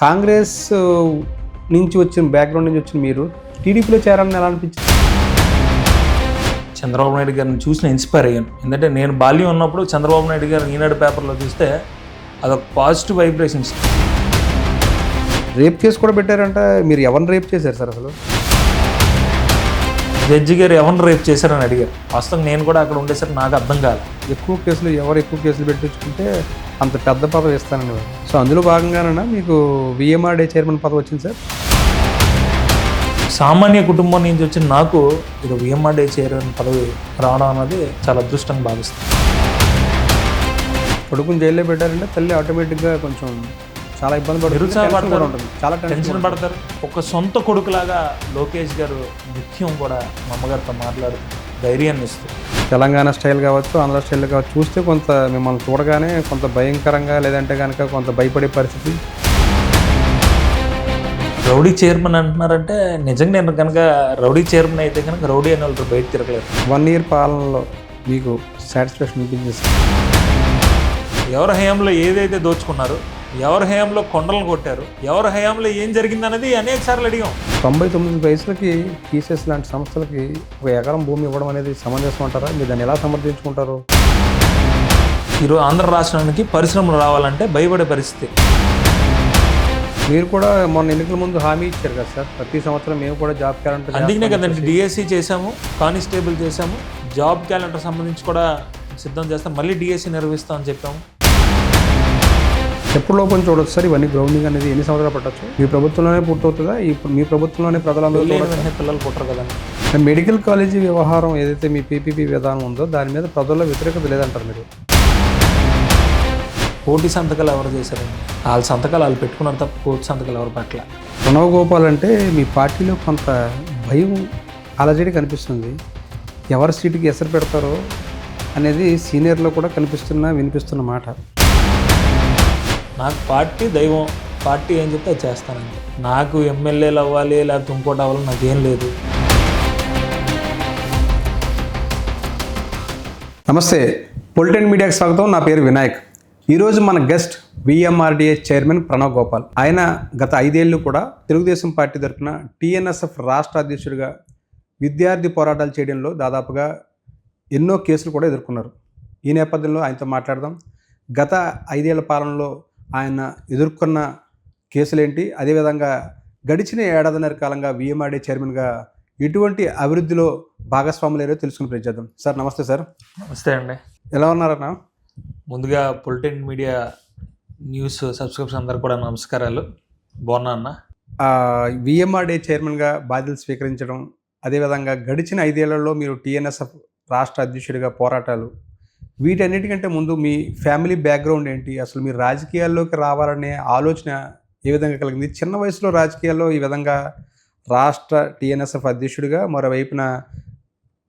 కాంగ్రెస్ నుంచి వచ్చిన బ్యాక్గ్రౌండ్ నుంచి వచ్చిన మీరు టీడీపీలో చేరాలని ఎలా అనిపించింది? చంద్రబాబు నాయుడు గారిని చూసి నేను ఇన్స్పైర్ అయ్యాను. ఎందుకంటే నేను బాల్యం ఉన్నప్పుడు చంద్రబాబు నాయుడు గారిని ఈనాడు పేపర్లో చూస్తే అదొక పాజిటివ్ వైబ్రేషన్స్. రేప్ కేసు కూడా పెట్టారంట. మీరు ఎవరిని రేప్ చేశారు సార్? అసలు జడ్జి గారు ఎవరిని రేప్ చేశారని అడిగారు. వాస్తవం నేను కూడా అక్కడ ఉండేసరికి నాకు అర్థం కాదు. ఎక్కువ కేసులు పెట్టించుకుంటే అంత పెద్ద పదవి ఇస్తానని. సో అందులో భాగంగానే మీకు విఎంఆర్డే చైర్మన్ పదవి వచ్చింది సార్. సామాన్య కుటుంబం నుంచి వచ్చిన నాకు ఇది విఎంఆర్డే చైర్మన్ పదవి రావడం అన్నది చాలా అదృష్టంగా భావిస్తాను. కొడుకుని జైల్లో పెట్టారంటే తల్లి ఆటోమేటిక్గా కొంచెం చాలా ఇబ్బంది నిరుత్సాహపడతారు, ఉంటుంది, చాలా టెన్షన్ పడతారు. ఒక సొంత కొడుకులాగా లోకేష్ గారు నిత్యం కూడా మా అమ్మగారితో మాట్లాడుతూ ధైర్యాన్ని ఇస్తారు. తెలంగాణ స్టైల్ కావచ్చు, ఆంధ్ర స్టైల్ కావచ్చు, చూస్తే కొంత మిమ్మల్ని చూడగానే కొంత భయంకరంగా, లేదంటే కనుక కొంత భయపడే పరిస్థితి. రౌడీ చైర్మన్ అంటున్నారంటే నిజంగా నేను కనుక రౌడీ చైర్మన్ అయితే కనుక రౌడీ అనే వాళ్ళు బయట తిరగలేదు. 1 year పాలనలో మీకు సాటిస్ఫాక్షన్ అనిపించేసి? ఎవరి హయాంలో ఏదైతే దోచుకున్నారో, ఎవరి హయాంలో కొండలను కొట్టారు, ఎవరి హయాంలో ఏం జరిగిందనేది అనేక సార్లు అడిగాం. 99 వయసులకి టీసీఎస్ లాంటి సంస్థలకి 1 ఎకరం భూమి ఇవ్వడం అనేది సమంజసం అంటారా? మీరు దాన్ని ఎలా సమర్థించుకుంటారు? ఈరోజు ఆంధ్ర రాష్ట్రానికి పరిశ్రమలు రావాలంటే భయపడే పరిస్థితి. మీరు కూడా మొన్న ఎన్నికల ముందు హామీ ఇచ్చారు కదా సార్, ప్రతి సంవత్సరం మేము కూడా జాబ్ క్యాలెండర్. అందుకనే కదండి డిఎస్సి చేశాము, కానిస్టేబుల్ చేశాము, జాబ్ క్యాలెండర్ సంబంధించి కూడా సిద్ధం చేస్తాం, మళ్ళీ డిఎస్సి నిర్వహిస్తామని చెప్పాము. ఎప్పుడు లోపల చూడొచ్చు సార్ ఇవన్నీ? గ్రౌండింగ్ అనేది ఎన్ని సంవత్సరాలు పట్టచ్చు? మీ ప్రభుత్వంలోనే పూర్తవుతుందా? ఇప్పుడు మీ ప్రభుత్వంలోనే ప్రజలందరూ పిల్లలు పుట్టరు కదండి. మెడికల్ కాలేజీ వ్యవహారం ఏదైతే మీ పీపీపీ విధానం ఉందో దాని మీద ప్రజల్లో వ్యతిరేకత లేదంటారు మీరు? కోటి సంతకాలు ఎవరు చేశారండి? వాళ్ళ సంతకాలు వాళ్ళు పెట్టుకున్నారు తప్ప కోటి సంతకాలు ఎవరు పట్ల. ప్రణవ్ గోపాల్ అంటే మీ పార్టీలో కొంత భయం అలజడి కనిపిస్తుంది. ఎవరి సీటుకి ఎసరు పెడతారో అనేది సీనియర్లో కూడా వినిపిస్తున్న మాట. నాకు పార్టీ దైవం, పార్టీ ఏం చెప్తే అది చేస్తానండి. నాకు ఎమ్మెల్యేలు అవ్వాలి లేకపోతే ఇంకోటి అవ్వాలి నాకేం లేదు. నమస్తే, పొలిటికల్ మీడియాకి స్వాగతం. నా పేరు వినాయక్. ఈరోజు మన guest VMRDA chairman Pranav Gopal. ఆయన గత 5 ఏళ్ళు కూడా తెలుగుదేశం పార్టీ తరఫున టీఎన్ఎస్ఎఫ్ రాష్ట్ర అధ్యక్షుడిగా విద్యార్థి పోరాటాలు చేయడంలో దాదాపుగా ఎన్నో కేసులు కూడా ఎదుర్కొన్నారు. ఈ నేపథ్యంలో ఆయనతో మాట్లాడదాం. గత 5 ఏళ్ల పాలనలో ఆయన ఎదుర్కొన్న కేసులేంటి, అదేవిధంగా గడిచిన 1.5 కాలంగా విఎంఆర్డిఏ చైర్మన్గా ఎటువంటి అభివృద్ధిలో భాగస్వాములేరో తెలుసుకుని ప్రయత్నిద్దాం. సార్ నమస్తే. సార్ నమస్తే అండి. ఎలా ఉన్నారన్నా? ముందుగా పొలిటికల్ మీడియా న్యూస్ సబ్స్క్రైబర్స్ అందరు కూడా నమస్కారాలు. బాగున్నా అన్న. విఎంఆర్డిఏ చైర్మన్గా బాధ్యతలు స్వీకరించడం, అదేవిధంగా గడిచిన 5 ఏళ్లలో మీరు టీఎన్ఎస్ఎఫ్ రాష్ట్ర అధ్యక్షుడిగా పోరాటాలు, వీటన్నిటికంటే ముందు మీ ఫ్యామిలీ బ్యాక్గ్రౌండ్ ఏంటి? అసలు మీరు రాజకీయాల్లోకి రావాలనే ఆలోచన ఏ విధంగా కలిగింది? చిన్న వయసులో రాజకీయాల్లో ఈ విధంగా రాష్ట్ర టీఎన్ఎస్ఎఫ్ అధ్యక్షుడిగా, మరోవైపున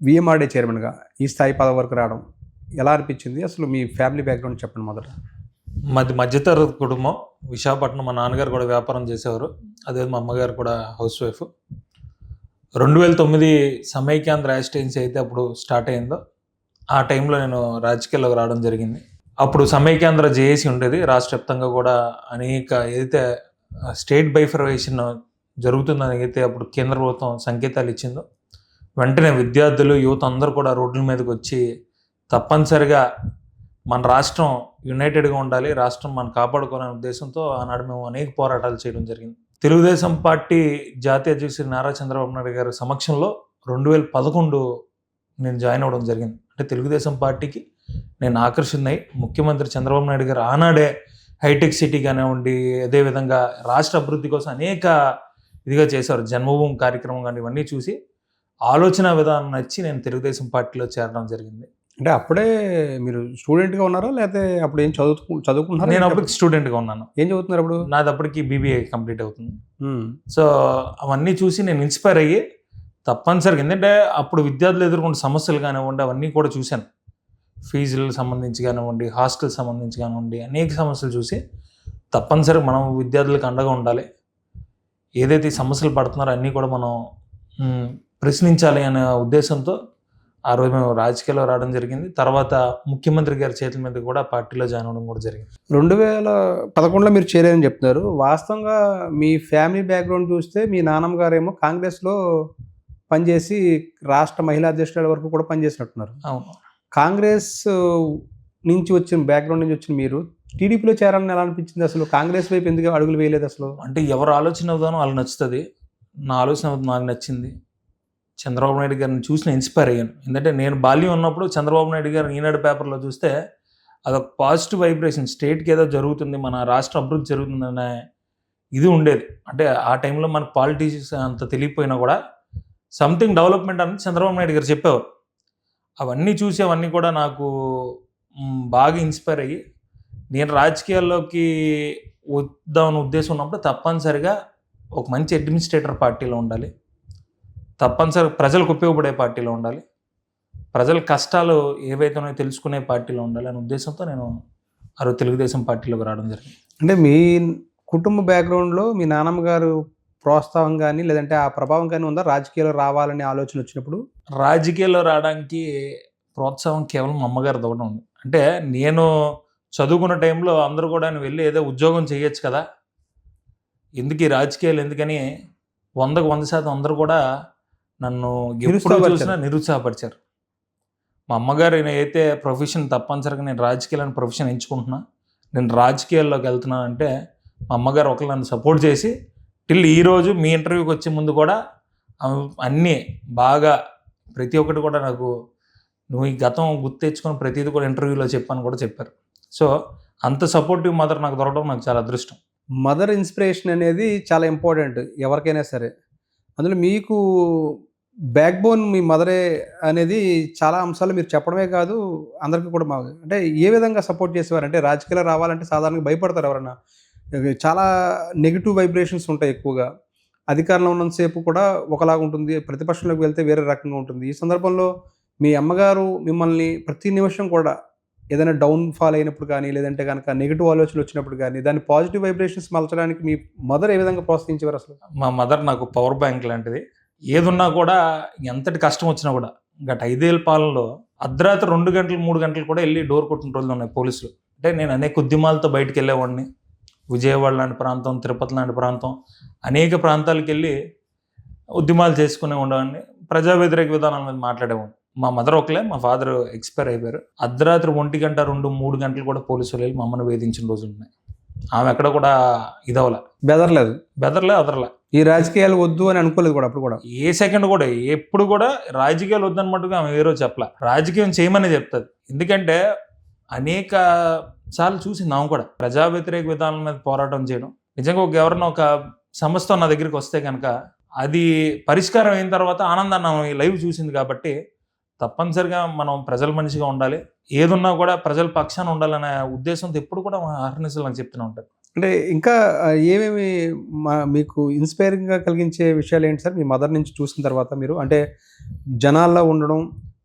విఎంఆర్డిఏ చైర్మన్గా ఈ స్థాయి పదవి వరకు రావడం ఎలా అనిపించింది? అసలు మీ ఫ్యామిలీ బ్యాక్గ్రౌండ్ చెప్పండి మొదట. మాది మధ్యతరగతి కుటుంబం. విశాఖపట్నం. మా నాన్నగారు కూడా వ్యాపారం చేసేవారు, అదే మా అమ్మగారు కూడా హౌస్ వైఫ్. 2009 సమైక్యాంధ్ర యాజిటెన్సీ అయితే అప్పుడు స్టార్ట్ అయిందో ఆ టైంలో నేను రాజకీయాల్లోకి రావడం జరిగింది. అప్పుడు సమైక్యాంధ్ర జేఏసీ ఉండేది. రాష్ట్ర వ్యాప్తంగా కూడా అనేక ఏదైతే స్టేట్ బైఫర్వేషన్ జరుగుతుందని అయితే అప్పుడు కేంద్ర ప్రభుత్వం సంకేతాలు ఇచ్చిందో వెంటనే విద్యార్థులు, యువత అందరూ కూడా రోడ్ల మీదకి వచ్చి తప్పనిసరిగా మన రాష్ట్రం యునైటెడ్గా ఉండాలి, రాష్ట్రం మనం కాపాడుకోవాలనే ఉద్దేశంతో ఆనాడు మేము అనేక పోరాటాలు చేయడం జరిగింది. తెలుగుదేశం పార్టీ జాతీయ అధ్యక్షుడు నారా చంద్రబాబు నాయుడు గారి సమక్షంలో 2011 నేను జాయిన్ అవ్వడం జరిగింది. అంటే తెలుగుదేశం పార్టీకి నేను ఆకర్షితున్నై ముఖ్యమంత్రి చంద్రబాబు నాయుడు గారు ఆనాడే హైటెక్ సిటీ కానివ్వండి, అదేవిధంగా రాష్ట్ర అభివృద్ధి కోసం అనేక ఇదిగా చేశారు. జన్మభూమి కార్యక్రమం కానీ ఇవన్నీ చూసి ఆలోచన విధానం నచ్చి నేను తెలుగుదేశం పార్టీలో చేరడం జరిగింది. అంటే అప్పుడే మీరు స్టూడెంట్గా ఉన్నారా, లేకపోతే అప్పుడు ఏం చదువుకుంటున్నారా? నేను అప్పటికి స్టూడెంట్గా ఉన్నాను. ఏం చదువుతున్నారు అప్పుడు? నాది అప్పటికి బీబీఏ కంప్లీట్ అవుతుంది. సో అవన్నీ చూసి నేను ఇన్స్పైర్ అయ్యి తప్పనిసరిగా, ఎందుకంటే అప్పుడు విద్యార్థులు ఎదుర్కొన్న సమస్యలు కానివ్వండి అవన్నీ కూడా చూశాను. ఫీజులకు సంబంధించి కానివ్వండి, హాస్టల్ సంబంధించి కానివ్వండి, అనేక సమస్యలు చూసి తప్పనిసరిగా మనం విద్యార్థులకు అండగా ఉండాలి, ఏదైతే సమస్యలు పడుతున్నారో అన్నీ కూడా మనం ప్రశ్నించాలి అనే ఉద్దేశంతో ఆ రోజు మేము రాజకీయాల్లో రావడం జరిగింది. తర్వాత ముఖ్యమంత్రి గారి చేతుల మీద కూడా పార్టీలో జాయిన్ అవ్వడం కూడా జరిగింది. 2011లో మీరు చేరారని చెప్తున్నారు. వాస్తవంగా మీ ఫ్యామిలీ బ్యాక్‌గ్రౌండ్ చూస్తే మీ నాన్నమ్మ గారేమో కాంగ్రెస్‌లో పనిచేసి రాష్ట్ర మహిళా అధ్యక్షురాలు వరకు కూడా పనిచేసినట్టున్నారు. అవును. కాంగ్రెస్ నుంచి వచ్చిన బ్యాక్‌గ్రౌండ్ నుంచి వచ్చిన మీరు టీడీపీలో చేరాలని ఎలా అనిపించింది అసలు? కాంగ్రెస్ వైపు ఎందుకు అడుగులు వేయలేదు అసలు? అంటే ఎవరు ఆలోచన విధానం వాళ్ళకి నచ్చుతుంది. నా ఆలోచన విధానం నాకు నచ్చింది. చంద్రబాబు నాయుడు గారిని చూసి నేను ఇన్స్పైర్ అయ్యాను. ఎందుకంటే నేను బాల్యం ఉన్నప్పుడు చంద్రబాబు నాయుడు గారిని ఈనాడు పేపర్లో చూస్తే అదొక పాజిటివ్ వైబ్రేషన్, స్టేట్కి ఏదో జరుగుతుంది, మన రాష్ట్ర అభివృద్ధి జరుగుతుందనే ఇది ఉండేది. అంటే ఆ టైంలో మన పాలిటిక్స్ అంత తెలియకపోయినా కూడా సంథింగ్ డెవలప్మెంట్ అని చంద్రబాబు నాయుడు గారు చెప్పేవారు. అవన్నీ చూసి అవన్నీ కూడా నాకు బాగా ఇన్స్పైర్ అయ్యి నేను రాజకీయాల్లోకి వద్దామని ఉద్దేశం ఉన్నప్పుడు తప్పనిసరిగా ఒక మంచి అడ్మినిస్ట్రేటర్ పార్టీలో ఉండాలి, తప్పనిసరిగా ప్రజలకు ఉపయోగపడే పార్టీలో ఉండాలి, ప్రజల కష్టాలు ఏవైతే ఉన్నాయో తెలుసుకునే పార్టీలో ఉండాలి అనే ఉద్దేశంతో నేను తెలుగుదేశం పార్టీలోకి రావడం జరిగింది. అంటే మీ కుటుంబ బ్యాక్‌గ్రౌండ్‌లో మీ నాన్నమ్మ గారు ప్రోత్సాహం కానీ లేదంటే ఆ ప్రభావం కానీ ఉందా రాజకీయాల్లో రావాలనే ఆలోచన వచ్చినప్పుడు? రాజకీయాల్లో రావడానికి ప్రోత్సాహం కేవలం మా అమ్మగారిది ఒకటే ఉంది. అంటే నేను చదువుకున్న టైంలో అందరూ కూడా నువ్వు వెళ్ళి ఏదో ఉద్యోగం చేయొచ్చు కదా, ఎందుకు ఈ రాజకీయాలు ఎందుకని 100కు 100% అందరూ కూడా నన్ను ఎప్పుడు చూసినా నిరుత్సాహపరిచారు. మా అమ్మగారు అయితే ప్రొఫెషన్ తప్పనిసరిగా నేను రాజకీయాలను ప్రొఫెషన్ ఎంచుకుంటున్నా, నేను రాజకీయాల్లోకి వెళ్తున్నానంటే మా అమ్మగారు ఒకరు నన్ను సపోర్ట్ చేసి టిల్ ఈరోజు మీ ఇంటర్వ్యూకి వచ్చే ముందు కూడా అన్నీ బాగా ప్రతి ఒక్కటి కూడా నాకు నువ్వు ఈ గతం గుర్తు తెచ్చుకొని ప్రతిదీ కూడా ఇంటర్వ్యూలో చెప్పని కూడా చెప్పారు. సో అంత సపోర్టివ్ మదర్ నాకు దొరకడం నాకు చాలా అదృష్టం. మదర్ ఇన్స్పిరేషన్ అనేది చాలా ఇంపార్టెంట్ ఎవరికైనా సరే. అందులో మీకు బ్యాక్‌బోన్ మీ మదరే అనేది చాలా అంశాలు మీరు చెప్పడమే కాదు, అందరికీ కూడా అంటే ఏ విధంగా సపోర్ట్ చేసేవారు? అంటే రాజకీయాల్లో రావాలంటే సాధారణంగా భయపడతారు ఎవరన్నా. చాలా నెగెటివ్ వైబ్రేషన్స్ ఉంటాయి ఎక్కువగా. అధికారంలో ఉన్నంత సేపు కూడా ఒకలాగా ఉంటుంది, ప్రతిపక్షంలోకి వెళ్తే వేరే రకంగా ఉంటుంది. ఈ సందర్భంలో మీ అమ్మగారు మిమ్మల్ని ప్రతి నిమిషం కూడా ఏదైనా డౌన్ ఫాల్ అయినప్పుడు కానీ, లేదంటే గనక నెగెటివ్ ఆలోచనలు వచ్చినప్పుడు కానీ, దాన్ని పాజిటివ్ వైబ్రేషన్స్ మలచడానికి మీ మదర్ ఏ విధంగా ప్రోత్సహించేవారు అసలు? మా మదర్ నాకు పవర్ బ్యాంక్ లాంటిది. ఏదున్నా కూడా ఎంతటి కష్టం వచ్చినా కూడా గత 5 ఏళ్ల పాలనలో అర్ధరాత్రి 2 గంటలు 3 గంటలు కూడా వెళ్ళి డోర్ కొట్టిన రోజులు ఉన్నాయి పోలీసులు. అంటే నేను అనేక ఉద్యమాలతో బయటకు వెళ్ళేవాడిని. విజయవాడ లాంటి ప్రాంతం, తిరుపతి లాంటి ప్రాంతం, అనేక ప్రాంతాలకు వెళ్ళి ఉద్యమాలు చేసుకునే ఉండేవాడిని. ప్రజా వ్యతిరేక విధానాల మీద మాట్లాడేవాడిని. మా మదర్ ఒకలే, మా ఫాదర్ ఎక్స్పైర్ అయిపోయారు. అర్ధరాత్రి 1 గంట 2, 3 గంటలు కూడా పోలీసులు వెళ్ళి మా అమ్మను వేధించిన రోజులు ఉన్నాయి. ఆమె ఎక్కడ కూడా బెదరలేదు, అదరలే. ఈ రాజకీయాలు వద్దు అని అనుకోలేదు కూడా అప్పుడు కూడా. ఏ సెకండ్ కూడా ఎప్పుడు కూడా రాజకీయాలు వద్దన్నట్టుగా ఆమె ఏ రోజు చెప్పలే. రాజకీయం చేయమని చెప్తుంది. ఎందుకంటే అనేక సార్లు చూసింది ఆమె కూడా ప్రజా వ్యతిరేక విధానాల మీద పోరాటం చేయడం. నిజంగా ఎవరన్నా ఒక సంస్థ నా దగ్గరికి వస్తే కనుక అది పరిష్కారం అయిన తర్వాత ఆనందాన్ని ఆమె లైవ్ చూసింది. కాబట్టి తప్పనిసరిగా మనం ప్రజల మనిషిగా ఉండాలి, ఏదున్నా కూడా ప్రజల పక్షాన ఉండాలనే ఉద్దేశంతో ఎప్పుడు కూడా అహర్నిశలు నాకు చెప్తూనే ఉంటారు. అంటే ఇంకా ఏమేమి మీకు ఇన్స్పైరింగ్గా కలిగించే విషయాలు ఏంటి సార్ మీ మదర్ నుంచి చూసిన తర్వాత? మీరు అంటే జనాల్లో ఉండడం,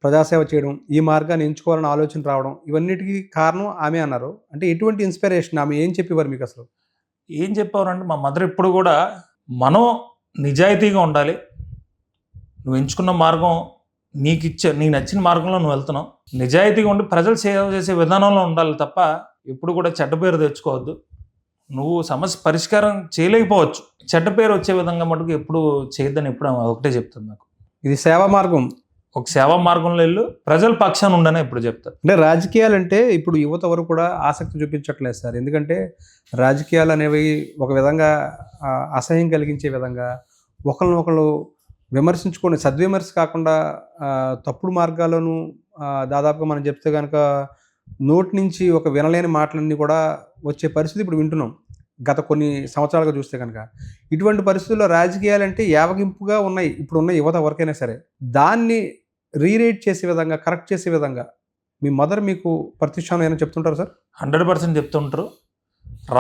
ప్రజాసేవ చేయడం, ఈ మార్గాన్ని ఎంచుకోవాలని ఆలోచన రావడం, ఇవన్నిటికీ కారణం ఆమె అన్నారు. అంటే ఎటువంటి ఇన్స్పిరేషన్, ఆమె ఏం చెప్పేవారు మీకు అసలు? ఏం చెప్పేవారంటే మా మదర్ ఎప్పుడు కూడా మనం నిజాయితీగా ఉండాలి, నువ్వు ఎంచుకున్న మార్గం నీకు నచ్చిన మార్గంలో నువ్వు వెళ్తున్నావు, నిజాయితీగా ఉండి ప్రజలు సేవ చేసే విధానంలో ఉండాలి తప్ప ఎప్పుడు కూడా చెడ్డ పేరు తెచ్చుకోవద్దు. నువ్వు సమస్య పరిష్కారం చేయలేకపోవచ్చు, చెడ్డ పేరు వచ్చే విధంగా మటుకు ఎప్పుడు చేయొద్దని ఎప్పుడు ఒకటే చెప్తుంది నాకు. ఇది సేవా మార్గం, ఒక సేవా మార్గంలో వెళ్ళు, ప్రజల పక్షాన ఉండనే ఎప్పుడు చెప్తారు. అంటే రాజకీయాలు అంటే ఇప్పుడు యువత వరకు కూడా ఆసక్తి చూపించట్లేదు సార్. ఎందుకంటే రాజకీయాలు అనేవి ఒక విధంగా అసహ్యం కలిగించే విధంగా ఒకళ్ళు విమర్శించుకొని, సద్విమర్శ కాకుండా తప్పుడు మార్గాల్లోనూ దాదాపుగా మనం చెప్తే కనుక నోటి నుంచి ఒక వినలేని మాటలన్నీ కూడా వచ్చే పరిస్థితి ఇప్పుడు వింటున్నాం గత కొన్ని సంవత్సరాలుగా చూస్తే కనుక. ఇటువంటి పరిస్థితుల్లో రాజకీయాలంటే యావగింపుగా ఉన్నాయి ఇప్పుడున్న యువత ఎవరికైనా సరే. దాన్ని రీరేట్ చేసే విధంగా, కరెక్ట్ చేసే విధంగా మీ మదర్ మీకు ప్రతిష్టానం ఏమైనా చెప్తుంటారు సార్? 100% చెప్తుంటారు.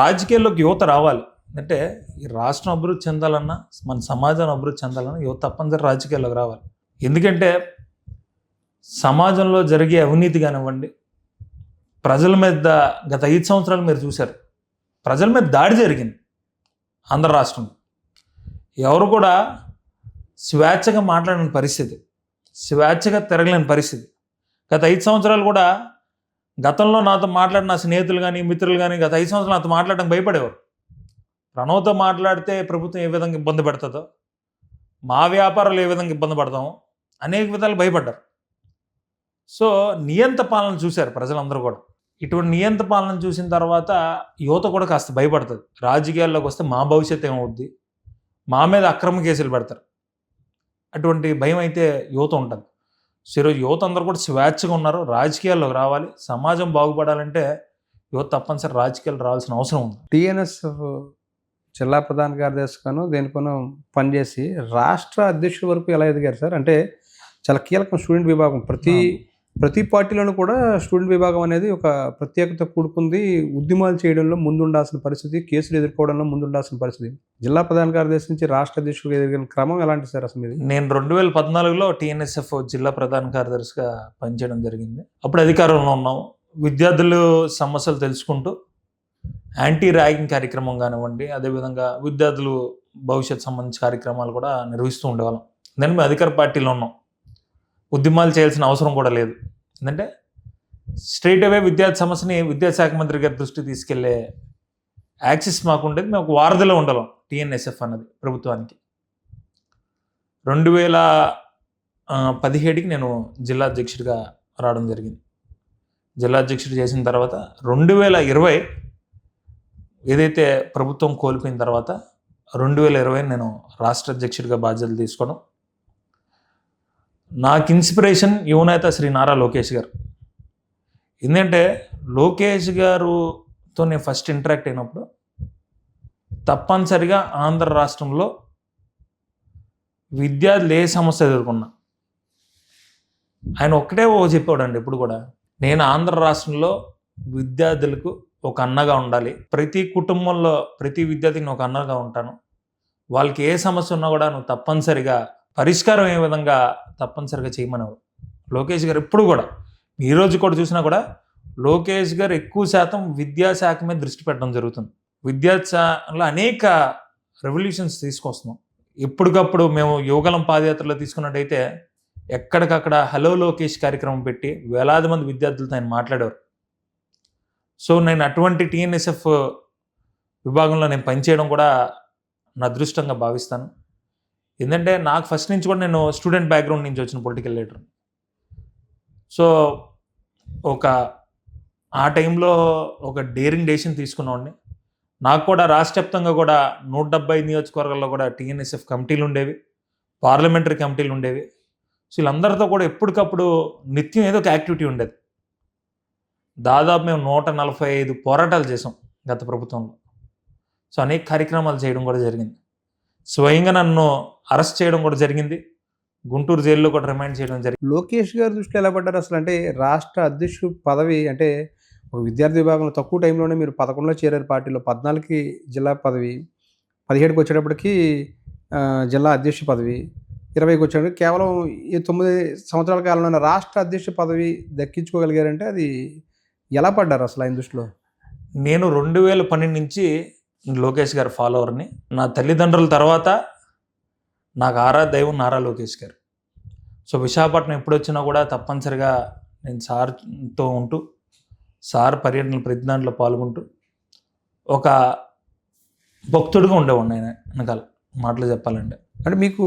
రాజకీయాల్లోకి యువత రావాలి అంటే ఈ రాష్ట్రం అభివృద్ధి చెందాలన్నా, మన సమాజం అభివృద్ధి చెందాలన్నా యువత తప్పనిసరి రాజకీయాల్లోకి రావాలి. ఎందుకంటే సమాజంలో జరిగే అవినీతి కానివ్వండి, ప్రజల మీద గత 5 సంవత్సరాలు మీరు చూశారు, ప్రజల మీద దాడి జరిగింది ఆంధ్ర రాష్ట్రంలో. ఎవరు కూడా స్వేచ్ఛగా మాట్లాడిన పరిస్థితి. స్వేచ్ఛగా తిరగలేని పరిస్థితి. గత 5 సంవత్సరాలు కూడా గతంలో నాతో మాట్లాడిన నా స్నేహితులు కానీ మిత్రులు కానీ గత 5 సంవత్సరాలు నాతో మాట్లాడడానికి భయపడేవారు. ప్రణవ్తో మాట్లాడితే ప్రభుత్వం ఏ విధంగా ఇబ్బంది పెడుతుందో, మా వ్యాపారాలు ఏ విధంగా ఇబ్బంది పడతామో అనేక విధాలు భయపడ్డారు. సో నియంత పాలన చూశారు ప్రజలందరూ కూడా. ఇటువంటి నియంత పాలన చూసిన తర్వాత యువత కూడా కాస్త భయపడుతుంది. రాజకీయాల్లోకి వస్తే మా భవిష్యత్తు ఏమవుద్ది, మా మీద అక్రమ కేసులు పెడతారు, అటువంటి భయం అయితే యువత ఉంటుంది. సో ఈరోజు యువత అందరూ కూడా స్వేచ్ఛగా ఉన్నారు, రాజకీయాల్లోకి రావాలి. సమాజం బాగుపడాలంటే యువత తప్పనిసరి రాజకీయాలు రావాల్సిన అవసరం ఉంది. టీఎన్ఎస్ జిల్లా ప్రధాన కార్యదర్శిగాను దేనికోనో పనిచేసి రాష్ట్ర అధ్యక్షుడి వరకు ఎలా ఎదిగారు సార్? అంటే చాలా కీలకం స్టూడెంట్ విభాగం. ప్రతి పార్టీలోనూ కూడా స్టూడెంట్ విభాగం అనేది ఒక ప్రత్యేకత కూడుకుంది. ఉద్యమాలు చేయడంలో ముందుండాల్సిన పరిస్థితి, కేసులు ఎదుర్కోవడంలో ముందుండాల్సిన పరిస్థితి. జిల్లా ప్రధాన కార్యదర్శి నుంచి రాష్ట్ర అధ్యక్షుడిగా ఎదిగిన క్రమం ఎలాంటి సార్ అసలు మీది? నేను 2014లో టీఎన్ఎస్ఎఫ్ జిల్లా ప్రధాన కార్యదర్శిగా పనిచేయడం జరిగింది. అప్పుడు అధికారంలో ఉన్నాం. విద్యార్థులు సమస్యలు తెలుసుకుంటూ యాంటీ ర్యాగింగ్ కార్యక్రమం కానివ్వండి, అదేవిధంగా విద్యార్థులు భవిష్యత్ సంబంధించిన కార్యక్రమాలు కూడా నిర్వహిస్తూ ఉండేవాళ్ళం. దాన్ని మేము అధికార పార్టీలో ఉన్నాం. ఉద్యమాలు చేయాల్సిన అవసరం కూడా లేదు. ఎందుకంటే స్ట్రైట్ అవే విద్యార్థి సమస్యని విద్యాశాఖ మంత్రి గారి దృష్టికి తీసుకెళ్లే యాక్సెస్ మాకు ఉండేది. మేము ఒక వారధిలో ఉండలేం టీఎన్ఎస్ఎఫ్ అన్నది ప్రభుత్వానికి. 2017కి నేను జిల్లా అధ్యక్షుడిగా రావడం జరిగింది. జిల్లా అధ్యక్షుడు చేసిన తర్వాత 2020 ఏదైతే ప్రభుత్వం కోల్పోయిన తర్వాత 2020 నేను రాష్ట్ర అధ్యక్షుడిగా బాధ్యతలు తీసుకోవడం. నాకు ఇన్స్పిరేషన్ యువనేత శ్రీ నారా లోకేష్ గారు. ఎందుకంటే లోకేష్ గారుతో నేను ఫస్ట్ ఇంటరాక్ట్ అయినప్పుడు తప్పనిసరిగా ఆంధ్ర రాష్ట్రంలో విద్యార్థులు ఏ సమస్య ఎదుర్కొన్నా ఆయన ఒక్కటే చెప్పాడండి. ఇప్పుడు కూడా నేను ఆంధ్ర రాష్ట్రంలో విద్యార్థులకు ఒక అన్నగా ఉండాలి, ప్రతి కుటుంబంలో ప్రతి విద్యార్థికి నేను ఒక అన్నగా ఉంటాను, వాళ్ళకి ఏ సమస్య ఉన్నా కూడా నువ్వు తప్పనిసరిగా పరిష్కారం ఏ విధంగా తప్పనిసరిగా చేయమనేవారు లోకేష్ గారు. ఎప్పుడు కూడా ఈరోజు కూడా చూసినా కూడా లోకేష్ గారు ఎక్కువ శాతం విద్యాశాఖ మీద దృష్టి పెట్టడం జరుగుతుంది. విద్యాశాఖలో అనేక రెవల్యూషన్స్ తీసుకొస్తున్నాం. ఎప్పటికప్పుడు మేము యువగలం పాదయాత్రలో తీసుకున్నట్టయితే ఎక్కడికక్కడ హలో లోకేష్ కార్యక్రమం పెట్టి వేలాది మంది విద్యార్థులతో ఆయన మాట్లాడేవారు. సో నేను అటువంటి టీఎన్ఎస్ఎఫ్ విభాగంలో నేను పనిచేయడం కూడా నా అదృష్టంగా భావిస్తాను. ఎందుకంటే నాకు ఫస్ట్ నుంచి కూడా నేను స్టూడెంట్ బ్యాక్గ్రౌండ్ నుంచి వచ్చిన పొలిటికల్ లీడర్. సో ఆ టైంలో ఒక డేరింగ్ డెసిషన్ తీసుకున్నాండి. నాకు కూడా రాష్ట్ర వ్యాప్తంగా కూడా 170 నియోజకవర్గాల్లో కూడా టీఎన్ఎస్ఎఫ్ కమిటీలు ఉండేవి, పార్లమెంటరీ కమిటీలు ఉండేవి. సో వీళ్ళందరితో కూడా ఎప్పటికప్పుడు నిత్యం ఏదో ఒక యాక్టివిటీ ఉండేది. దాదాపు మేము 145 పోరాటాలు చేసాం గత ప్రభుత్వంలో. సో అనేక కార్యక్రమాలు చేయడం కూడా జరిగింది. స్వయంగా నన్ను అరెస్ట్ చేయడం కూడా జరిగింది. గుంటూరు జైల్లో కూడా రిమైండ్ చేయడం జరిగింది. లోకేష్ గారి దృష్టిలో ఎలా పడ్డారు అసలు? అంటే రాష్ట్ర అధ్యక్షుడు పదవి అంటే ఒక విద్యార్థి విభాగంలో తక్కువ టైంలోనే మీరు 11లో చేరారు పార్టీలో, 14కి జిల్లా పదవి, 17కి వచ్చేటప్పటికి జిల్లా అధ్యక్ష పదవి, 20కి వచ్చేటప్పటికి కేవలం ఈ 9 సంవత్సరాల కాలంలోనే రాష్ట్ర అధ్యక్ష పదవి దక్కించుకోగలిగారంటే అది ఎలా పడ్డారు అసలు ఆయన దృష్టిలో? నేను 2012 నుంచి లోకేష్ గారి ఫాలోవర్ని. నా తల్లిదండ్రుల తర్వాత నాకు ఆరాధ్య దైవం నారా లోకేష్ గారు. సో విశాఖపట్నం ఎప్పుడు వచ్చినా కూడా తప్పనిసరిగా నేను సార్తో ఉంటూ, సార్ పర్యటనలు ప్రతి దాంట్లో పాల్గొంటూ ఒక భక్తుడిగా ఉండేవాడిని ఆయన వెనకాల. మాటలు చెప్పాలంటే అంటే మీకు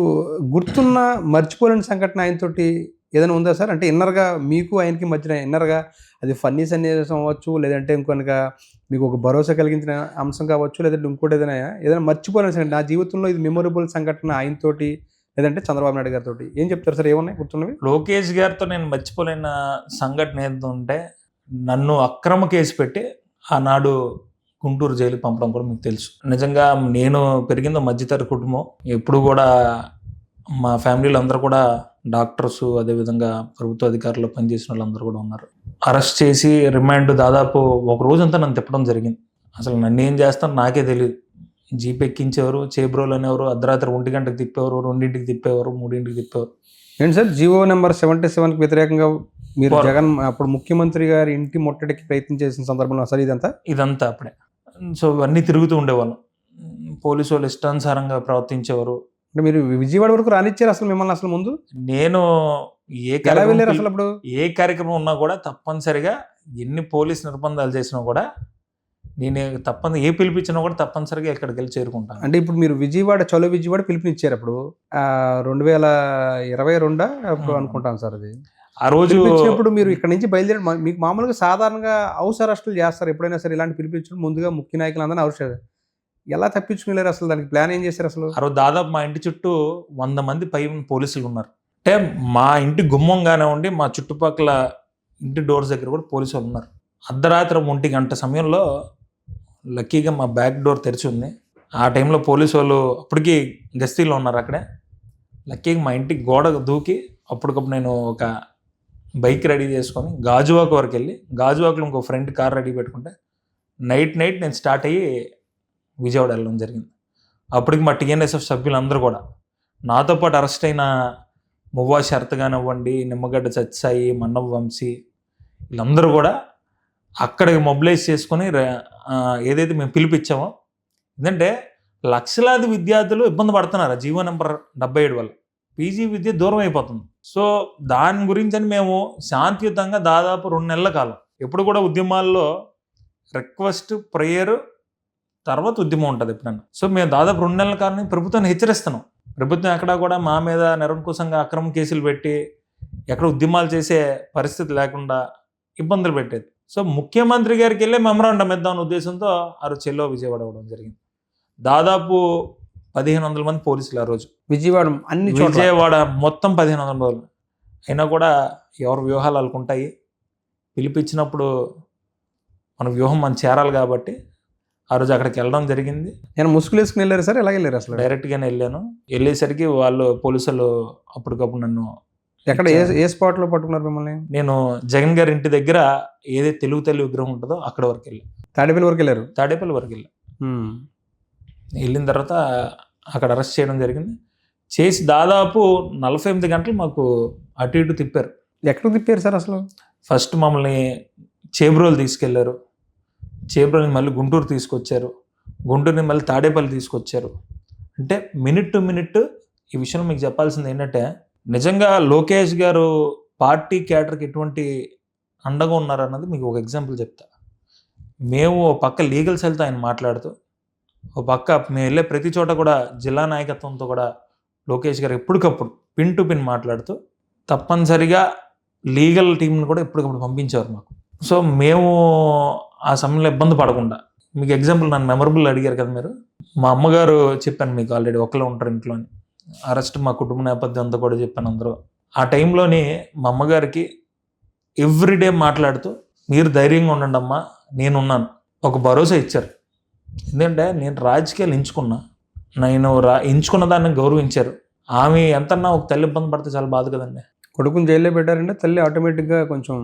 గుర్తున్న మర్చిపోలేని సంఘటన ఆయనతోటి ఏదైనా ఉందా సార్? అంటే ఇన్నర్గా మీకు ఆయనకి మధ్యన ఇన్నర్గా అది ఫన్నీ సన్నివేశం అవ్వచ్చు, లేదంటే ఇంకొనగా మీకు ఒక భరోసా కలిగించిన అంశం కావచ్చు, లేదంటే ఇంకోటి ఏదైనా మర్చిపోలేని సంఘటన, నా జీవితంలో ఇది మెమొరబుల్ సంఘటన ఆయనతోటి లేదంటే చంద్రబాబు నాయుడు గారితో ఏం చెప్తారు సార్? ఏమున్నాయి గుర్తున్నవి? లోకేష్ గారితో నేను మర్చిపోలేని సంఘటన ఏంటంటే నన్ను అక్రమ కేసు పెట్టి ఆనాడు గుంటూరు జైలుకి పంపడం కూడా మీకు తెలుసు. నిజంగా నేను పెరిగిందో మధ్యతరగతి కుటుంబం. ఎప్పుడు కూడా మా ఫ్యామిలీలో అందరూ కూడా డాక్టర్స్, అదేవిధంగా ప్రభుత్వ అధికారులు పనిచేసిన వాళ్ళందరూ కూడా ఉన్నారు. అరెస్ట్ చేసి రిమాండ్ దాదాపు ఒక రోజంతా నన్ను తిప్పడం జరిగింది. అసలు నన్ను ఏం చేస్తాను నాకే తెలియదు. జీప్ ఎక్కించేవారు, చేబ్రోలు అనేవారు, అర్ధరాత్రి 1 గంటకు తిప్పేవారు, 2ంటికి తిప్పేవారు, 3ంటికి తిప్పేవారు. ఏంటి సార్ జీవో నెంబర్ 77కి వ్యతిరేకంగా మీరు జగన్ అప్పుడు ముఖ్యమంత్రి గారి ఇంటి ముట్టడికి ప్రయత్నం చేసిన సందర్భంలో సార్ ఇదంతా అప్పుడే. సో ఇవన్నీ తిరుగుతూ ఉండేవాళ్ళం. పోలీసు వాళ్ళు ఇష్టానుసారంగా ప్రవర్తించేవారు. అంటే మీరు విజయవాడ వరకు రానిచ్చారు అసలు మిమ్మల్ని? అసలు ముందు నేను ఏ ఎలా వెళ్ళారు కార్యక్రమం అసలు అప్పుడు? ఏ కార్యక్రమం ఉన్నా కూడా తప్పనిసరిగా ఎన్ని పోలీస్ నిర్బంధాలు చేసినా కూడా నేను ఏ పిలిపించినా కూడా తప్పనిసరిగా ఇక్కడికి వెళ్ళి చేరుకుంటాను. అంటే ఇప్పుడు మీరు విజయవాడ చలో విజయవాడ పిలుపునిచ్చారు అప్పుడు 2022 అప్పుడు అనుకుంటాను సార్ అది. ఆ రోజు పిలిపించినప్పుడు మీరు ఇక్కడ నుంచి బయలుదేరి మీకు మామూలుగా సాధారణంగా హౌస్ అరెస్టులు చేస్తారు ఎప్పుడైనా సరే, ఇలాంటి పిలిపించడం ముందుగా ముఖ్య నాయకులందరినీ అరెస్ట్. ఎలా తప్పించుకుని వెళ్ళారు అసలు? దానికి ప్లాన్ ఏం చేశారు అసలు? ఆ రోజు దాదాపు మా ఇంటి చుట్టూ 100 మంది పై పోలీసులు ఉన్నారు. అంటే మా ఇంటి గుమ్మంగానే ఉండి మా చుట్టుపక్కల ఇంటి డోర్స్ దగ్గర కూడా పోలీసులు ఉన్నారు. అర్ధరాత్రి 1 గంట సమయంలో లక్కీగా మా బ్యాక్ డోర్ తెరిచి ఉంది. ఆ టైంలో పోలీసు వాళ్ళు అప్పటికి గస్తీలో ఉన్నారు అక్కడే. లక్కీగా మా ఇంటికి గోడ దూకి అప్పటికప్పుడు నేను ఒక బైక్ రెడీ చేసుకొని గాజువాక వరకు వెళ్ళి, గాజువాకలో ఇంకో ఫ్రెండ్ కార్ రెడీ పెట్టుకుంటే నైట్ నేను స్టార్ట్ అయ్యి విజయవాడ వెళ్ళడం జరిగింది. అప్పటికి మా టీఎన్ఎస్ఎఫ్ సభ్యులందరూ కూడా నాతో పాటు అరెస్ట్ అయిన మువ్వా శరత్ కానివ్వండి, నిమ్మగడ్డ సత్యసాయి, మన్నవ వంశీ, వీళ్ళందరూ కూడా అక్కడికి మొబిలైజ్ చేసుకొని ఏదైతే మేము పిలిపించామో, ఎందుకంటే లక్షలాది విద్యార్థులు ఇబ్బంది పడుతున్నారు జీవో నెంబర్ 77 వల్ల. పీజీ విద్య దూరం అయిపోతుంది. సో దాని గురించి అని మేము శాంతియుతంగా దాదాపు 2 నెలల కాలం ఎప్పుడు కూడా ఉద్యమాల్లో రిక్వెస్ట్, ప్రేయర్ తర్వాత ఉద్యమం ఉంటుంది ఎప్పుడన్నా. సో మేము దాదాపు 2 నెలల కాలం ప్రభుత్వాన్ని హెచ్చరిస్తున్నాం. ప్రభుత్వం ఎక్కడా కూడా మా మీద నిరంకుశంగా అక్రమ కేసులు పెట్టి ఎక్కడ ఉద్యమాలు చేసే పరిస్థితి లేకుండా ఇబ్బందులు పెట్టేది. సో ముఖ్యమంత్రి గారికి వెళ్ళే మెమరాండం ఇద్దామన్న ఉద్దేశంతో ఆ రోజు చెల్లో విజయవాడ అవ్వడం జరిగింది. దాదాపు 1500 మంది పోలీసులు ఆ రోజు విజయవాడ అన్ని చోట్ల. విజయవాడ మొత్తం 1500 రోజులు అయినా కూడా ఎవరి వ్యూహాలు వాళ్ళకు ఉంటాయి. పిలిపించినప్పుడు మన వ్యూహం మనం చేరాలి కాబట్టి ఆ రోజు అక్కడికి వెళ్ళడం జరిగింది. నేను ముసుగులు వేసుకుని వెళ్ళారు సార్? ఎలా వెళ్ళారు అసలు? డైరెక్ట్గానే వెళ్ళాను. వెళ్ళేసరికి వాళ్ళు పోలీసులు అప్పటికప్పుడు నన్ను ఎక్కడ ఏ స్పాట్లో పట్టుకున్నారు మిమ్మల్ని? నేను జగన్ గారి ఇంటి దగ్గర ఏదైతే తెలుగు తల్లి విగ్రహం ఉంటుందో అక్కడ వరకు వెళ్ళాను. తాడేపల్లి వరకు వెళ్ళారు? తాడేపల్లి వరకు వెళ్ళాను. వెళ్ళిన తర్వాత అక్కడ అరెస్ట్ చేయడం జరిగింది. చేసి దాదాపు 48 గంటలు మాకు అటు ఇటు తిప్పారు. ఎక్కడికి తిప్పారు సార్ అసలు? ఫస్ట్ మమ్మల్ని చేబ్రోలు తీసుకెళ్లారు. చేబ్రోల్ని మళ్ళీ గుంటూరు తీసుకొచ్చారు. గుంటూరుని మళ్ళీ తాడేపల్లి తీసుకొచ్చారు. అంటే మినిట్ టు మినిట్ ఈ విషయంలో మీకు చెప్పాల్సింది ఏంటంటే, నిజంగా లోకేష్ గారు పార్టీ క్యాడర్కి ఎటువంటి అండగా ఉన్నారన్నది మీకు ఒక ఎగ్జాంపుల్ చెప్తా. మేము ఓ పక్క లీగల్ సెల్తో ఆయన మాట్లాడుతూ, ఓ పక్క మేము వెళ్ళే ప్రతి చోట కూడా జిల్లా నాయకత్వంతో కూడా లోకేష్ గారు ఎప్పటికప్పుడు పిన్ టు పిన్ మాట్లాడుతూ తప్పనిసరిగా లీగల్ టీంని కూడా ఎప్పటికప్పుడు పంపించేవారు మాకు. సో మేము ఆ సమయంలో ఇబ్బంది పడకుండా, మీకు ఎగ్జాంపుల్ నన్ను మెమరబుల్ అడిగారు కదా మీరు, మా అమ్మగారు చెప్పాను మీకు ఆల్రెడీ, ఒక్కలో ఉంటారు ఇంట్లోని, అరెస్ట్ మా కుటుంబ నేపథ్యం అంతా కూడా చెప్పాను అందరూ. ఆ టైంలోని మా అమ్మగారికి ఎవ్రీడే మాట్లాడుతూ మీరు ధైర్యంగా ఉండండి అమ్మా, నేనున్నాను, ఒక భరోసా ఇచ్చారు. ఎందుకంటే నేను రాజకీయాలు ఎంచుకున్నా, నేను ఎంచుకున్న దాన్ని గౌరవించారు. ఆమె ఎంతన్నా ఒక తల్లి ఇబ్బంది పడితే చాలా బాధ కదండి. కొడుకుని జైల్లో పెట్టారంటే తల్లి ఆటోమేటిక్గా కొంచెం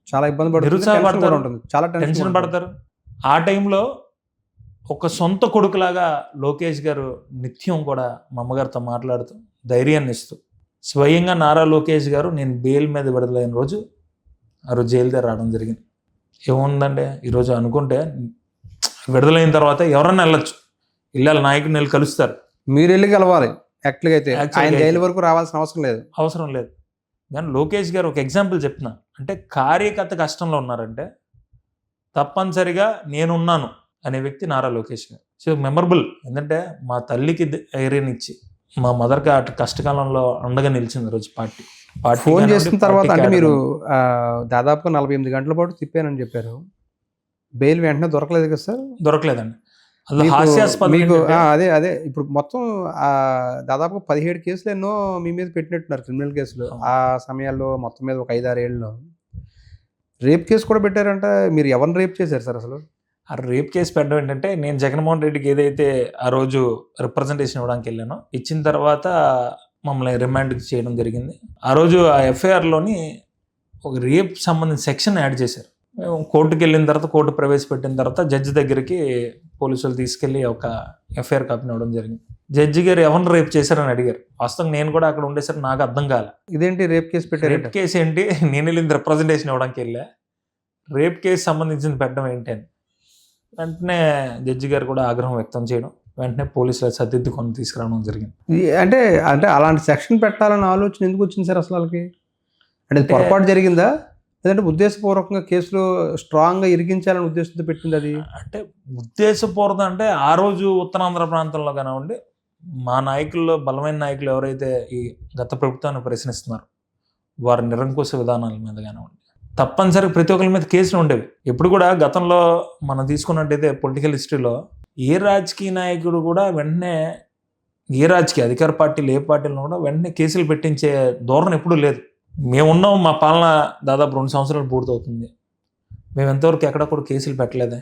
చాలా ఇబ్బంది పడుతుంది, చాలా టెన్షన్ పడతారు. ఆ టైంలో ఒక సొంత కొడుకులాగా లోకేష్ గారు నిత్యం కూడా మా అమ్మగారితో మాట్లాడుతూ ధైర్యాన్ని ఇస్తూ, స్వయంగా నారా లోకేష్ గారు నేను బెయిల్ మీద విడుదలైన రోజు ఆ రోజు జైలు దగ్గర రావడం జరిగింది. ఏముందండి, ఈరోజు అనుకుంటే విడుదలైన తర్వాత ఎవరన్నా వెళ్ళొచ్చు, ఇళ్ళ నాయకుడిని వెళ్ళి కలుస్తారు, మీరు వెళ్ళి కలవాలి. యాక్చువల్గా అయితే ఆయన జైలు వరకు రావాల్సిన అవసరం లేదు. కానీ లోకేష్ గారు ఒక ఎగ్జాంపుల్ చెప్తున్నా, అంటే కార్యకర్త కష్టంలో ఉన్నారంటే తప్పనిసరిగా నేనున్నాను అనే వ్యక్తి నారా లోకేష్ గారు. So memorable. ఎందుకంటే మా తల్లికి ధైర్యం ఇచ్చి మా మదర్కి అటు కష్టకాలంలో అండగా నిలిచింది రోజు పార్టీ. ఫోన్ చేసిన తర్వాత అంటే మీరు దాదాపుగా 48 గంటల పాటు తిప్పానని చెప్పారు. బెయిల్ వెంటనే దొరకలేదు కదా సార్? దొరకలేదండి. మీకు అదే ఇప్పుడు మొత్తం దాదాపు 17 కేసులు ఎన్నో మీ మీద పెట్టినట్టున్నారు, క్రిమినల్ కేసులు. ఆ సమయాల్లో మొత్తం మీద ఒక 5-6 ఏళ్ళలో రేప్ కేసు కూడా పెట్టారంట. మీరు ఎవరిని రేప్ చేశారు సార్ అసలు? ఆ రేప్ కేసు పెట్టడం ఏంటంటే, నేను జగన్మోహన్ రెడ్డికి ఏదైతే ఆ రోజు రిప్రజెంటేషన్ ఇవ్వడానికి వెళ్ళానో, ఇచ్చిన తర్వాత మమ్మల్ని రిమాండ్కి చేయడం జరిగింది. ఆ రోజు ఆ ఎఫ్ఐఆర్లోని ఒక రేప్ సంబంధించిన సెక్షన్ యాడ్ చేశారు. మేము కోర్టుకి వెళ్ళిన తర్వాత, కోర్టు ప్రవేశపెట్టిన తర్వాత జడ్జి దగ్గరికి పోలీసులు తీసుకెళ్ళి ఒక ఎఫ్ఐఆర్ కాపీని ఇవ్వడం జరిగింది. జడ్జి గారు ఎవరిని రేప్ చేశారని అడిగారు. వాస్తవం నేను కూడా అక్కడ ఉండేసరికి నాకు అర్థం కాలే, ఇదేంటి రేప్ కేసు పెట్టారు, రేప్ కేసు ఏంటి, నేను వెళ్ళింది రిప్రజెంటేషన్ ఇవ్వడానికి వెళ్ళా, రేప్ కేసు సంబంధించింది పెట్టడం ఏంటి అని. వెంటనే జడ్జి గారు కూడా ఆగ్రహం వ్యక్తం చేయడం, వెంటనే పోలీసులు సర్దిద్దుకొని తీసుకురావడం జరిగింది. అంటే అలాంటి సెక్షన్ పెట్టాలన్న ఆలోచన ఎందుకు వచ్చింది సార్ అసలు వాళ్ళకి? అంటే ఇది పొరపాటు జరిగిందా, లేదంటే ఉద్దేశపూర్వకంగా కేసులో స్ట్రాంగ్గా ఇరికించాలని ఉద్దేశంతో పెట్టింది అది? అంటే ఉద్దేశపూర్వకం అంటే ఆ రోజు ఉత్తరాంధ్ర ప్రాంతంలో కానివ్వండి, మా నాయకుల్లో బలమైన నాయకులు ఎవరైతే ఈ గత ప్రభుత్వాన్ని ప్రశ్నిస్తున్నారో వారి నిరంకుశ విధానాల మీద కానివ్వండి, తప్పనిసరిగా ప్రతి ఒక్కరి మీద కేసులు ఉండేవి. ఎప్పుడు కూడా గతంలో మనం తీసుకున్నట్టయితే పొలిటికల్ హిస్టరీలో ఏ రాజకీయ నాయకుడు కూడా వెంటనే, ఏ రాజకీయ అధికార పార్టీలు ఏ పార్టీలను కూడా వెంటనే కేసులు పెట్టించే ధోరణి ఎప్పుడూ లేదు. మేమున్నాం, మా పాలన దాదాపు 2 సంవత్సరాలు పూర్తవుతుంది, మేము ఎంతవరకు ఎక్కడ కూడా కేసులు పెట్టలేదే.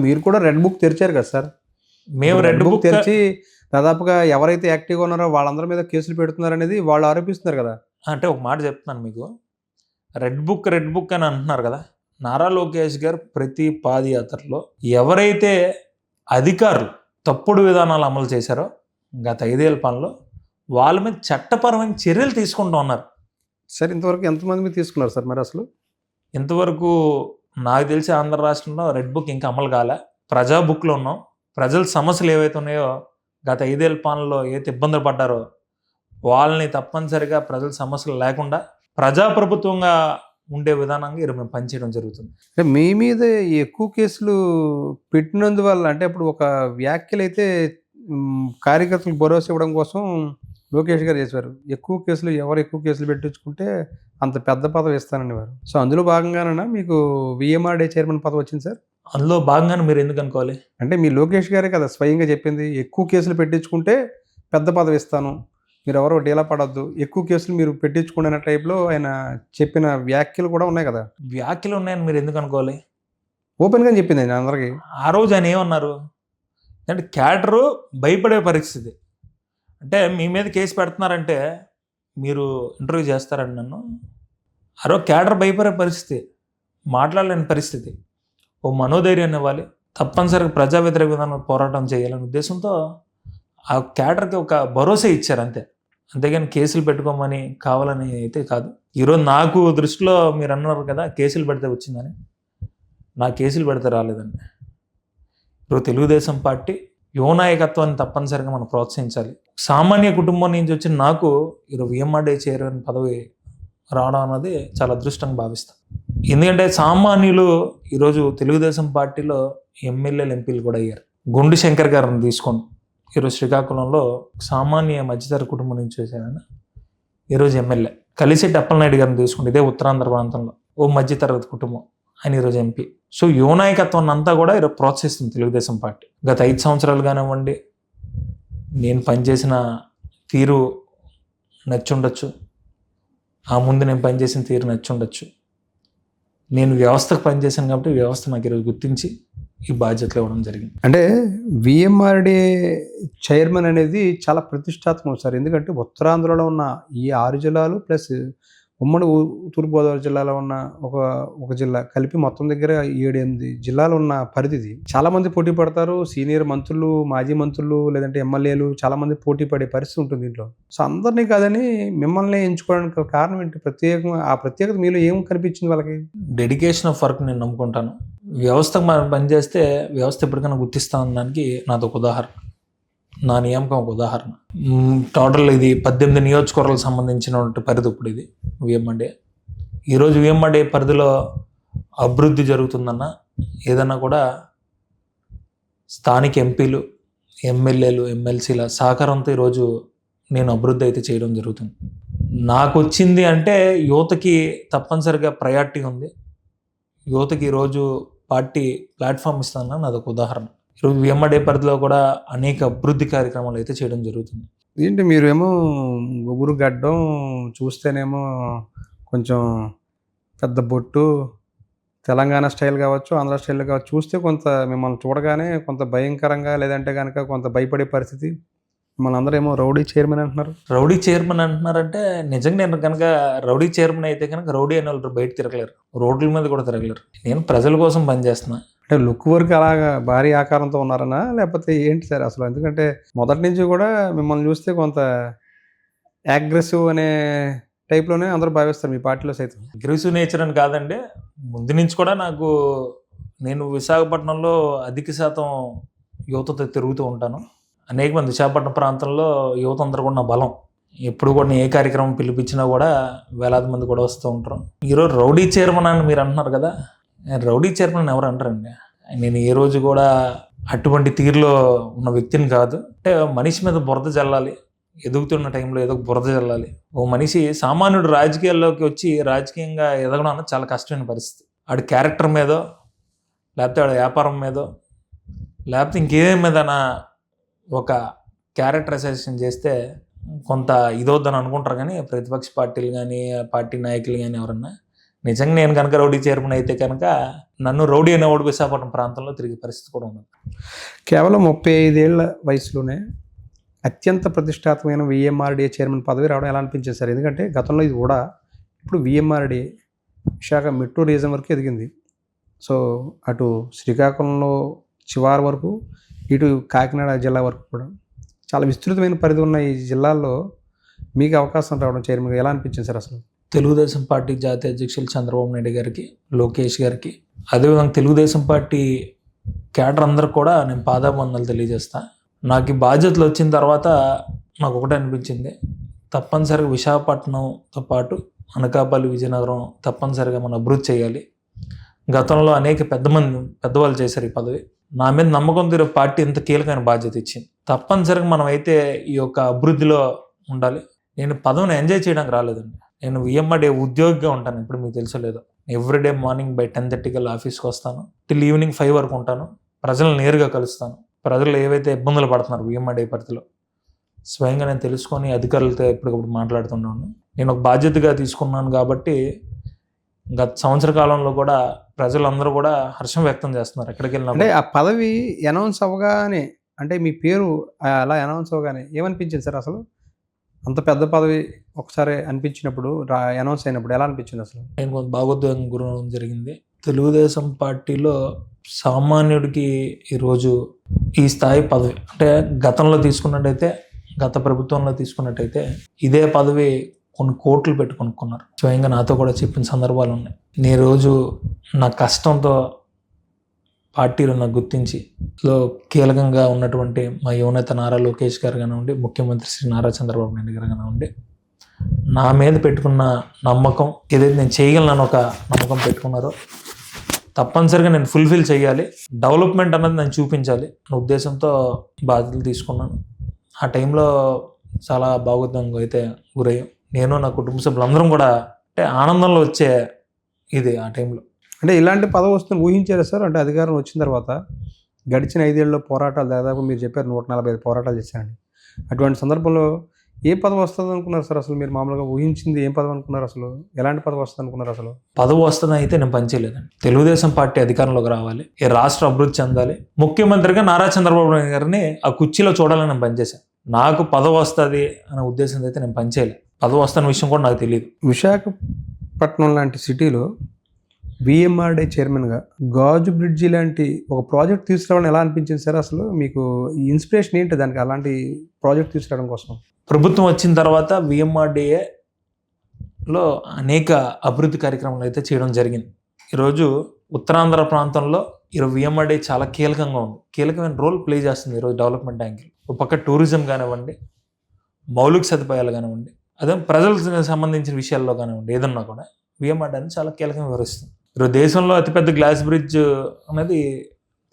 మీరు కూడా రెడ్ బుక్ తెరిచారు కదా సార్? మేము రెడ్ బుక్ తెరిచి దాదాపుగా ఎవరైతే యాక్టివ్గా ఉన్నారో వాళ్ళందరి మీద కేసులు పెడుతున్నారు అనేది వాళ్ళు ఆరోపిస్తున్నారు కదా. అంటే ఒక మాట చెప్తున్నాను మీకు, రెడ్ బుక్ అని అంటున్నారు కదా. నారా లోకేష్ గారు ప్రతి పాదయాత్రలో ఎవరైతే అధికారులు తప్పుడు విధానాలు అమలు చేశారో గత 5 ఏళ్ల పాలనలో వాళ్ళ మీద చట్టపరమైన చర్యలు తీసుకుంటూ ఉన్నారు. సార్ ఇంతవరకు ఎంతమంది మీద తీసుకున్నారు సార్ మరి అసలు? ఇంతవరకు నాకు తెలిసి ఆంధ్ర రాష్ట్రంలో రెడ్ బుక్ ఇంకా అమలు కాలే. ప్రజా బుక్లో ఉన్నాం. ప్రజల సమస్యలు ఏవైతే ఉన్నాయో గత 5 ఏళ్ల పాలనలో ఏదైతే ఇబ్బందులు పడ్డారో వాళ్ళని తప్పనిసరిగా ప్రజల సమస్యలు లేకుండా ప్రజాప్రభుత్వంగా ఉండే విధానంగా ఈరోజు మేము పనిచేయడం జరుగుతుంది. అంటే మీ మీద ఎక్కువ కేసులు పెట్టినందువల్ల, అంటే ఇప్పుడు ఒక వ్యాఖ్యలు అయితే కార్యకర్తలకు భరోసా ఇవ్వడం కోసం లోకేష్ గారు చేశారు. ఎవరు ఎక్కువ కేసులు పెట్టించుకుంటే అంత పెద్ద పదవి ఇస్తాననేవారు. సో అందులో భాగంగానే మీకు విఎంఆర్డే చైర్మన్ పదవి వచ్చింది సార్. అందులో భాగంగానే మీరు ఎందుకు అనుకోవాలి? అంటే మీ లోకేష్ గారే కదా స్వయంగా చెప్పింది, ఎక్కువ కేసులు పెట్టించుకుంటే పెద్ద పదవి ఇస్తాను, మీరు ఎవరో డీలా పడద్దు, ఎక్కువ కేసులు మీరు పెట్టించుకునే టైప్లో ఆయన చెప్పిన వ్యాఖ్యలు కూడా ఉన్నాయి కదా. వ్యాఖ్యలు ఉన్నాయని మీరు ఎందుకు అనుకోవాలి? ఓపెన్గా చెప్పింది ఆయన అందరికీ. ఆ రోజు ఆయన ఏమన్నారు అంటే క్యాడరు భయపడే పరిస్థితి. అంటే మీ మీద కేసు పెడుతున్నారంటే మీరు ఇంటర్వ్యూ చేస్తారండి నన్ను. ఆ రోజు క్యాడర్ భయపడే పరిస్థితి, మాట్లాడలేని పరిస్థితి. ఓ మనోధైర్యాన్ని ఇవ్వాలి, తప్పనిసరిగా ప్రజా వ్యతిరేక విధానం పోరాటం చేయాలనే ఉద్దేశంతో ఆ క్యాడర్కి ఒక భరోసా ఇచ్చారు అంతే. అంతేగాని కేసులు పెట్టుకోమని కావాలని అయితే కాదు. ఈరోజు నాకు దృష్టిలో మీరు అన్నారు కదా కేసులు పెడితే వచ్చిందని, నా కేసులు పెడితే రాలేదండి. ఇప్పుడు తెలుగుదేశం పార్టీ యువ నాయకత్వాన్ని తప్పనిసరిగా మనం ప్రోత్సహించాలి. సామాన్య కుటుంబం నుంచి వచ్చిన నాకు ఈరోజు విఎంఆర్డే చైర్మన్ పదవి రావడం అన్నది చాలా అదృష్టంగా భావిస్తాను. ఎందుకంటే సామాన్యులు ఈరోజు తెలుగుదేశం పార్టీలో ఎమ్మెల్యేలు ఎంపీలు కూడా అయ్యారు. గుండు శంకర్ గారిని తీసుకోండి, ఈరోజు శ్రీకాకుళంలో సామాన్య మధ్యతర కుటుంబం నుంచి వచ్చాయన ఈరోజు ఎమ్మెల్యే. కలిశెట్టి అప్పలనాయుడు గారిని తీసుకుంటే ఇదే ఉత్తరాంధ్ర ప్రాంతంలో ఓ మధ్యతరగతి కుటుంబం, ఆయన ఈరోజు ఎంపీ. సో యువ నాయకత్వాన్ని అంతా కూడా ఈరోజు ప్రోత్సహిస్తుంది తెలుగుదేశం పార్టీ. గత 5 సంవత్సరాలు కానివ్వండి, నేను పనిచేసిన తీరు నచ్చుండొచ్చు, ఆ ముందు నేను పనిచేసిన తీరు నచ్చుండొచ్చు. నేను వ్యవస్థకు పనిచేశాను కాబట్టి వ్యవస్థ నాకు ఈరోజు గుర్తించి ఈ బాధ్యతలు ఇవ్వడం జరిగింది. అంటే విఎంఆర్డే చైర్మన్ అనేది చాలా ప్రతిష్టాత్మకం సార్. ఎందుకంటే ఉత్తరాంధ్రలో ఉన్న ఈ 6 జిల్లాలు ప్లస్ ఉమ్మడి తూర్పుగోదావరి జిల్లాలో ఉన్న ఒక జిల్లా కలిపి మొత్తం దగ్గర 7-8 జిల్లాలు ఉన్న పరిధిది. చాలా మంది పోటీ పడతారు, సీనియర్ మంత్రులు, మాజీ మంత్రులు, లేదంటే ఎమ్మెల్యేలు చాలా మంది పోటీ పడే పరిస్థితి ఉంటుంది దీంట్లో. సో అందరినీ కాదని మిమ్మల్ని ఎంచుకోవడానికి కారణం ఏంటి? ఆ ప్రత్యేకత మీలో ఏం కనిపించింది వాళ్ళకి? డెడికేషన్ ఆఫ్ వర్క్ నేను నమ్ముకుంటాను. వ్యవస్థకు మనం పనిచేస్తే వ్యవస్థ ఎప్పటికైనా గుర్తిస్తా ఉండడానికి నాది ఒక ఉదాహరణ, నా నియామకం ఒక ఉదాహరణ. టోటల్ ఇది 18 నియోజకవర్గాలకు సంబంధించినటువంటి పరిధి ఇప్పుడు ఇది విఎంఆర్డే. ఈరోజు విఎంఆర్డే పరిధిలో అభివృద్ధి జరుగుతుందన్న ఏదన్నా కూడా స్థానిక ఎంపీలు, ఎమ్మెల్యేలు, ఎమ్మెల్సీల సహకారంతో ఈరోజు నేను అభివృద్ధి అయితే చేయడం జరుగుతుంది. నాకు వచ్చింది అంటే యువతకి తప్పనిసరిగా ప్రయారిటీ ఉంది. యువతకి ఈరోజు పార్టీ ప్లాట్ఫామ్ ఇస్తానన్న నాది ఒక ఉదాహరణ. ఈరోజు విఎంఆర్డే పరిధిలో కూడా అనేక అభివృద్ధి కార్యక్రమాలు అయితే చేయడం జరుగుతుంది. ఏంటి మీరేమో గుబురు గడ్డం, చూస్తేనేమో కొంచెం పెద్ద బొట్టు, తెలంగాణ స్టైల్ కావచ్చు, ఆంధ్ర స్టైల్ కావచ్చు, చూస్తే కొంత మిమ్మల్ని చూడగానే కొంత భయంకరంగా, లేదంటే కనుక కొంత భయపడే పరిస్థితి. మిమ్మల్ని అందరూ ఏమో రౌడీ చైర్మన్ అంటున్నారు. రౌడీ చైర్మన్ అంటున్నారంటే నిజంగా నేను కనుక రౌడీ చైర్మన్ అయితే కనుక రౌడీ అనే వాళ్ళు బయట తిరగలేరు, రోడ్ల మీద కూడా తిరగలేరు. నేను ప్రజల కోసం పనిచేస్తున్నా. అంటే లుక్ వరకు అలాగా భారీ ఆకారంతో ఉన్నారనా, లేకపోతే ఏంటి సార్ అసలు? ఎందుకంటే మొదటి నుంచి కూడా మిమ్మల్ని చూస్తే కొంత అగ్రెసివ్ అనే టైప్లోనే అందరూ భావిస్తారు మీ పార్టీలో సైతం. అగ్రెసివ్ నేచర్ అని కాదండి, ముందు నుంచి కూడా నేను విశాఖపట్నంలో అధిక శాతం యువతతో తిరుగుతూ ఉంటాను. అనేక మంది విశాఖపట్నం ప్రాంతంలో యువత అందరూ కూడా నా బలం. ఎప్పుడు కూడా ఏ కార్యక్రమం పిలిపించినా కూడా వేలాది మంది కూడా వస్తూ ఉంటారు. ఈరోజు రౌడీ చైర్మన్ అని మీరు అంటున్నారు కదా, రౌడీ చైర్మన్ ఎవరు అంటారండి? నేను ఏ రోజు కూడా అటువంటి తీరులో ఉన్న వ్యక్తిని కాదు. అంటే మనిషి మీద బురద జల్లాలి, ఎదుగుతున్న టైంలో ఏదో బురద జల్లాలి. ఓ మనిషి సామాన్యుడు రాజకీయాల్లోకి వచ్చి రాజకీయంగా ఎదగడం అన్నది చాలా కష్టమైన పరిస్థితి. ఆడి క్యారెక్టర్ మీదో, లేకపోతే ఆడి వ్యాపారం మీదో, లేకపోతే ఇంకేదేం మీదనా ఒక క్యారెక్టర్ అసెసినేషన్ చేస్తే కొంత ఇదవుద్దని అనుకుంటారు. కానీ ప్రతిపక్ష పార్టీలు కానీ పార్టీ నాయకులు కానీ ఎవరన్నా నిజంగా నేను కనుక రౌడీ చైర్మన్ అయితే కనుక నన్ను రౌడీ అనేవాడు విశాఖపట్నం ప్రాంతంలో తిరిగే పరిస్థితి కూడా ఉంది. కేవలం 35 ఏళ్ల వయసులోనే అత్యంత ప్రతిష్టాత్మకమైన విఎంఆర్డీఏ చైర్మన్ పదవి రావడం ఎలా అనిపించింది సార్? ఎందుకంటే గతంలో ఇది కూడా ఇప్పుడు విఎంఆర్డీఏ విశాఖ మెట్రో రీజన్ వరకు ఎదిగింది. సో అటు శ్రీకాకుళంలో చివరి వరకు, ఇటు కాకినాడ జిల్లా వరకు కూడా చాలా విస్తృతమైన పరిధి ఉన్న ఈ జిల్లాల్లో మీకు అవకాశం రావడం చైర్మన్ ఎలా అనిపించింది సార్ అసలు? తెలుగుదేశం పార్టీ జాతీయ అధ్యక్షులు చంద్రబాబు నాయుడు గారికి, లోకేష్ గారికి, అదేవిధంగా తెలుగుదేశం పార్టీ క్యాడర్ అందరికి కూడా నేను పాదాబంధాలు తెలియజేస్తాను. నాకు ఈ బాధ్యతలు వచ్చిన తర్వాత నాకు ఒకటే అనిపించింది, తప్పనిసరిగా విశాఖపట్నంతో పాటు అనకాపల్లి, విజయనగరం తప్పనిసరిగా మనం అభివృద్ధి చేయాలి. గతంలో అనేక పెద్దవాళ్ళు చేశారు ఈ పదవి. నా మీద నమ్మకం తీరు పార్టీ ఇంత కీలకమైన బాధ్యత ఇచ్చింది. తప్పనిసరిగా మనం అయితే ఈ యొక్క అభివృద్ధిలో ఉండాలి. నేను పదవిని ఎంజాయ్ చేయడానికి రాలేదండి. నేను విఎంఆర్డీఏ ఉద్యోగిగా ఉంటాను. ఇప్పుడు మీకు తెలుసలేదు, ఎవ్రీడే మార్నింగ్ బై 10:30 ఆఫీస్కి వస్తాను, టిల్ ఈవినింగ్ 5 వరకు ఉంటాను. ప్రజలను నేరుగా కలుస్తాను. ప్రజలు ఏవైతే ఇబ్బందులు పడుతున్నారు విఎంఆర్డీఏ పరిధిలో స్వయంగా నేను తెలుసుకొని అధికారులతో ఎప్పటికప్పుడు మాట్లాడుతున్నాను. నేను ఒక బాధ్యతగా తీసుకున్నాను కాబట్టి గత సంవత్సర కాలంలో కూడా ప్రజలందరూ కూడా హర్షం వ్యక్తం చేస్తున్నారు ఎక్కడికి వెళ్ళినా. అంటే ఆ పదవి అనౌన్స్ అవ్వగానే, అంటే మీ పేరు అలా అనౌన్స్ అవ్వగానే ఏమనిపించింది సార్ అసలు? అంత పెద్ద పదవి ఒకసారి అనిపించినప్పుడు, అనౌన్స్ అయినప్పుడు ఎలా అనిపించింది అసలు? నేను కొంత భాగోద్వేగం గురవడం జరిగింది. తెలుగుదేశం పార్టీలో సామాన్యుడికి ఈరోజు ఈ స్థాయి పదవి, అంటే గతంలో తీసుకున్నట్టయితే, గత ప్రభుత్వంలో తీసుకున్నట్టయితే ఇదే పదవి కొన్ని కోట్లు పెట్టి కొనుక్కున్నారు. స్వయంగా నాతో కూడా చెప్పిన సందర్భాలు ఉన్నాయి. నేను రోజు నా కష్టంతో పార్టీలో నాకు గుర్తించి కీలకంగా ఉన్నటువంటి మా యువనేత నారా లోకేష్ గారు కానివ్వండి, ముఖ్యమంత్రి శ్రీ నారా చంద్రబాబు నాయుడు గారు కానివ్వండి, నా మీద పెట్టుకున్న నమ్మకం, ఏదైతే నేను చేయగలను ఒక నమ్మకం పెట్టుకున్నారో తప్పనిసరిగా నేను ఫుల్ఫిల్ చేయాలి, డెవలప్మెంట్ అన్నది నేను చూపించాలి అనే ఉద్దేశంతో బాధ్యతలు తీసుకున్నాను. ఆ టైంలో చాలా భాగోద్వేగంగా అయితే గురయ్యాం. నేను నా కుటుంబ సభ్యులందరం కూడా అంటే ఆనందంలో వచ్చే ఇది ఆ టైంలో. అంటే ఇలాంటి పదవి వస్తుంది ఊహించారా సార్? అంటే అధికారం వచ్చిన తర్వాత గడిచిన 5 ఏళ్ళలో పోరాటాలు దాదాపు మీరు చెప్పారు 145 పోరాటాలు చేశారండి. అటువంటి సందర్భంలో ఏ పదవి వస్తుంది అనుకున్నారు సార్ అసలు? మీరు మామూలుగా ఊహించింది ఏం పదవి అనుకున్నారు అసలు? ఎలాంటి పదవి వస్తుంది అనుకున్నారు అసలు? పదవి వస్తుందని అయితే నేను పనిచేయలేదండి. తెలుగుదేశం పార్టీ అధికారంలోకి రావాలి, ఈ రాష్ట్ర అభివృద్ధి చెందాలి, ముఖ్యమంత్రిగా నారా చంద్రబాబు నాయుడు గారిని ఆ కుర్చీలో చూడాలని నేను పనిచేశాను. నాకు పదవి వస్తుంది అనే ఉద్దేశంతో అయితే నేను పనిచేయలేదు. పదవి వస్తున్న విషయం కూడా నాకు తెలియదు. విశాఖపట్నం లాంటి సిటీలో విఎంఆర్డీఏ చైర్మన్గా గాజు బ్రిడ్జి లాంటి ఒక ప్రాజెక్ట్ తీసుకురావడం ఎలా అనిపించింది సార్ అసలు? మీకు ఈ ఇన్స్పిరేషన్ ఏంటి దానికి, అలాంటి ప్రాజెక్ట్ తీసుకురావడం కోసం? ప్రభుత్వం వచ్చిన తర్వాత విఎంఆర్డీఏలో అనేక అభివృద్ధి కార్యక్రమాలు అయితే చేయడం జరిగింది. ఈరోజు ఉత్తరాంధ్ర ప్రాంతంలో ఈరోజు విఎంఆర్డీఏ చాలా కీలకంగా ఉంది, కీలకమైన రోల్ ప్లే చేస్తుంది ఈరోజు డెవలప్మెంట్ యాంగిల్. ఒక పక్క టూరిజం కానివ్వండి, మౌలిక సదుపాయాలు కానివ్వండి, అదే ప్రజలకు సంబంధించిన విషయాల్లో కానివ్వండి, ఏదన్నా కూడా విఎంఆర్డీఏ చాలా కీలకంగా వివరిస్తుంది. ఈరోజు దేశంలో అతిపెద్ద గ్లాస్ బ్రిడ్జ్ అనేది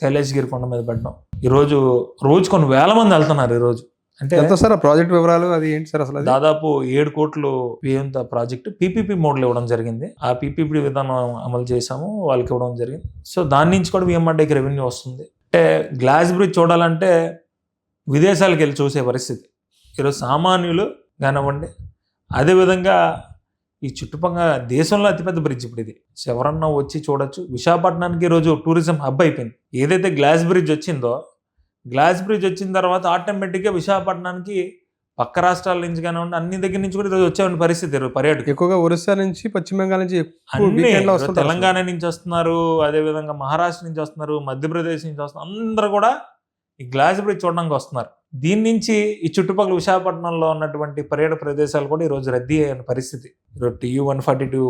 కైలాసగిరి కొండ మీద పెట్టడం. ఈరోజు కొన్ని వేల మంది వెళ్తున్నారు. ఈరోజు అంటే ఎంత సార్ ఆ ప్రాజెక్ట్ వివరాలు, అది ఏంటి సార్ అసలు? దాదాపు 7 కోట్లు వ్యయంతో ప్రాజెక్టు పీపీపీ మోడ్లో ఇవ్వడం జరిగింది. ఆ పీపీపీ విధానం అమలు చేసాము, వాళ్ళకి ఇవ్వడం జరిగింది. సో దాని నుంచి కూడా విఎంఆర్డీఏకి రెవెన్యూ వస్తుంది. అంటే గ్లాస్ బ్రిడ్జ్ చూడాలంటే విదేశాలకు వెళ్ళి చూసే పరిస్థితి ఈరోజు సామాన్యులు కానివ్వండి. అదేవిధంగా ఈ చుట్టుపక్కల దేశంలో అతిపెద్ద బ్రిడ్జ్ ఇప్పుడు ఇది, ఎవరన్నా వచ్చి చూడొచ్చు. విశాఖపట్నానికి ఈరోజు టూరిజం హబ్ అయిపోయింది. ఏదైతే గ్లాస్ బ్రిడ్జ్ వచ్చిందో, గ్లాస్ బ్రిడ్జ్ వచ్చిన తర్వాత ఆటోమేటిక్గా విశాఖపట్నానికి పక్క రాష్ట్రాల నుంచి కానివ్వండి, అన్ని దగ్గర నుంచి కూడా ఈరోజు వచ్చే పరిస్థితి. పర్యాటకులు ఎక్కువగా ఒరిస్సా నుంచి, పశ్చిమ బెంగాల్ నుంచి, తెలంగాణ నుంచి వస్తున్నారు, అదేవిధంగా మహారాష్ట్ర నుంచి వస్తున్నారు, మధ్యప్రదేశ్ నుంచి వస్తున్నారు. అందరూ కూడా ఈ గ్లాస్ బ్రిడ్జ్ చూడడానికి వస్తున్నారు. దీని నుంచి ఈ చుట్టుపక్కల విశాఖపట్నంలో ఉన్నటువంటి పర్యాటక ప్రదేశాలు కూడా ఈరోజు రద్దీ అయిన పరిస్థితి. ఈరోజు TU-142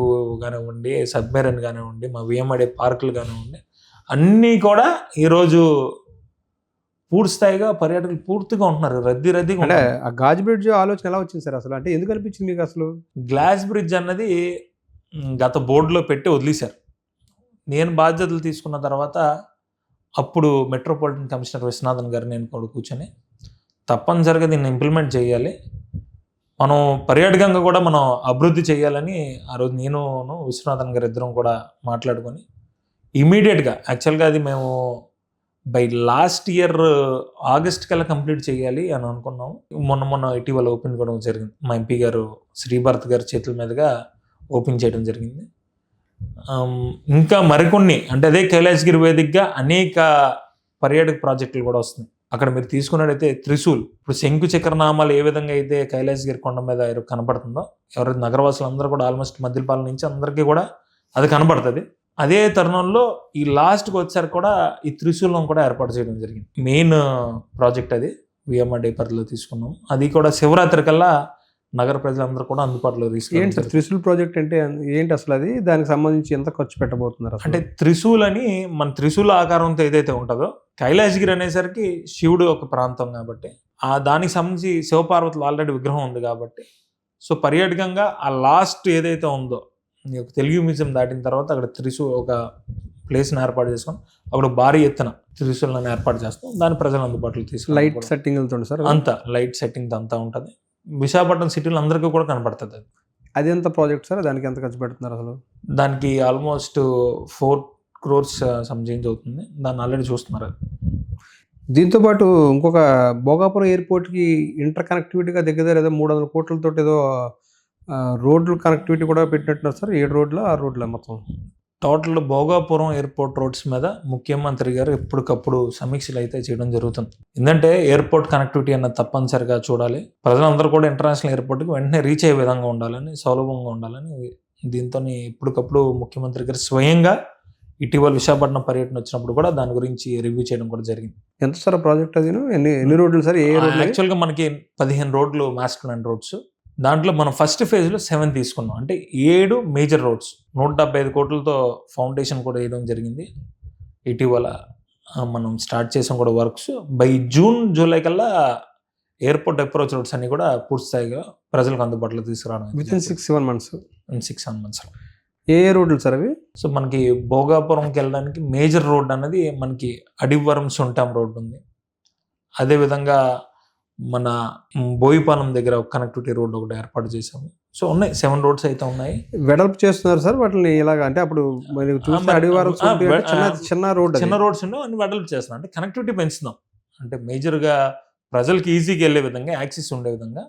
కానివ్వండి, సబ్మెరైన్ కానివ్వండి, మా విఎంఆర్డీఏ పార్కులు కానివ్వండి, అన్నీ కూడా ఈరోజు పూర్తి స్థాయిగా పర్యాటకులు పూర్తిగా ఉంటున్నారు, రద్దీగా అంటే ఉంటున్నారు. ఆ గాజ్ బ్రిడ్జ్ ఆలోచన ఎలా వచ్చింది సార్ అసలు? అంటే ఎందుకు అనిపించింది మీకు అసలు? గ్లాస్ బ్రిడ్జ్ అన్నది గత బోర్డులో పెట్టి వదిలేశారు. నేను బాధ్యతలు తీసుకున్న తర్వాత అప్పుడు మెట్రోపాలిటన్ కమిషనర్ విశ్వనాథన్ గారు నేను కూడా కూర్చొని తప్పనిసరిగా దీన్ని ఇంప్లిమెంట్ చేయాలి, మనం పర్యాటకంగా కూడా మనం అభివృద్ధి చేయాలని ఆ రోజు నేను విశ్వనాథన్ గారు ఇద్దరం కూడా మాట్లాడుకొని ఇమీడియట్గా, యాక్చువల్గా అది మేము బై లాస్ట్ ఇయర్ ఆగస్ట్ కల్లా కంప్లీట్ చేయాలి అని అనుకున్నాము. మొన్న ఇటీవల ఓపెన్ కూడా జరిగింది. మా ఎంపీ గారు శ్రీభారత్ గారి చేతుల మీదుగా ఓపెన్ చేయడం జరిగింది. ఇంకా మరికొన్ని, అంటే అదే కైలాసగిరి వేదికగా అనేక పర్యాటక ప్రాజెక్టులు కూడా వస్తున్నాయి. అక్కడ మీరు తీసుకున్నట్టయితే త్రిశూల్, ఇప్పుడు శంకు చక్రనామాలు ఏ విధంగా అయితే కైలాసగిరి కొండ మీద కనపడుతుందో, ఎవరైతే నగరవాసులు అందరూ కూడా ఆల్మోస్ట్ మద్దిలపాలెం నుంచి అందరికీ కూడా అది కనపడుతుంది. అదే తరుణంలో ఈ లాస్ట్కి వచ్చారు కూడా ఈ త్రిశూలం కూడా ఏర్పాటు చేయడం జరిగింది. మెయిన్ ప్రాజెక్ట్ అది విఎంఆర్డీ పరిధిలో తీసుకున్నాం. అది కూడా శివరాత్రి కల్లా నగర ప్రజలందరూ కూడా అందుబాటులో ఏంటి సార్ తీసుకుంటారు. త్రిశూల్ ప్రాజెక్ట్ అంటే ఏంటి అసలు? అది దానికి సంబంధించి ఎంత ఖర్చు పెట్టబోతున్నారు అసలు? అంటే త్రిశూల్ అని, మన త్రిశూల ఆకారంతో ఏదైతే ఉంటుందో, కైలాసగిరి అనేసరికి శివుడు ఒక ప్రాంతం కాబట్టి దానికి సంబంధించి శివపార్వతులు ఆల్రెడీ విగ్రహం ఉంది కాబట్టి, సో పర్యాటకంగా ఆ లాస్ట్ ఏదైతే ఉందో, ఈ యొక్క తెలుగు మ్యూజియం దాటిన తర్వాత అక్కడ ఒక ప్లేస్ని ఏర్పాటు చేసుకొని అక్కడ భారీ ఎత్తున త్రిశూలను ఏర్పాటు చేస్తాం. దాని ప్రజలు అందుబాటులో తీసుకుని లైట్ సెట్టింగ్లతో సార్? అంతా లైట్ సెట్టింగ్ అంతా ఉంటుంది. విశాఖపట్నం సిటీలో అందరికీ కూడా కనపడుతుంది అది. అది ఎంత ప్రాజెక్ట్ సార్? దానికి ఎంత ఖర్చు పెడుతున్నారు అసలు? దానికి ఆల్మోస్ట్ 4 crores సంథింగ్ అవుతుంది. దాన్ని ఆల్రెడీ చూస్తున్నారు. దీంతో పాటు ఇంకొక భోగాపురం ఎయిర్పోర్ట్కి ఇంటర్ కనెక్టివిటీగా దగ్గర ఏదో 300 కోట్లతో ఏదో రోడ్లు కనెక్టివిటీ కూడా పెట్టినట్టున్నారు సార్. 7 రోడ్ల 6 రోడ్ల మొత్తం టోటల్ భోగాపురం ఎయిర్పోర్ట్ రోడ్స్ మీద ముఖ్యమంత్రి గారు ఎప్పటికప్పుడు సమీక్షలు అయితే చేయడం జరుగుతుంది. ఎందుకంటే ఎయిర్పోర్ట్ కనెక్టివిటీ అన్నది తప్పనిసరిగా చూడాలి. ప్రజలందరూ కూడా ఇంటర్నేషనల్ ఎయిర్పోర్ట్కి వెంటనే రీచ్ అయ్యే విధంగా ఉండాలని, సౌలభంగా ఉండాలని దీంతో ఎప్పటికప్పుడు ముఖ్యమంత్రి గారు స్వయంగా ఇటీవల విశాఖపట్నం పర్యటన వచ్చినప్పుడు కూడా దాని గురించి రివ్యూ చేయడం కూడా జరిగింది. ఎంత సార్ ప్రాజెక్ట్ అది? ఎన్ని రోడ్లు సార్? ఏ రోడ్లు? యాక్చువల్గా మనకి 15 రోడ్లు మాస్టర్ ప్లాన్ రోడ్స్. దాంట్లో మనం ఫస్ట్ ఫేజ్లో 7 తీసుకున్నాం. అంటే 7 మేజర్ రోడ్స్, 175 కోట్లతో ఫౌండేషన్ కూడా వేయడం జరిగింది. ఇటీవల మనం స్టార్ట్ చేసాం కూడా వర్క్స్. బై జూన్ జూలై కల్లా ఎయిర్పోర్ట్ అప్రోచ్ రోడ్స్ అన్ని కూడా పూర్తి స్థాయిగా ప్రజలకు అందుబాటులో తీసుకురావడం వితిన్ 6-7 months. 6-7 months. ఏ రోడ్లు సార్ అవి? సో మనకి భోగాపురంకి వెళ్ళడానికి మేజర్ రోడ్ అన్నది మనకి అడివరం సొంటాం రోడ్ ఉంది. అదేవిధంగా మన బోయిపాలెం దగ్గర ఒక కనెక్టివిటీ రోడ్ ఒకటి ఏర్పాటు చేసాము. సో ఉన్నాయి 7 రోడ్స్ అయితే ఉన్నాయి. వెడల్పు చేస్తున్నారు సార్ వాటిని ఇలాగా? అంటే అప్పుడు అడివారం చిన్న రోడ్, చిన్న రోడ్స్ ఉండవు, అన్ని వెడల్పు చేస్తున్నాం. అంటే కనెక్టివిటీ పెంచుతున్నాం. అంటే మేజర్గా ప్రజలకి ఈజీగా వెళ్ళే విధంగా, యాక్సెస్ ఉండే విధంగా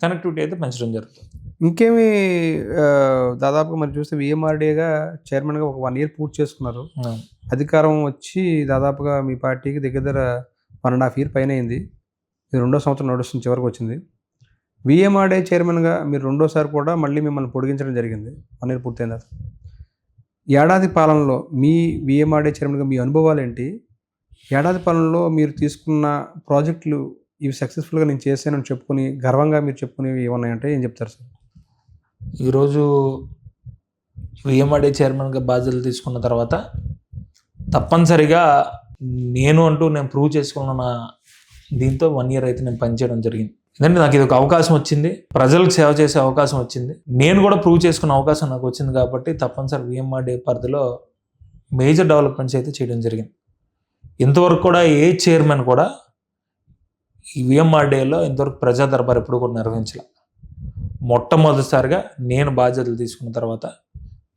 కనెక్టివిటీ అయితే పెంచడం జరుగుతుంది. ఇంకేమి దాదాపుగా మరి చూస్తే విఎంఆర్డీగా చైర్మన్గా ఒక 1 year పూర్తి చేసుకున్నారు. అధికారం వచ్చి దాదాపుగా మీ పార్టీకి దగ్గర 1.5 year పైన అయింది. ఇది 2వ సంవత్సరం నడుస్తుంది, చివరికి వచ్చింది. విఎంఆర్డీ చైర్మన్గా మీరు 2వసారి కూడా మళ్ళీ మిమ్మల్ని పొడిగించడం జరిగింది. 1 year పూర్తయిన తర్వాత ఏడాది పాలనలో మీ విఎంఆర్డీ చైర్మన్గా మీ అనుభవాలు ఏంటి? ఏడాది పాలనలో మీరు తీసుకున్న ప్రాజెక్టులు ఇవి సక్సెస్ఫుల్గా నేను చేశానని చెప్పుకుని గర్వంగా మీరు చెప్పుకునేవి ఏమన్నాయంటే ఏం చెప్తారు సార్? ఈరోజు విఎంఆర్డీ చైర్మన్గా బాధ్యతలు తీసుకున్న తర్వాత తప్పనిసరిగా నేను ప్రూవ్ చేసుకున్న దీంతో 1 year అయితే నేను పనిచేయడం జరిగింది. ఎందుకంటే నాకు ఇది ఒక అవకాశం వచ్చింది, ప్రజలకు సేవ చేసే అవకాశం వచ్చింది, నేను కూడా ప్రూవ్ చేసుకున్న అవకాశం నాకు వచ్చింది. కాబట్టి తప్పనిసరి విఎంఆర్డీ పరిధిలో మేజర్ డెవలప్మెంట్స్ అయితే చేయడం జరిగింది. ఇంతవరకు కూడా ఏ చైర్మన్ కూడా ఈ విఎంఆర్డీలో ఇంతవరకు ప్రజా దర్బార్ ఎప్పుడు కూడా నిర్వహించలే. మొట్టమొదటిసారిగా నేను బాధ్యతలు తీసుకున్న తర్వాత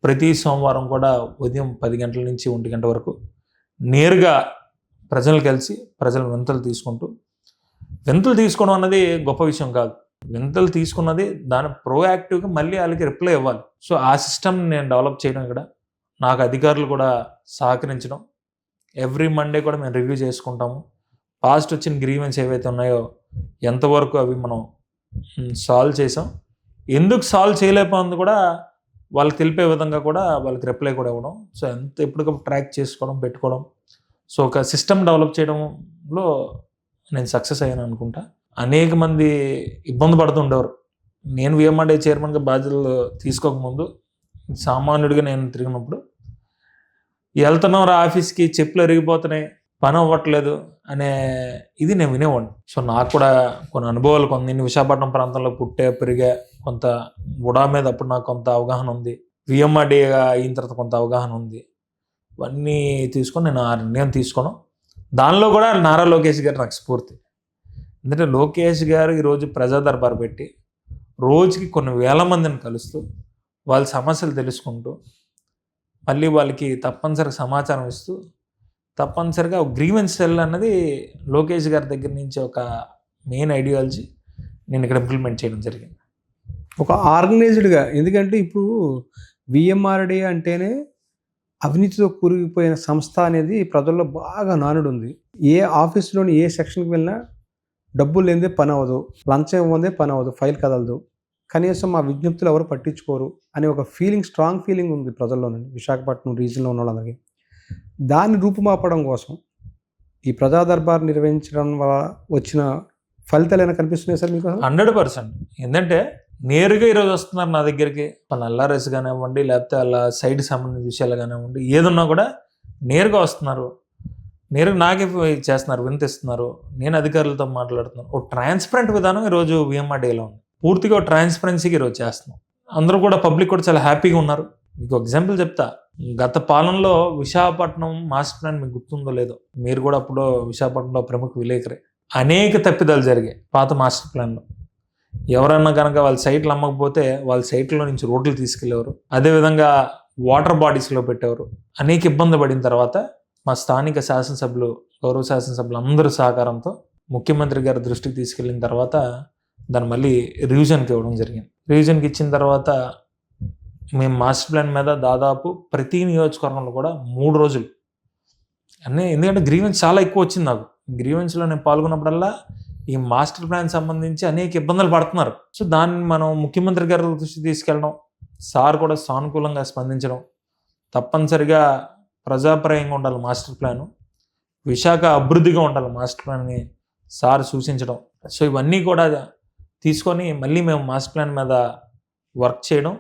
ప్రతి సోమవారం కూడా ఉదయం 10 గంటల నుంచి 1 గంట వరకు నేరుగా ప్రజలు కలిసి ప్రజల వింతలు తీసుకోవడం అన్నది గొప్ప విషయం కాదు. వింతలు తీసుకున్నది దాని ప్రోయాక్టివ్గా మళ్ళీ వాళ్ళకి రిప్లై ఇవ్వాలి. సో ఆ సిస్టమ్ నేను డెవలప్ చేయడం, ఇక్కడ నాకు అధికారులు కూడా సహకరించడం, ఎవ్రీ మండే కూడా మేము రివ్యూ చేసుకుంటాము. పాస్ట్ వచ్చిన గ్రీవెన్స్ ఏవైతే ఉన్నాయో ఎంతవరకు అవి మనం సాల్వ్ చేసాం, ఎందుకు సాల్వ్ చేయలేకపోయింది కూడా వాళ్ళకి తెలిపే విధంగా కూడా వాళ్ళకి రిప్లై కూడా ఇవ్వడం. సో ఎప్పటికప్పుడు ట్రాక్ చేసుకోవడం, పెట్టుకోవడం. సో ఒక సిస్టమ్ డెవలప్ చేయడంలో నేను సక్సెస్ అయ్యాను అనుకుంటా. అనేక మంది ఇబ్బంది పడుతుండేవారు. నేను విఎంఆర్డీ చైర్మన్గా బాధ్యతలు తీసుకోకముందు సామాన్యుడిగా నేను తిరిగినప్పుడు వెళ్తున్నాం ఆఫీస్కి, చెప్పులు ఎరిగిపోతున్నాయి, పని అవ్వట్లేదు అనే ఇది నేను వినేవాడిని. సో నాకు కూడా కొన్ని అనుభవాలు, కొన్ని విశాఖపట్నం ప్రాంతంలో పుట్టే పెరిగే, కొంత ఉడా మీద అప్పుడు నాకు కొంత అవగాహన ఉంది, విఎంఆర్డీగా అయిన తర్వాత కొంత అవగాహన ఉంది. ఇవన్నీ తీసుకొని నేను ఆ నిర్ణయం తీసుకోను. దానిలో కూడా నారా లోకేష్ గారు నాకు స్ఫూర్తి. ఎందుకంటే లోకేష్ గారు ఈరోజు ప్రజా దర్బారు పెట్టి రోజుకి కొన్ని వేల మందిని కలుస్తూ వాళ్ళ సమస్యలు తెలుసుకుంటూ మళ్ళీ వాళ్ళకి తప్పనిసరిగా సమాచారం ఇస్తూ తప్పనిసరిగా గ్రీవెన్స్ సెల్ అన్నది లోకేష్ గారి దగ్గర నుంచి ఒక మెయిన్ ఐడియాలజీ నేను ఇక్కడ ఇంప్లిమెంట్ చేయడం జరిగింది. ఒక ఆర్గనైజ్డ్గా, ఎందుకంటే ఇప్పుడు విఎంఆర్డీ అంటేనే అవినీతితో కూరుకుపోయిన సంస్థ అనేది ప్రజల్లో బాగా నానుడు ఉంది. ఏ ఆఫీస్లోని ఏ సెక్షన్కి వెళ్ళినా డబ్బులు లేనిదే పని అవ్వదు, లంచం ఇవ్వదే పని అవ్వదు, ఫైల్ కదలదు, కనీసం మా విజ్ఞప్తులు ఎవరు పట్టించుకోరు అనే ఒక ఫీలింగ్, స్ట్రాంగ్ ఫీలింగ్ ఉంది ప్రజల్లోనండి, విశాఖపట్నం రీజియన్లో ఉన్న వాళ్ళందరికీ. దాన్ని రూపుమాపడం కోసం ఈ ప్రజా దర్బార్ నిర్వహించడం వల్ల వచ్చిన ఫలితాలు ఏమైనా కనిపిస్తున్నాయి సార్ మీకు? 100%. ఏంటంటే నేరుగా ఈరోజు వస్తున్నారు నా దగ్గరికి, ఎల్ఆర్ఎస్ కానివ్వండి, లేకపోతే అలా సైడ్ సంబంధించిన విషయాలు కానివ్వండి, ఏదున్నా కూడా నేరుగా వస్తున్నారు, నేరుగా నాకే చేస్తున్నారు, వినిపిస్తున్నారు, నేను అధికారులతో మాట్లాడుతున్నాను. ఒక ట్రాన్స్పరెంట్ విధానం ఈరోజు విఎంఆర్డీలో ఉంది. పూర్తిగా ట్రాన్స్పరెన్సీకి ఈరోజు చేస్తున్నాం. అందరూ కూడా, పబ్లిక్ కూడా చాలా హ్యాపీగా ఉన్నారు. మీకు ఎగ్జాంపుల్ చెప్తా. గత పాలనలో విశాఖపట్నం మాస్టర్ ప్లాన్ మీకు గుర్తుందో లేదో, మీరు కూడా అప్పుడు విశాఖపట్నంలో ప్రముఖ విలేకరే, అనేక తప్పిదాలు జరిగాయి పాత మాస్టర్ ప్లాన్లో. ఎవరన్నా కనుక వాళ్ళ సైట్లు అమ్మకపోతే వాళ్ళ సైట్లో నుంచి రోడ్లు తీసుకెళ్లేవారు, అదేవిధంగా వాటర్ బాడీస్లో పెట్టేవారు. అనేక ఇబ్బంది పడిన తర్వాత మా స్థానిక శాసనసభ్యులు, గౌరవ శాసనసభ్యులు అందరూ సహకారంతో ముఖ్యమంత్రి గారి దృష్టికి తీసుకెళ్ళిన తర్వాత దాన్ని మళ్ళీ రివిజన్కి ఇవ్వడం జరిగింది. రివిజన్కి ఇచ్చిన తర్వాత మేము మాస్టర్ ప్లాన్ మీద దాదాపు ప్రతి నియోజకవర్గంలో కూడా 3 రోజులు ఎందుకంటే గ్రీవెన్స్ చాలా ఎక్కువ వచ్చింది నాకు. గ్రీవెన్స్లో నేను పాల్గొన్నప్పుడల్లా ఈ మాస్టర్ ప్లాన్ సంబంధించి అనేక ఇబ్బందులు పడుతున్నారు. సో దాన్ని మనం ముఖ్యమంత్రి గారి దృష్టి తీసుకెళ్ళడం, సార్ కూడా సానుకూలంగా స్పందించడం, తప్పనిసరిగా ప్రజాపరంగా ఉండాలి మాస్టర్ ప్లాను, విశాఖ అభివృద్ధిగా ఉండాలి మాస్టర్ ప్లాన్ అని సార్ సూచించడం. సో ఇవన్నీ కూడా తీసుకొని మళ్ళీ మేము మాస్టర్ ప్లాన్ మీద వర్క్ చేయడం.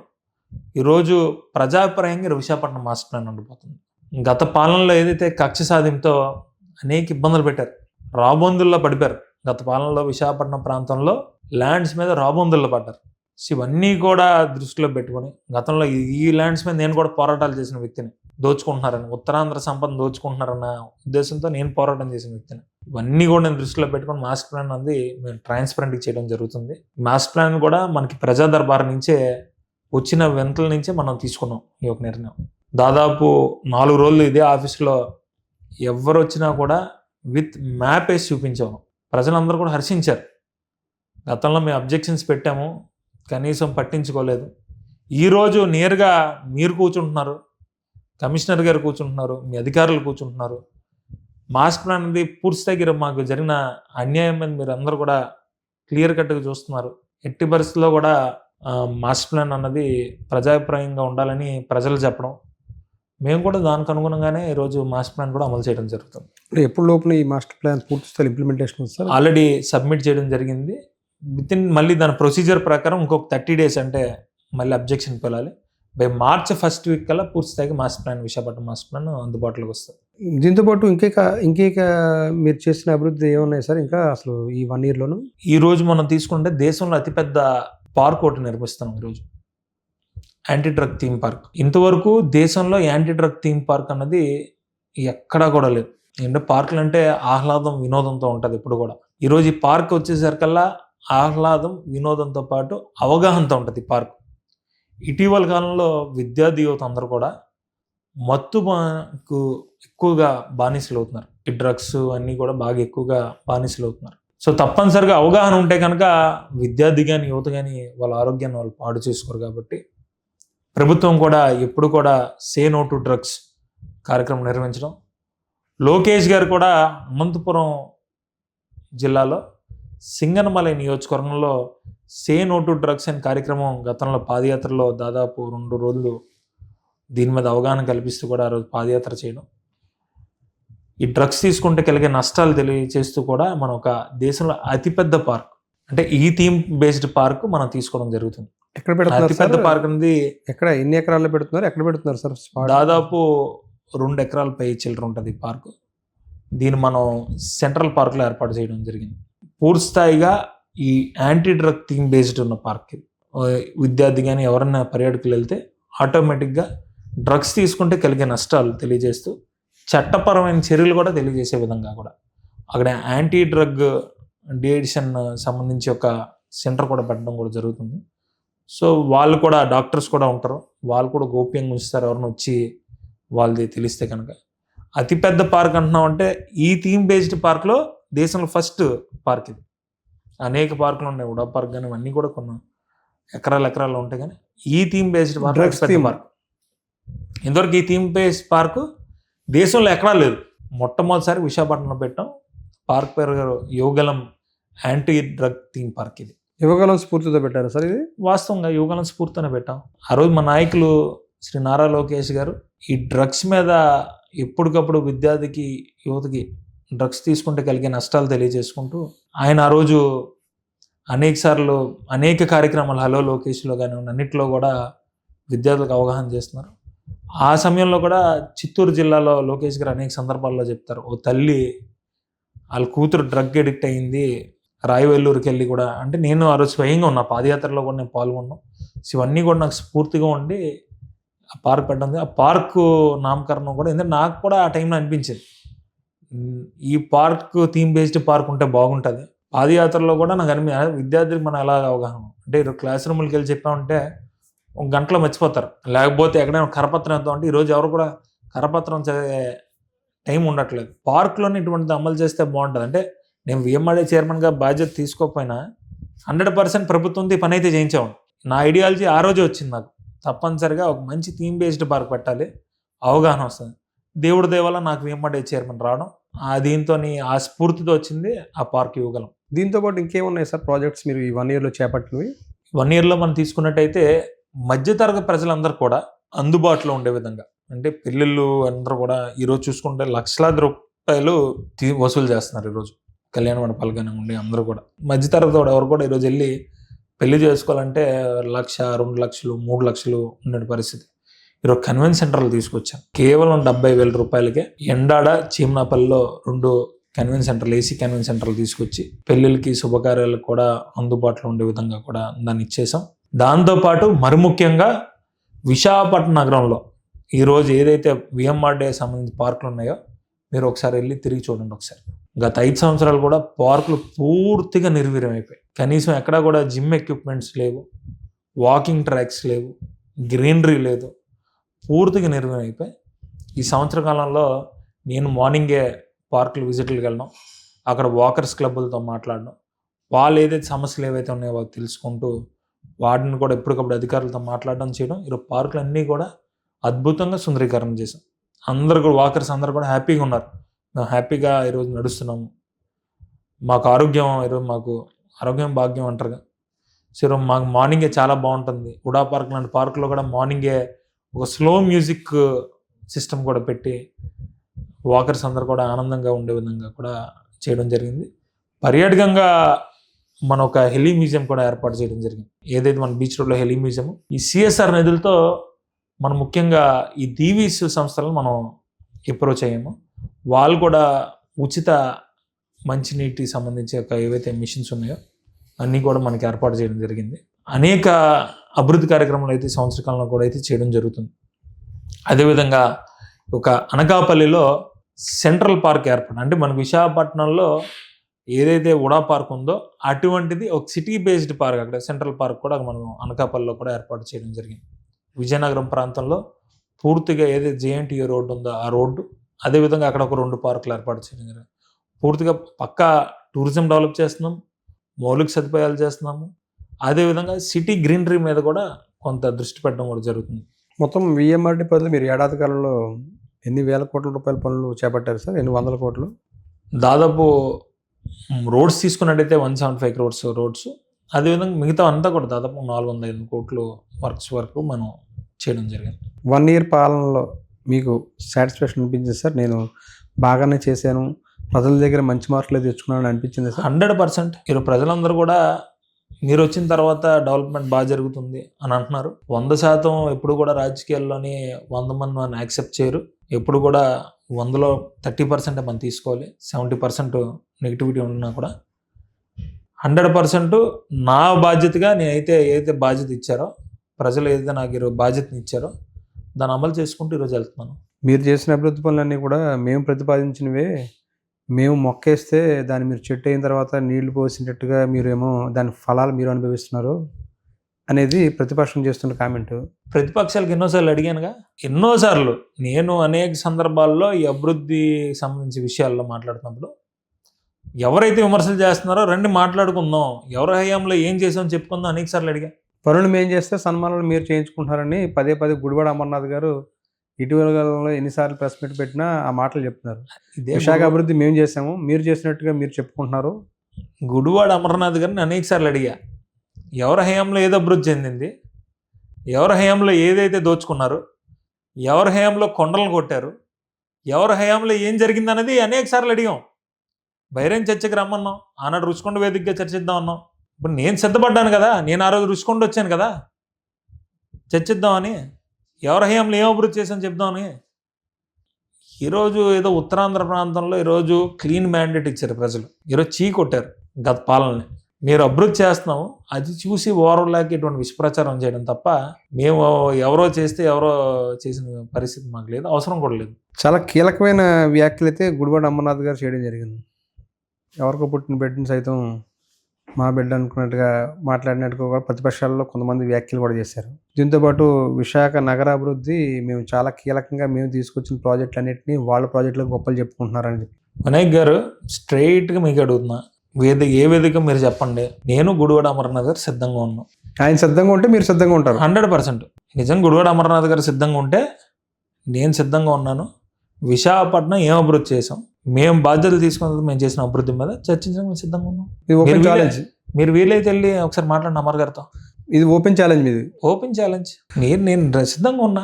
ఈరోజు ప్రజాపరంగా విశాఖపట్నం మాస్టర్ ప్లాన్ ఉండిపోతుంది. గత పాలనలో ఏదైతే కక్ష సాధింపుతో అనేక ఇబ్బందులు పెట్టారు, రాబందుల్లో పడిపోయారు. గత పాలనలో విశాఖపట్నం ప్రాంతంలో ల్యాండ్స్ మీద రాబందుల్లో పడ్డారు. సో ఇవన్నీ కూడా దృష్టిలో పెట్టుకొని, గతంలో ఈ ల్యాండ్స్ మీద నేను కూడా పోరాటాలు చేసిన వ్యక్తిని, దోచుకుంటున్నారని, ఉత్తరాంధ్ర సంపద దోచుకుంటున్నారన్న ఉద్దేశంతో నేను పోరాటం చేసిన వ్యక్తిని. ఇవన్నీ కూడా నేను దృష్టిలో పెట్టుకొని మాస్టర్ ప్లాన్ అనేది మేము ట్రాన్స్పరెంట్గా చేయడం జరుగుతుంది. మాస్టర్ ప్లాన్ కూడా మనకి ప్రజా దర్బార్ నుంచే వచ్చిన వెంటల నుంచే మనం తీసుకున్నాం ఈ ఒక నిర్ణయం. దాదాపు 4 రోజులు ఇదే ఆఫీసులో ఎవరు వచ్చినా కూడా విత్ మ్యాప్ వేసి చూపించాము. ప్రజలందరూ కూడా హర్షించారు. గతంలో మేము అబ్జెక్షన్స్ పెట్టాము, కనీసం పట్టించుకోలేదు. ఈరోజు నేరుగా మీరు కూర్చుంటున్నారు, కమిషనర్ గారు కూర్చుంటున్నారు, మీ అధికారులు కూర్చుంటున్నారు. మాస్టర్ ప్లాన్ అనేది పూర్తి దగ్గర మాకు జరిగిన అన్యాయం మీద మీరు అందరూ కూడా క్లియర్ కట్గా చూస్తున్నారు. ఎట్టి పరిస్థితుల్లో కూడా మాస్టర్ ప్లాన్ అన్నది ప్రజాభిప్రాయంగా ఉండాలని ప్రజలు చెప్పడం, మేము కూడా దానికి అనుగుణంగానే ఈరోజు మాస్టర్ ప్లాన్ కూడా అమలు చేయడం జరుగుతుంది. ఎప్పుడు లోపల ఈ మాస్టర్ ప్లాన్ పూర్తి స్థాయి ఇంప్లిమెంటేషన్ ఉంది సార్? ఆల్రెడీ సబ్మిట్ చేయడం జరిగింది. మళ్ళీ దాని ప్రొసీజర్ ప్రకారం ఇంకొక 30 days అంటే మళ్ళీ అబ్జెక్షన్ పిలాలి. బై March 1st week కల్లా పూర్తి స్థాయికి master plan, Visakhapatnam master plan అందుబాటులోకి వస్తుంది. దీంతో పాటు ఇంకేక మీరు చేసిన అభివృద్ధి ఏమున్నాయి సార్ ఇంకా అసలు ఈ 1 yearలోను? ఈరోజు మనం తీసుకుంటే దేశంలో అతిపెద్ద పార్క్ ఒకటి నిర్మిస్తున్నాం ఈరోజు, యాంటీ డ్రగ్ థీమ్ పార్క్. ఇంతవరకు దేశంలో యాంటీ డ్రగ్ థీమ్ పార్క్ అన్నది ఎక్కడా కూడా లేదు. ఏంటంటే పార్కులు అంటే ఆహ్లాదం, వినోదంతో ఉంటుంది ఎప్పుడు కూడా. ఈరోజు ఈ పార్క్ వచ్చేసరికల్లా ఆహ్లాదం, వినోదంతో పాటు అవగాహనతో ఉంటుంది ఈ పార్క్. ఇటీవల కాలంలో విద్యార్థి యువత అందరూ కూడా మత్తుకు ఎక్కువగా బానిసలు అవుతున్నారు. ఈ డ్రగ్స్ అన్నీ కూడా బాగా ఎక్కువగా బానిసలు అవుతున్నారు. సో తప్పనిసరిగా అవగాహన ఉంటే కనుక విద్యార్థి కానీ యువత కానీ వాళ్ళ ఆరోగ్యాన్ని వాళ్ళు పాడు చేసుకోరు. కాబట్టి ప్రభుత్వం కూడా ఎప్పుడు కూడా సే నో టు డ్రగ్స్ కార్యక్రమం నిర్వహించడం. లోకేష్ గారు కూడా అనంతపురం జిల్లాలో సింగనమలై నియోజకవర్గంలో సే నో టు డ్రగ్స్ అనే కార్యక్రమం గతంలో పాదయాత్రలో దాదాపు 2 రోజులు దీని మీద అవగాహన కల్పిస్తూ కూడా ఆ రోజు పాదయాత్ర చేయడం, ఈ డ్రగ్స్ తీసుకుంటే కలిగే నష్టాలు తెలియజేస్తూ కూడా మనం ఒక దేశంలో అతిపెద్ద పార్క్, అంటే ఈ థీమ్ బేస్డ్ పార్క్ మనం తీసుకోవడం జరుగుతుంది. ఎక్కడ పెడుతున్నారు? అతిపెద్ద పార్క్ అనేది ఎక్కడ, ఎన్ని ఎకరాల్లో పెడుతున్నారు, ఎక్కడ పెడుతున్నారు సార్? దాదాపు 2 ఎకరాల పై చిల్లర ఉంటుంది ఈ పార్కు. దీన్ని మనం సెంట్రల్ పార్క్లో ఏర్పాటు చేయడం జరిగింది. పూర్తి స్థాయిగా ఈ యాంటీ డ్రగ్ థీమ్ బేస్డ్ ఉన్న పార్క్ ఇది. విద్యార్థి కానీ ఎవరైనా పర్యాటకులు వెళ్తే ఆటోమేటిక్గా డ్రగ్స్ తీసుకుంటే కలిగే నష్టాలు తెలియజేస్తూ చట్టపరమైన చర్యలు కూడా తెలియజేసే విధంగా కూడా అక్కడ యాంటీ డ్రగ్ డిఎడిషన్ సంబంధించి ఒక సెంటర్ కూడా పెట్టడం కూడా జరుగుతుంది. సో వాళ్ళు కూడా డాక్టర్స్ కూడా ఉంటారు, వాళ్ళు కూడా గోప్యంగా ఉంచుతారు ఎవరిని వచ్చి వాళ్ళది తెలిస్తే కనుక. అతిపెద్ద పార్క్ అంటున్నాం అంటే ఈ థీమ్ బేస్డ్ పార్క్లో దేశంలో ఫస్ట్ పార్క్ ఇది. అనేక పార్కులు ఉన్నాయి, ఉడా పార్క్ కానీ ఇవన్నీ కూడా కొన్ని ఎకరాలు ఉంటాయి, కానీ ఈ థీమ్ బేస్డ్ పార్క్ పెద్ద పార్క్. ఇంతవరకు ఈ థీమ్ బేస్డ్ పార్కు దేశంలో ఎక్కడా లేదు. మొట్టమొదటిసారి విశాఖపట్నంలో పెట్టాం. పార్క్ పేరు Yuvagalam anti drug theme park. ఇది యువగలం స్ఫూర్తితో పెట్టారు సార్ ఇది? వాస్తవంగా యువగలం స్ఫూర్తితోనే పెట్టాం. ఆ రోజు మా నాయకులు శ్రీ నారా లోకేష్ గారు ఈ డ్రగ్స్ మీద ఎప్పటికప్పుడు విద్యార్థికి యువతకి డ్రగ్స్ తీసుకుంటే కలిగే నష్టాలు తెలియజేసుకుంటూ ఆయన ఆ రోజు అనేక కార్యక్రమాలు హలో లోకేష్లో కానీ అన్నింటిలో కూడా విద్యార్థులకు అవగాహన చేస్తున్నారు. ఆ సమయంలో కూడా చిత్తూరు జిల్లాలో లోకేష్ గారు అనేక సందర్భాల్లో చెప్తారు, ఓ తల్లి వాళ్ళ కూతురు డ్రగ్ ఎడిక్ట్ అయింది, రాయవెల్లూరుకి వెళ్ళి కూడా, అంటే నేను ఆ రోజు స్వయంగా ఉన్నా, పాదయాత్రలో కూడా నేను పాల్గొన్నాను. సో ఇవన్నీ కూడా నాకు స్ఫూర్తిగా ఉండి ఆ పార్క్ పెట్టడం. ఆ పార్కు నామకరణం కూడా ఎందుకంటే నాకు కూడా ఆ టైంలో అనిపించింది ఈ పార్క్ థీమ్ బేస్డ్ పార్క్ ఉంటే బాగుంటుంది. పాదయాత్రలో కూడా నాకు విద్యార్థులకు మనం ఎలా అవగాహన అంటే క్లాస్ రూమ్కి వెళ్ళి చెప్పామంటే ఒక గంటలో మర్చిపోతారు, లేకపోతే ఎక్కడైనా కరపత్రం వేద్దాం అంటే ఈరోజు ఎవరు కూడా కరపత్రం చదివే టైం ఉండట్లేదు. పార్క్లోనే ఇటువంటిది అమలు చేస్తే బాగుంటుంది. అంటే నేను విఎంఆర్డీ చైర్మన్గా బాధ్యత తీసుకోకపోయినా 100% ప్రభుత్వంతో పని అయితే చేయించాము. నా ఐడియాలజీ ఆ రోజే వచ్చింది నాకు, తప్పనిసరిగా ఒక మంచి థీమ్ బేస్డ్ పార్క్ పెట్టాలి, అవగాహన వస్తుంది. దేవుడి దేవల్ల నాకు విఎంఆర్డీ చైర్మన్ రావడం, దీంతో ఆ స్ఫూర్తితో వచ్చింది ఆ పార్క్ యువగలం. దీంతో పాటు ఇంకేమున్నాయి సార్ ప్రాజెక్ట్స్ మీరు ఈ 1 yearలో చేపట్టినవి? 1 yearలో మనం తీసుకున్నట్టయితే మధ్యతరగతి ప్రజలందరూ కూడా అందుబాటులో ఉండే విధంగా, అంటే పిల్లలు అందరూ కూడా ఈరోజు చూసుకుంటే లక్షలాది రూపాయలు వసూలు చేస్తున్నారు. ఈరోజు కళ్యాణ మండపాలు కానీ ఉండి అందరూ కూడా మధ్యతరగతి ఎవరు కూడా ఈరోజు వెళ్ళి పెళ్లి చేసుకోవాలంటే 1,00,000, 2,00,000, 3,00,000 ఉండే పరిస్థితి. ఈరోజు కన్వెన్షన్ సెంటర్లు తీసుకొచ్చాం కేవలం 70,000 రూపాయలకే. ఎండాడ చీమనాపల్లిలో 2 కన్వెన్షన్ సెంటర్లు, ఏసీ కన్వెన్షన్ సెంటర్లు తీసుకొచ్చి పెళ్ళిళ్ళకి శుభకార్యాలకు కూడా అందుబాటులో ఉండే విధంగా కూడా దాన్ని ఇచ్చేసాం. దాంతోపాటు మరి ముఖ్యంగా విశాఖపట్నం నగరంలో ఈరోజు ఏదైతే విఎంఆర్డీ సంబంధించిన పార్కులు ఉన్నాయో మీరు ఒకసారి వెళ్ళి తిరిగి చూడండి. ఒకసారి గత 5 సంవత్సరాలు కూడా పార్కులు పూర్తిగా నిర్వీర్యం అయిపోయాయి. కనీసం ఎక్కడా కూడా జిమ్ ఎక్విప్మెంట్స్ లేవు, వాకింగ్ ట్రాక్స్ లేవు, గ్రీనరీ లేదు, పూర్తిగా నిర్వీర్యం అయిపోయి. ఈ సంవత్సర కాలంలో నేను మార్నింగే పార్కులు విజిట్లకు వెళ్ళడం, అక్కడ వాకర్స్ క్లబ్బులతో మాట్లాడడం, వాళ్ళు ఏదైతే సమస్యలు ఏవైతే ఉన్నాయో వాళ్ళు తెలుసుకుంటూ వాటిని కూడా ఎప్పటికప్పుడు అధికారులతో మాట్లాడడం చేయడం. ఈరోజు పార్కులు అన్నీ కూడా అద్భుతంగా సుందరీకరణ చేసాం. అందరూ కూడా వాకర్స్ అందరూ కూడా హ్యాపీగా ఉన్నారు. మేము హ్యాపీగా ఈరోజు నడుస్తున్నాము. మాకు ఆరోగ్యం భాగ్యం అంటారుగా. సో మాకు మార్నింగే చాలా బాగుంటుంది. ఉడా పార్క్ లాంటి పార్కులో కూడా మార్నింగే ఒక స్లో మ్యూజిక్ సిస్టమ్ కూడా పెట్టి వాకర్స్ అందరూ కూడా ఆనందంగా ఉండే విధంగా కూడా చేయడం జరిగింది. పర్యాటకంగా మన ఒక హెలీ మ్యూజియం కూడా ఏర్పాటు చేయడం జరిగింది. ఏదైతే మన బీచ్ రోడ్లో హెలీ మ్యూజియం, ఈ సిఎస్ఆర్ నిధులతో మనం ముఖ్యంగా ఈ దీవీస్ సంస్థలను మనం అప్రోచ్ అయ్యాము. వాళ్ళు కూడా ఉచిత మంచినీటి సంబంధించి ఏవైతే మిషన్స్ ఉన్నాయో అన్నీ కూడా మనకి ఏర్పాటు చేయడం జరిగింది. అనేక అభివృద్ధి కార్యక్రమాలు అయితే సంవత్సర కాలంలో కూడా అయితే చేయడం జరుగుతుంది. అదేవిధంగా ఒక అనకాపల్లిలో సెంట్రల్ పార్క్ ఏర్పాటు, అంటే మన విశాఖపట్నంలో ఏదైతే ఉడా పార్క్ ఉందో అటువంటిది ఒక సిటీ బేస్డ్ పార్క్, అక్కడ సెంట్రల్ పార్క్ కూడా మనం అనకాపల్లిలో కూడా ఏర్పాటు చేయడం జరిగింది. విజయనగరం ప్రాంతంలో పూర్తిగా ఏదైతే జేఎన్టీయూ రోడ్డు ఉందో ఆ రోడ్డు, అదేవిధంగా అక్కడ ఒక 2 పార్కులు ఏర్పాటు చేయడం జరిగింది. పూర్తిగా పక్కా టూరిజం డెవలప్ చేస్తున్నాం, మౌలిక సదుపాయాలు చేస్తున్నాము. అదేవిధంగా సిటీ గ్రీనరీ మీద కూడా కొంత దృష్టి పెట్టడం కూడా జరుగుతుంది. మొత్తం విఎంఆర్డీ పరిధిలో మీరు ఏడాది కాలంలో ఎన్ని వేల కోట్ల రూపాయల పనులు చేపట్టారు సార్? ఎన్ని వందల కోట్లు? దాదాపు రోడ్స్ తీసుకున్నట్టయితే 175 crores రోడ్స్, అదేవిధంగా మిగతా అంతా కూడా దాదాపు 405 కోట్లు వర్క్స్ వరకు మనం చేయడం జరిగింది. 1 year పాలనలో మీకు సాటిస్ఫాక్షన్ అనిపించింది సార్? నేను బాగానే చేశాను, ప్రజల దగ్గర మంచి మార్కులు తెచ్చుకున్నాను అనిపించింది సార్? 100%. ఈరోజు ప్రజలందరూ కూడా మీరు వచ్చిన తర్వాత డెవలప్మెంట్ బాగా జరుగుతుంది అని అంటున్నారు. 100% ఎప్పుడు కూడా రాజకీయాల్లోని 100 మంది యాక్సెప్ట్ చేయరు. ఎప్పుడు కూడా 100లో 30% మనం తీసుకోవాలి. 70% నెగిటివిటీ ఉన్నా కూడా 100% నా బాధ్యతగా నేనైతే ఏదైతే బాధ్యత ఇచ్చారో, ప్రజలు ఏదైతే నాకు ఈరోజు బాధ్యతని ఇచ్చారో దాన్ని అమలు చేసుకుంటూ ఈరోజు వెళ్తున్నాను. మీరు చేసిన అభివృద్ధి పనులన్నీ కూడా మేము ప్రతిపాదించినవే. మేము మొక్కేస్తే దాన్ని మీరు చెట్టు అయిన తర్వాత నీళ్లు పోసినట్టుగా మీరేమో దాని ఫలాలు మీరు అనుభవిస్తున్నారు అనేది ప్రతిపక్షం చేస్తున్న కామెంటు. ప్రతిపక్షాలకు ఎన్నోసార్లు అడిగానుగా, ఎన్నోసార్లు నేను అనేక సందర్భాల్లో ఈ అభివృద్ధి సంబంధించి విషయాల్లో మాట్లాడుతున్నప్పుడు ఎవరైతే విమర్శలు చేస్తున్నారో రండి మాట్లాడుకుందాం, ఎవరి హయాంలో ఏం చేసామని చెప్పుకుందాం అనేక సార్లు అడిగా. పనులు మేము చేస్తే సన్మానాలు మీరు చేయించుకుంటున్నారని పదే పదే గుడివాడ అమర్నాథ్ గారు ఇటీవల కాలంలో ఎన్నిసార్లు ప్రెస్ మీట్ పెట్టినా ఆ మాటలు చెప్తున్నారు. విశాఖ అభివృద్ధి మేము చేసాము, మీరు చేసినట్టుగా మీరు చెప్పుకుంటున్నారు. గుడివాడ అమర్నాథ్ గారిని అనేక సార్లు అడిగా, ఎవరి హయాంలో ఏది అభివృద్ధి చెందింది, ఎవరి హయాంలో ఏదైతే దోచుకున్నారు, ఎవరి హయాంలో కొండలను కొట్టారు, ఎవరి హయాంలో ఏం జరిగింది అనేది అనేక సార్లు అడిగాం. బహిరంగ చర్చకి రమ్మన్నాం, ఆనాడు రుచికొండ వేదికగా చర్చిద్దాం అన్నాం. ఇప్పుడు నేను సిద్ధపడ్డాను కదా, నేను ఆ రోజు రుచికొండ వచ్చాను కదా చర్చిద్దామని, ఎవరి హయాంలో ఏం అభివృద్ధి చేశాను చెప్దామని. ఈరోజు ఏదో ఉత్తరాంధ్ర ప్రాంతంలో ఈరోజు క్లీన్ మ్యాండేట్ ఇచ్చారు ప్రజలు, ఈరోజు చీ కొట్టారు గత పాలనని. మీరు అభివృద్ధి చేస్తున్నాము అది చూసి ఓవర్లాకి ఇటువంటి విషప్రచారం చేయడం తప్ప మేము ఎవరో చేస్తే ఎవరో చేసిన పరిస్థితి మాకు లేదు, అవసరం కూడా లేదు. చాలా కీలకమైన వ్యాఖ్యలు అయితే గుడివాడ అమర్నాథ్ గారు చేయడం జరిగింది. ఎవరికో పుట్టిన బిడ్డను సైతం మా బిడ్డ అనుకున్నట్టుగా మాట్లాడినట్టుగా కూడా ప్రతిపక్షాల్లో కొంతమంది వ్యాఖ్యలు కూడా చేశారు. దీంతోపాటు విశాఖ నగరాభివృద్ధి మేము చాలా కీలకంగా మేము తీసుకొచ్చిన ప్రాజెక్టులన్నింటినీ వాళ్ళ ప్రాజెక్టులకు గొప్పలు చెప్పుకుంటున్నారని చెప్పి. వినాయక్ గారు స్ట్రైట్గా మీకు అడుగుతున్నా, ఏ వేదిక మీరు చెప్పండి, నేను గుడివాడ అమర్నాథ్ గారు సిద్ధంగా ఉన్నాను. ఆయన సిద్ధంగా ఉంటే మీరు సిద్ధంగా ఉంటారు 100%. నిజంగా గుడివాడ అమర్నాథ్ గారు సిద్ధంగా ఉంటే నేను సిద్ధంగా ఉన్నాను. విశాఖపట్నం ఏం అభివృద్ధి చేసాం, మేము బాధ్యతలు తీసుకున్నది మేము చేసిన అభివృద్ధి మీద చర్చించడానికి మేము సిద్ధంగా ఉన్నాం. ఇది ఓపెన్ ఛాలెంజ్. మీరు వీలైతే వెళ్ళి ఒకసారి మాట్లాడిన అమర్ గారితో. ఇది ఓపెన్ ఛాలెంజ్ మీది. Open challenge. నేను సిద్ధంగా ఉన్నా,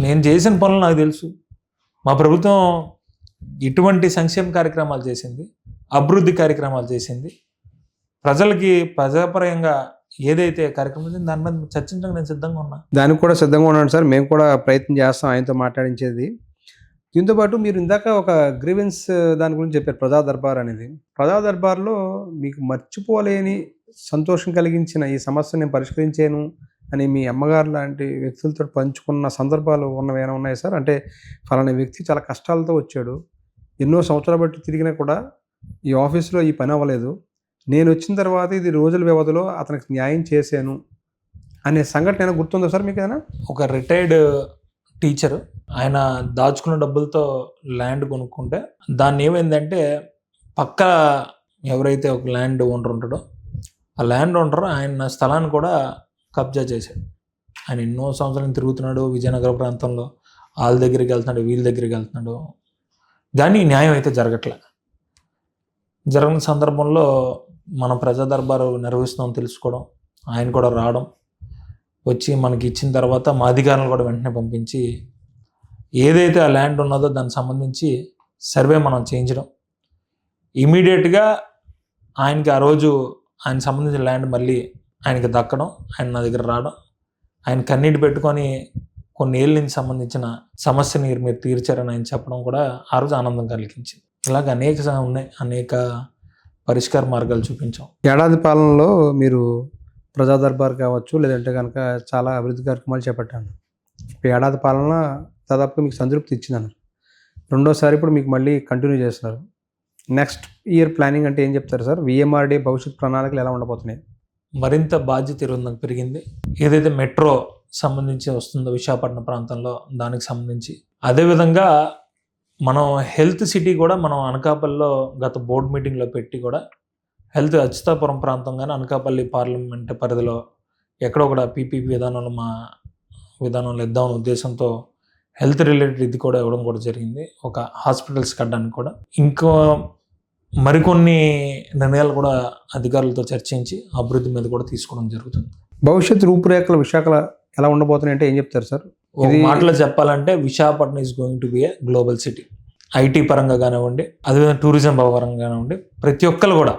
నేను చేసిన పనులు నాకు తెలుసు. మా ప్రభుత్వం ఇటువంటి సంక్షేమ కార్యక్రమాలు చేసింది, అభివృద్ధి కార్యక్రమాలు చేసింది, ప్రజలకి ప్రజాపరంగా ఏదైతే కార్యక్రమం చేసింది దాని మీద చర్చించడానికి నేను సిద్ధంగా ఉన్నా. దానికి కూడా సిద్ధంగా ఉన్నాను సార్, మేము కూడా ప్రయత్నం చేస్తాం ఆయనతో మాట్లాడించేది. దీంతోపాటు మీరు ఇందాక ఒక గ్రీవెన్స్ దాని గురించి చెప్పారు, ప్రజా దర్బార్ అనేది. ప్రజా దర్బార్లో మీకు మర్చిపోలేని సంతోషం కలిగించిన ఈ సమస్యను నేను పరిష్కరించాను అని మీ అమ్మగారు లాంటి వ్యక్తులతో పంచుకున్న సందర్భాలు ఉన్నవేమైనా ఉన్నాయి సార్? అంటే ఫలానా వ్యక్తి చాలా కష్టాలతో వచ్చాడు, ఎన్నో సంవత్సరాలు బట్టి తిరిగినా కూడా ఈ ఆఫీస్లో ఈ పని అవ్వలేదు, నేను వచ్చిన తర్వాత ఇది రోజుల వ్యవధిలో అతనికి న్యాయం చేశాను అనే సంఘటన గుర్తుందా సార్ మీకు ఏదైనా? ఒక రిటైర్డ్ టీచర్, ఆయన దాచుకున్న డబ్బులతో ల్యాండ్ కొనుక్కుంటే దాన్ని ఏమైందంటే పక్క ఎవరైతే ఒక ల్యాండ్ ఓనర్ ఉంటాడో ఆ ల్యాండ్ ఓనర్ ఆయన స్థలాన్ని కూడా కబ్జా చేశాడు. ఆయన ఎన్నో సంవత్సరాలు తిరుగుతున్నాడు విజయనగర ప్రాంతంలో, వాళ్ళ దగ్గరికి వెళ్తున్నాడు, వీళ్ళ దగ్గరికి వెళ్తున్నాడు, కానీ న్యాయం అయితే జరగని సందర్భంలో మనం ప్రజా దర్బారు నిర్వహిస్తామని తెలుసుకోవడం, ఆయన కూడా రావడం, వచ్చి మనకి ఇచ్చిన తర్వాత మా అధికారులను కూడా వెంటనే పంపించి ఏదైతే ఆ ల్యాండ్ ఉన్నదో దానికి సంబంధించి సర్వే మనం చేయించడం, ఇమీడియట్గా ఆయనకి ఆ రోజు ఆయన సంబంధించిన ల్యాండ్ మళ్ళీ ఆయనకి దక్కడం, ఆయన నా దగ్గర రావడం, ఆయన కన్నీటి పెట్టుకొని కొన్ని ఏళ్ళ నుంచి సంబంధించిన సమస్యని మీరు తీర్చారని ఆయన చెప్పడం కూడా ఆ రోజు ఆనందం కలిగించింది. ఇలాగ అనేక పరిష్కార మార్గాలు చూపించాం. ఏడాది పాలనలో మీరు ప్రజా దర్బార్ కావచ్చు, లేదంటే కనుక చాలా అభివృద్ధి కార్యక్రమాలు చేపట్టాను. ఇప్పుడు ఏడాది పాలన దాదాపుగా మీకు సంతృప్తి ఇచ్చిందన్నారు. రెండోసారి ఇప్పుడు మీకు మళ్ళీ కంటిన్యూ చేస్తున్నారు. నెక్స్ట్ ఇయర్ ప్లానింగ్ అంటే ఏం చెప్తారు సార్? విఎంఆర్డీ భవిష్యత్ ప్రణాళికలు ఎలా ఉండబోతున్నాయి? మరింత బాధ్యత ఈరోజు పెరిగింది. ఏదైతే మెట్రో సంబంధించి వస్తుందో విశాఖపట్నం ప్రాంతంలో దానికి సంబంధించి, అదేవిధంగా మనం హెల్త్ సిటీ కూడా మనం అనకాపల్లిలో గత బోర్డు మీటింగ్లో పెట్టి కూడా హెల్త్ అచ్యుతాపురం ప్రాంతం కానీ అనకాపల్లి పార్లమెంట్ పరిధిలో ఎక్కడో కూడా పీపీపీ విధానంలో మా విధానంలో ఇద్దామనే ఉద్దేశంతో హెల్త్ రిలేటెడ్ ఇది కూడా ఇవ్వడం కూడా జరిగింది. ఒక హాస్పిటల్స్ కట్టడానికి కూడా ఇంకో మరికొన్ని నిర్ణయాలు కూడా అధికారులతో చర్చించి అభివృద్ధి మీద కూడా తీసుకోవడం జరుగుతుంది. భవిష్యత్ రూపురేఖలు విశాఖలో ఎలా ఉండబోతున్నాయి అంటే ఏం చెప్తారు సార్? ఒక మాటలో చెప్పాలంటే Visakhapatnam is going to be a global city. IT పరంగా కానివ్వండి, అదేవిధంగా టూరిజం పరంగా కానివ్వండి, ప్రతి ఒక్కరు కూడా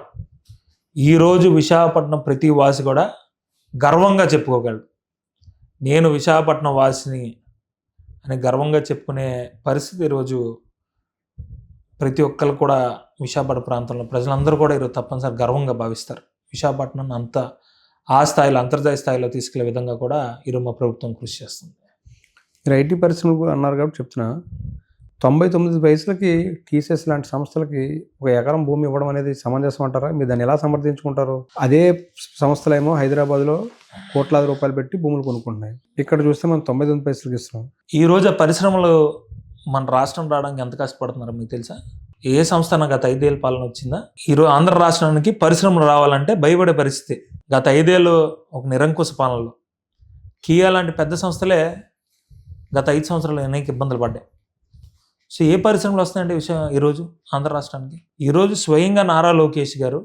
ఈరోజు విశాఖపట్నం ప్రతి వాసి కూడా గర్వంగా చెప్పుకోగలడు, నేను విశాఖపట్నం వాసిని అని గర్వంగా చెప్పుకునే పరిస్థితి ఈరోజు ప్రతి ఒక్కరు కూడా విశాఖపట్నం ప్రాంతంలో ప్రజలందరూ కూడా ఈరోజు తప్పనిసరి గర్వంగా భావిస్తారు. విశాఖపట్నం అంత ఆ స్థాయిలో అంతర్జాతీయ స్థాయిలో తీసుకెళ్లే విధంగా కూడా ఈరోజు మా ప్రభుత్వం కృషి చేస్తుంది. మీరు ఐటీ పరిశ్రమలు కూడా అన్నారు కాబట్టి చెప్తున్నా, 99 వయసులకి టీసీఎస్ లాంటి సంస్థలకి 1 ఎకరం భూమి ఇవ్వడం అనేది సమంజసం అంటారా? మీరు దాన్ని ఎలా సమర్థించుకుంటారు? అదే సంస్థలేమో హైదరాబాద్లో కోట్లాది రూపాయలు పెట్టి భూములు కొనుక్కుంటున్నాయి. ఇక్కడ చూస్తే మనం 99 పైసలకి ఇస్తున్నాం. ఈ రోజు ఆ పరిశ్రమలు మన రాష్ట్రం రావడానికి ఎంత కష్టపడుతున్నారో మీకు తెలుసా? ఏ సంస్థ గత 5 ఏళ్ళ పాలన వచ్చిందా? ఈరోజు ఆంధ్ర రాష్ట్రానికి పరిశ్రమలు రావాలంటే భయపడే పరిస్థితి. గత 5 ఏళ్ళు ఒక నిరంకుశ పాలనలో కియా లాంటి పెద్ద సంస్థలే గత 5 సంవత్సరాలు అనేక ఇబ్బందులు పడ్డాయి. సో ఏ పరిశ్రమలు వస్తాయంటే విషయం ఈరోజు ఆంధ్ర రాష్ట్రానికి? ఈరోజు స్వయంగా నారా లోకేష్ గారు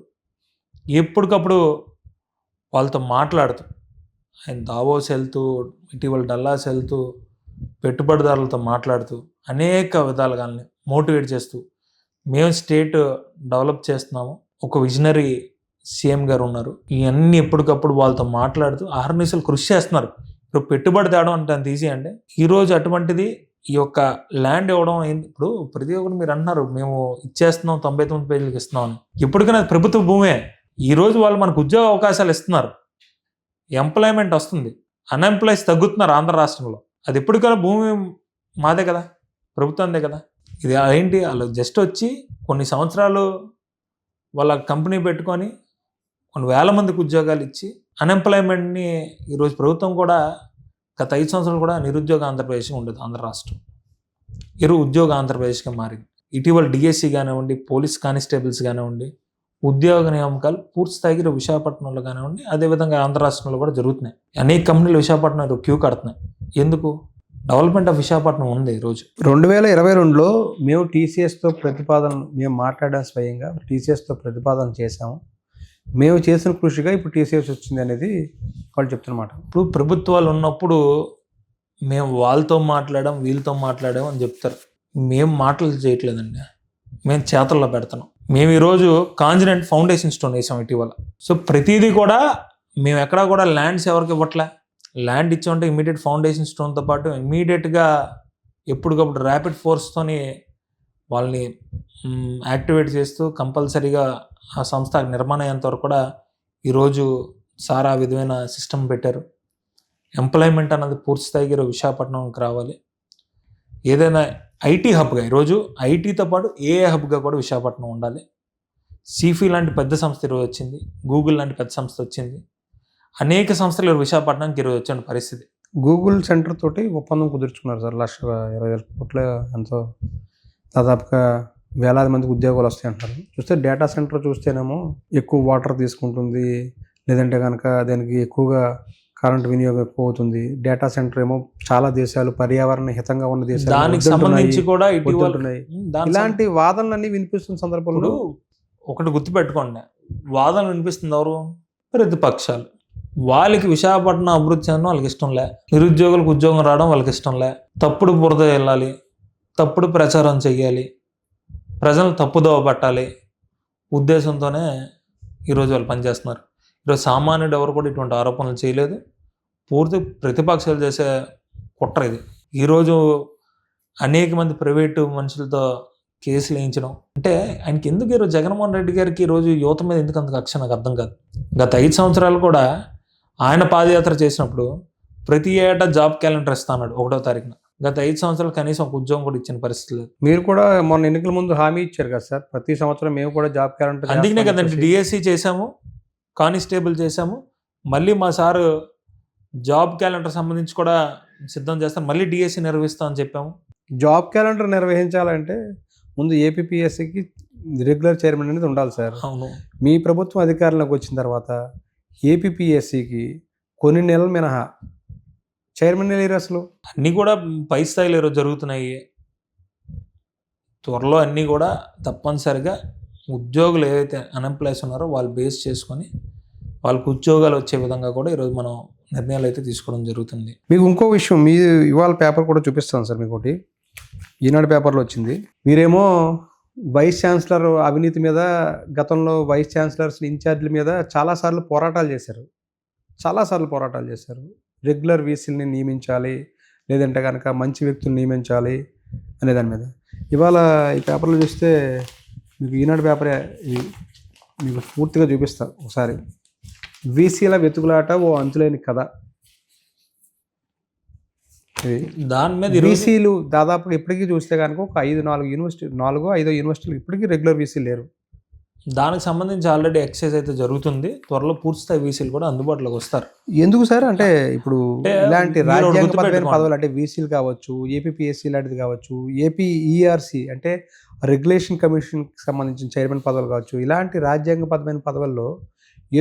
ఎప్పటికప్పుడు వాళ్ళతో మాట్లాడుతూ, ఆయన దావోస్ వెళ్తూ, ఇటీవల డల్లాస్ వెళ్తూ, పెట్టుబడిదారులతో మాట్లాడుతూ, అనేక విధాలుగా మోటివేట్ చేస్తూ, మేము స్టేట్ డెవలప్ చేస్తున్నాము, ఒక విజనరీ సీఎం గారు ఉన్నారు, ఇవన్నీ ఎప్పటికప్పుడు వాళ్ళతో మాట్లాడుతూ అహర్నిశలు కృషి చేస్తున్నారు. ఇప్పుడు పెట్టుబడి తేవడం అంటే అంత ఈజీ అంటే, ఈరోజు అటువంటిది ఈ యొక్క ల్యాండ్ ఇవ్వడం అయింది. ఇప్పుడు ప్రతి ఒక్కరు మీరు అంటున్నారు మేము ఇచ్చేస్తున్నాం 99 పేజీలకు ఇస్తున్నాం అని. ఇప్పటికైనా అది ప్రభుత్వ భూమే. ఈరోజు వాళ్ళు మనకు ఉద్యోగ అవకాశాలు ఇస్తున్నారు, ఎంప్లాయ్మెంట్ వస్తుంది, అన్ఎంప్లాయ్స్ తగ్గుతున్నారు ఆంధ్ర రాష్ట్రంలో. అది ఎప్పటికైనా భూమి మాదే కదా, ప్రభుత్వందే కదా. ఇది ఏంటి, వాళ్ళు జస్ట్ వచ్చి కొన్ని సంవత్సరాలు వాళ్ళ కంపెనీ పెట్టుకొని కొన్ని వేల మందికి ఉద్యోగాలు ఇచ్చి అన్ఎంప్లాయ్మెంట్ని ఈరోజు ప్రభుత్వం కూడా గత 5 సంవత్సరాలు కూడా నిరుద్యోగ ఆంధ్రప్రదేశ్గా ఉండేది ఆంధ్ర రాష్ట్రం. ఉద్యోగ ఆంధ్రప్రదేశ్గా మారింది. ఇటీవల డిఎస్సి కానివ్వండి, పోలీస్ కానిస్టేబుల్స్ కానివ్వండి, ఉద్యోగ నియామకాలు పూర్తి స్థాయికి విశాఖపట్నంలో కానివ్వండి, అదేవిధంగా ఆంధ్ర రాష్ట్రంలో కూడా జరుగుతున్నాయి. అనేక కంపెనీలు విశాఖపట్నం క్యూ కడుతున్నాయి. ఎందుకు? డెవలప్మెంట్ ఆఫ్ విశాఖపట్నం ఉంది. ఈరోజు 2022లో మేము టీసీఎస్తో మేము మాట్లాడాం, స్వయంగా టీసీఎస్తో ప్రతిపాదన చేశాము, మేము చేసిన కృషిగా ఇప్పుడు టీసీఎస్ వచ్చింది అనేది వాళ్ళు చెప్తున్నమాట. ఇప్పుడు ప్రభుత్వాలు ఉన్నప్పుడు మేము వాళ్ళతో మాట్లాడాం, వీళ్ళతో మాట్లాడాం అని చెప్తారు. మేము మాటలు చేయట్లేదండి, మేము చేతల్లో పెడుతున్నాం. మేము ఈరోజు కాంజినెంట్ ఫౌండేషన్ స్టోన్ వేసాం ఇటీవల. సో ప్రతిదీ కూడా మేము ఎక్కడా కూడా ల్యాండ్స్ ఎవరికి ఇవ్వట్లే. ల్యాండ్ ఇచ్చామంటే ఇమీడియట్ ఫౌండేషన్ స్టోన్తో పాటు ఇమీడియట్గా ఎప్పటికప్పుడు ర్యాపిడ్ ఫోర్స్తోని వాళ్ళని యాక్టివేట్ చేస్తూ కంపల్సరీగా ఆ సంస్థ నిర్మాణం అయ్యేంత వరకు కూడా ఈరోజు సారా విధమైన సిస్టమ్ పెట్టారు. ఎంప్లాయ్మెంట్ అన్నది పూర్తి స్థాయికి విశాఖపట్నంకి రావాలి. ఏదైనా ఐటీ హబ్గా, ఈరోజు ఐటీతో పాటు ఏఏ హబ్గా కూడా విశాఖపట్నం ఉండాలి. సీఫీ లాంటి పెద్ద సంస్థ ఈరోజు వచ్చింది, గూగుల్ లాంటి పెద్ద సంస్థ వచ్చింది, అనేక సంస్థలు విశాఖపట్నానికి ఈరోజు వచ్చిన పరిస్థితి. గూగుల్ సెంటర్ తోటి ఒప్పందం కుదుర్చుకున్నారు సార్. 1,20,000 కోట్ల ఎంతో, దాదాపుగా వేలాది మందికి ఉద్యోగాలు వస్తాయి అంటారు. చూస్తే డేటా సెంటర్ చూస్తేనేమో ఎక్కువ వాటర్ తీసుకుంటుంది, లేదంటే కనుక దానికి ఎక్కువగా కరెంట్ వినియోగం ఎక్కువ అవుతుంది. డేటా సెంటర్ ఏమో చాలా దేశాలు పర్యావరణ హితంగా ఉన్న దేశాలు దానికి సంబంధించి కూడా ఇలాంటి వాదనలన్నీ వినిపిస్తున్న సందర్భంలో ఒకటి గుర్తుపెట్టుకోండి, వాదనలు వినిపిస్తుంది ఎవరు? ప్రతిపక్షాలు. వాళ్ళకి విశాఖపట్నం అభివృద్ధి చెందడం వాళ్ళకి ఇష్టం లే, నిరుద్యోగులకు ఉద్యోగం రావడం వాళ్ళకి ఇష్టం లే, తప్పుడు బురద వెళ్ళాలి, తప్పుడు ప్రచారం చెయ్యాలి, ప్రజలను తప్పుదోవ పట్టాలి ఉద్దేశంతోనే ఈరోజు వాళ్ళు పనిచేస్తున్నారు. ఈరోజు సామాన్యుడు ఎవరు కూడా ఇటువంటి ఆరోపణలు చేయలేదు. పూర్తి ప్రతిపక్షాలు చేసే కుట్ర ఇది. ఈరోజు అనేక మంది ప్రైవేటు మనుషులతో కేసులు వేయించడం అంటే ఆయనకి ఎందుకు? ఈరోజు జగన్మోహన్ రెడ్డి గారికి ఈరోజు యువత మీద ఎందుకు అంత కక్ష నాకు అర్థం కాదు. గత 5 సంవత్సరాలు కూడా ఆయన పాదయాత్ర చేసినప్పుడు ప్రతి ఏటా జాబ్ క్యాలెండర్ ఇస్తా అన్నాడు 1వ తారీఖున. గత 5 సంవత్సరాలు కనీసం ఒక ఉద్యోగం కూడా ఇచ్చిన పరిస్థితి లేదు. మీరు కూడా మొన్న ఎన్నికల ముందు హామీ ఇచ్చారు కదా సార్, ప్రతి సంవత్సరం మేము కూడా జాబ్ క్యాలెండర్. అందుకనే కదండి డిఎస్సి చేసాము, కానిస్టేబుల్ చేసాము, మళ్ళీ మా సారు జాబ్ క్యాలెండర్ సంబంధించి కూడా సిద్ధం చేస్తాం, మళ్ళీ డిఎస్సి నిర్వహిస్తామని చెప్పాము. జాబ్ క్యాలెండర్ నిర్వహించాలంటే ముందు ఏపీపీఎస్సికి రెగ్యులర్ చైర్మన్ అనేది ఉండాలి సార్. అవును. మీ ప్రభుత్వం అధికారంలోకి వచ్చిన తర్వాత ఏపీపీఎస్సికి కొన్ని నెలలు మినహా చైర్మన్ లేరు అసలు. అన్నీ కూడా పై స్థాయిలో ఈరోజు జరుగుతున్నాయి. త్వరలో అన్నీ కూడా తప్పనిసరిగా ఉద్యోగులు ఏవైతే అన్ఎంప్లాయ్స్ ఉన్నారో వాళ్ళు బేస్ చేసుకొని వాళ్ళకు ఉద్యోగాలు వచ్చే విధంగా కూడా ఈరోజు మనం నిర్ణయాలు అయితే తీసుకోవడం జరుగుతుంది. మీకు ఇంకో విషయం, మీ ఇవాళ పేపర్ కూడా చూపిస్తాను సార్, మీకు ఒకటి ఈనాడు పేపర్లో వచ్చింది. మీరేమో వైస్ ఛాన్సలర్ అవినీతి మీద, గతంలో వైస్ ఛాన్సలర్స్ ఇన్ఛార్జీల మీద చాలాసార్లు పోరాటాలు చేశారు. రెగ్యులర్ వీసీలని నియమించాలి, లేదంటే కనుక మంచి వ్యక్తులు నియమించాలి అనే దాని మీద. ఇవాళ ఈ పేపర్లో చూస్తే మీకు ఈనాడు పేపరే ఇది మీకు పూర్తిగా చూపిస్తా ఒకసారి. వీసీల వెతుకులాట ఓ అంతులేని కథ. ఇది దాని మీద వీసీలు దాదాపుగా ఇప్పటికీ చూస్తే కనుక ఒక 4-5 యూనివర్సిటీలు ఇప్పటికీ రెగ్యులర్ వీసీలు లేరు. దానికి సంబంధించి ఆల్రెడీ ఎక్సైజ్ అయితే జరుగుతుంది. త్వరలో పూర్తిస్థాయి వీసీలు కూడా అందుబాటులోకి వస్తారు. ఎందుకు సార్ అంటే ఇప్పుడు ఇలాంటి మీరు రాజ్యాంగబద్ధమైన గుర్తుపెట్టుకోండి. పదవులు అంటే వీసీలు కావచ్చు, ఏపీపీఎస్సీ లాంటిది కావచ్చు, ఏపీ ఈఆర్సీ అంటే రెగ్యులేషన్ కమిషన్కి సంబంధించిన చైర్మన్ పదవులు కావచ్చు, ఇలాంటి రాజ్యాంగబద్ధమైన పదవుల్లో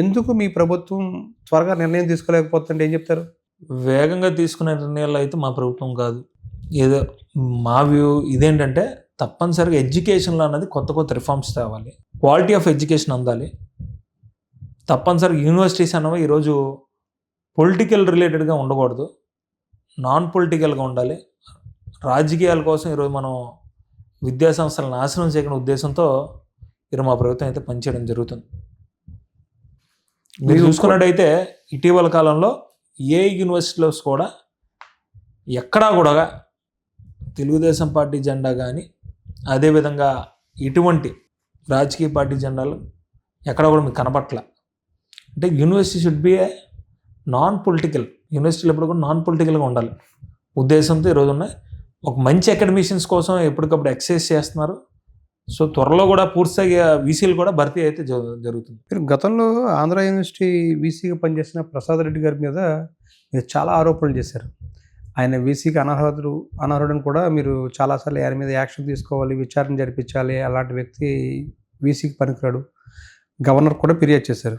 ఎందుకు మీ ప్రభుత్వం త్వరగా నిర్ణయం తీసుకోలేకపోతుంటే ఏం చెప్తారు? వేగంగా తీసుకునే నిర్ణయాలు అయితే మా ప్రభుత్వం కాదు. ఏదో మా వ్యూ ఇదేంటంటే తప్పనిసరిగా ఎడ్యుకేషన్లో అన్నది కొత్త రిఫార్మ్స్ తేవాలి. క్వాలిటీ ఆఫ్ ఎడ్యుకేషన్ అందాలి. తప్పనిసరిగా యూనివర్సిటీస్ అన్నవి ఈరోజు పొలిటికల్ రిలేటెడ్గా ఉండకూడదు, నాన్ పొలిటికల్గా ఉండాలి. రాజకీయాల కోసం ఈరోజు మనం విద్యా సంస్థలను నాశనం చేయకునే ఉద్దేశంతో ఈరోజు మా ప్రభుత్వం అయితే పనిచేయడం జరుగుతుంది. మీరు చూసుకున్నట్టయితే ఇటీవల కాలంలో ఏ యూనివర్సిటీలో కూడా ఎక్కడా కూడా తెలుగుదేశం పార్టీ జెండా కానీ అదేవిధంగా ఇటువంటి రాజకీయ పార్టీ జెండాలు ఎక్కడ కూడా మీకు కనపట్ల. అంటే university should be A non political. యూనివర్సిటీలు ఎప్పుడు కూడా నాన్ పొలిటికల్గా ఉండాలి ఉద్దేశంతో ఈరోజు ఉన్నాయి. ఒక మంచి అకాడమిషియన్స్ కోసం ఎప్పటికప్పుడు ఎక్సైజ్ చేస్తున్నారు. సో త్వరలో కూడా పూర్తిగా వీసీలు కూడా భర్తీ అయితే జరుగుతుంది. మీరు గతంలో ఆంధ్ర యూనివర్సిటీ వీసీగా పనిచేసిన ప్రసాద్ రెడ్డి గారి మీద మీరు చాలా ఆరోపణలు చేశారు. ఆయన వీసీకి అనర్హుడని కూడా మీరు చాలాసార్లు ఆయన మీద యాక్షన్ తీసుకోవాలి, విచారణ జరిపించాలి, అలాంటి వ్యక్తి వీసీకి పనికిరాడు, గవర్నర్ కూడా ఫిర్యాదు చేశారు.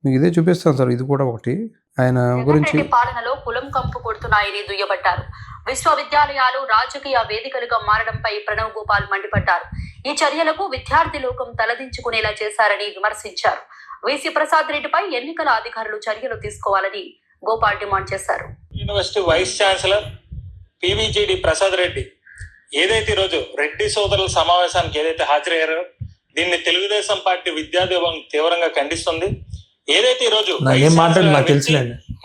మీకు ఇదే చూపిస్తాను సార్, ఇది కూడా ఒకటి ఆయన గురించి. పాలనలో కులం కంపు కొడుతున్నాయని దుయ్యబట్టారు. విశ్వవిద్యాలయాలు రాజకీయ వేదికలుగా మారడంపై ప్రణవ్ గోపాల్ మండిపడ్డారు. ఈ చర్యలకు విద్యార్థి లోకం తలదించుకునేలా చేశారని విమర్శించారు. వీసీ ప్రసాద్ రెడ్డిపై ఎన్నికల అధికారులు చర్యలు తీసుకోవాలని గోపాల్ డిమాండ్ చేశారు. University vice chancellor PVGD Prasad Reddy ఏదైతే ఈరోజు రెడ్డి సోదరుల సమావేశానికి ఏదైతే హాజరయ్యారో దీన్ని తెలుగుదేశం పార్టీ విద్యార్థి విభాగం తీవ్రంగా ఖండిస్తుంది. ఏదైతే ఈరోజు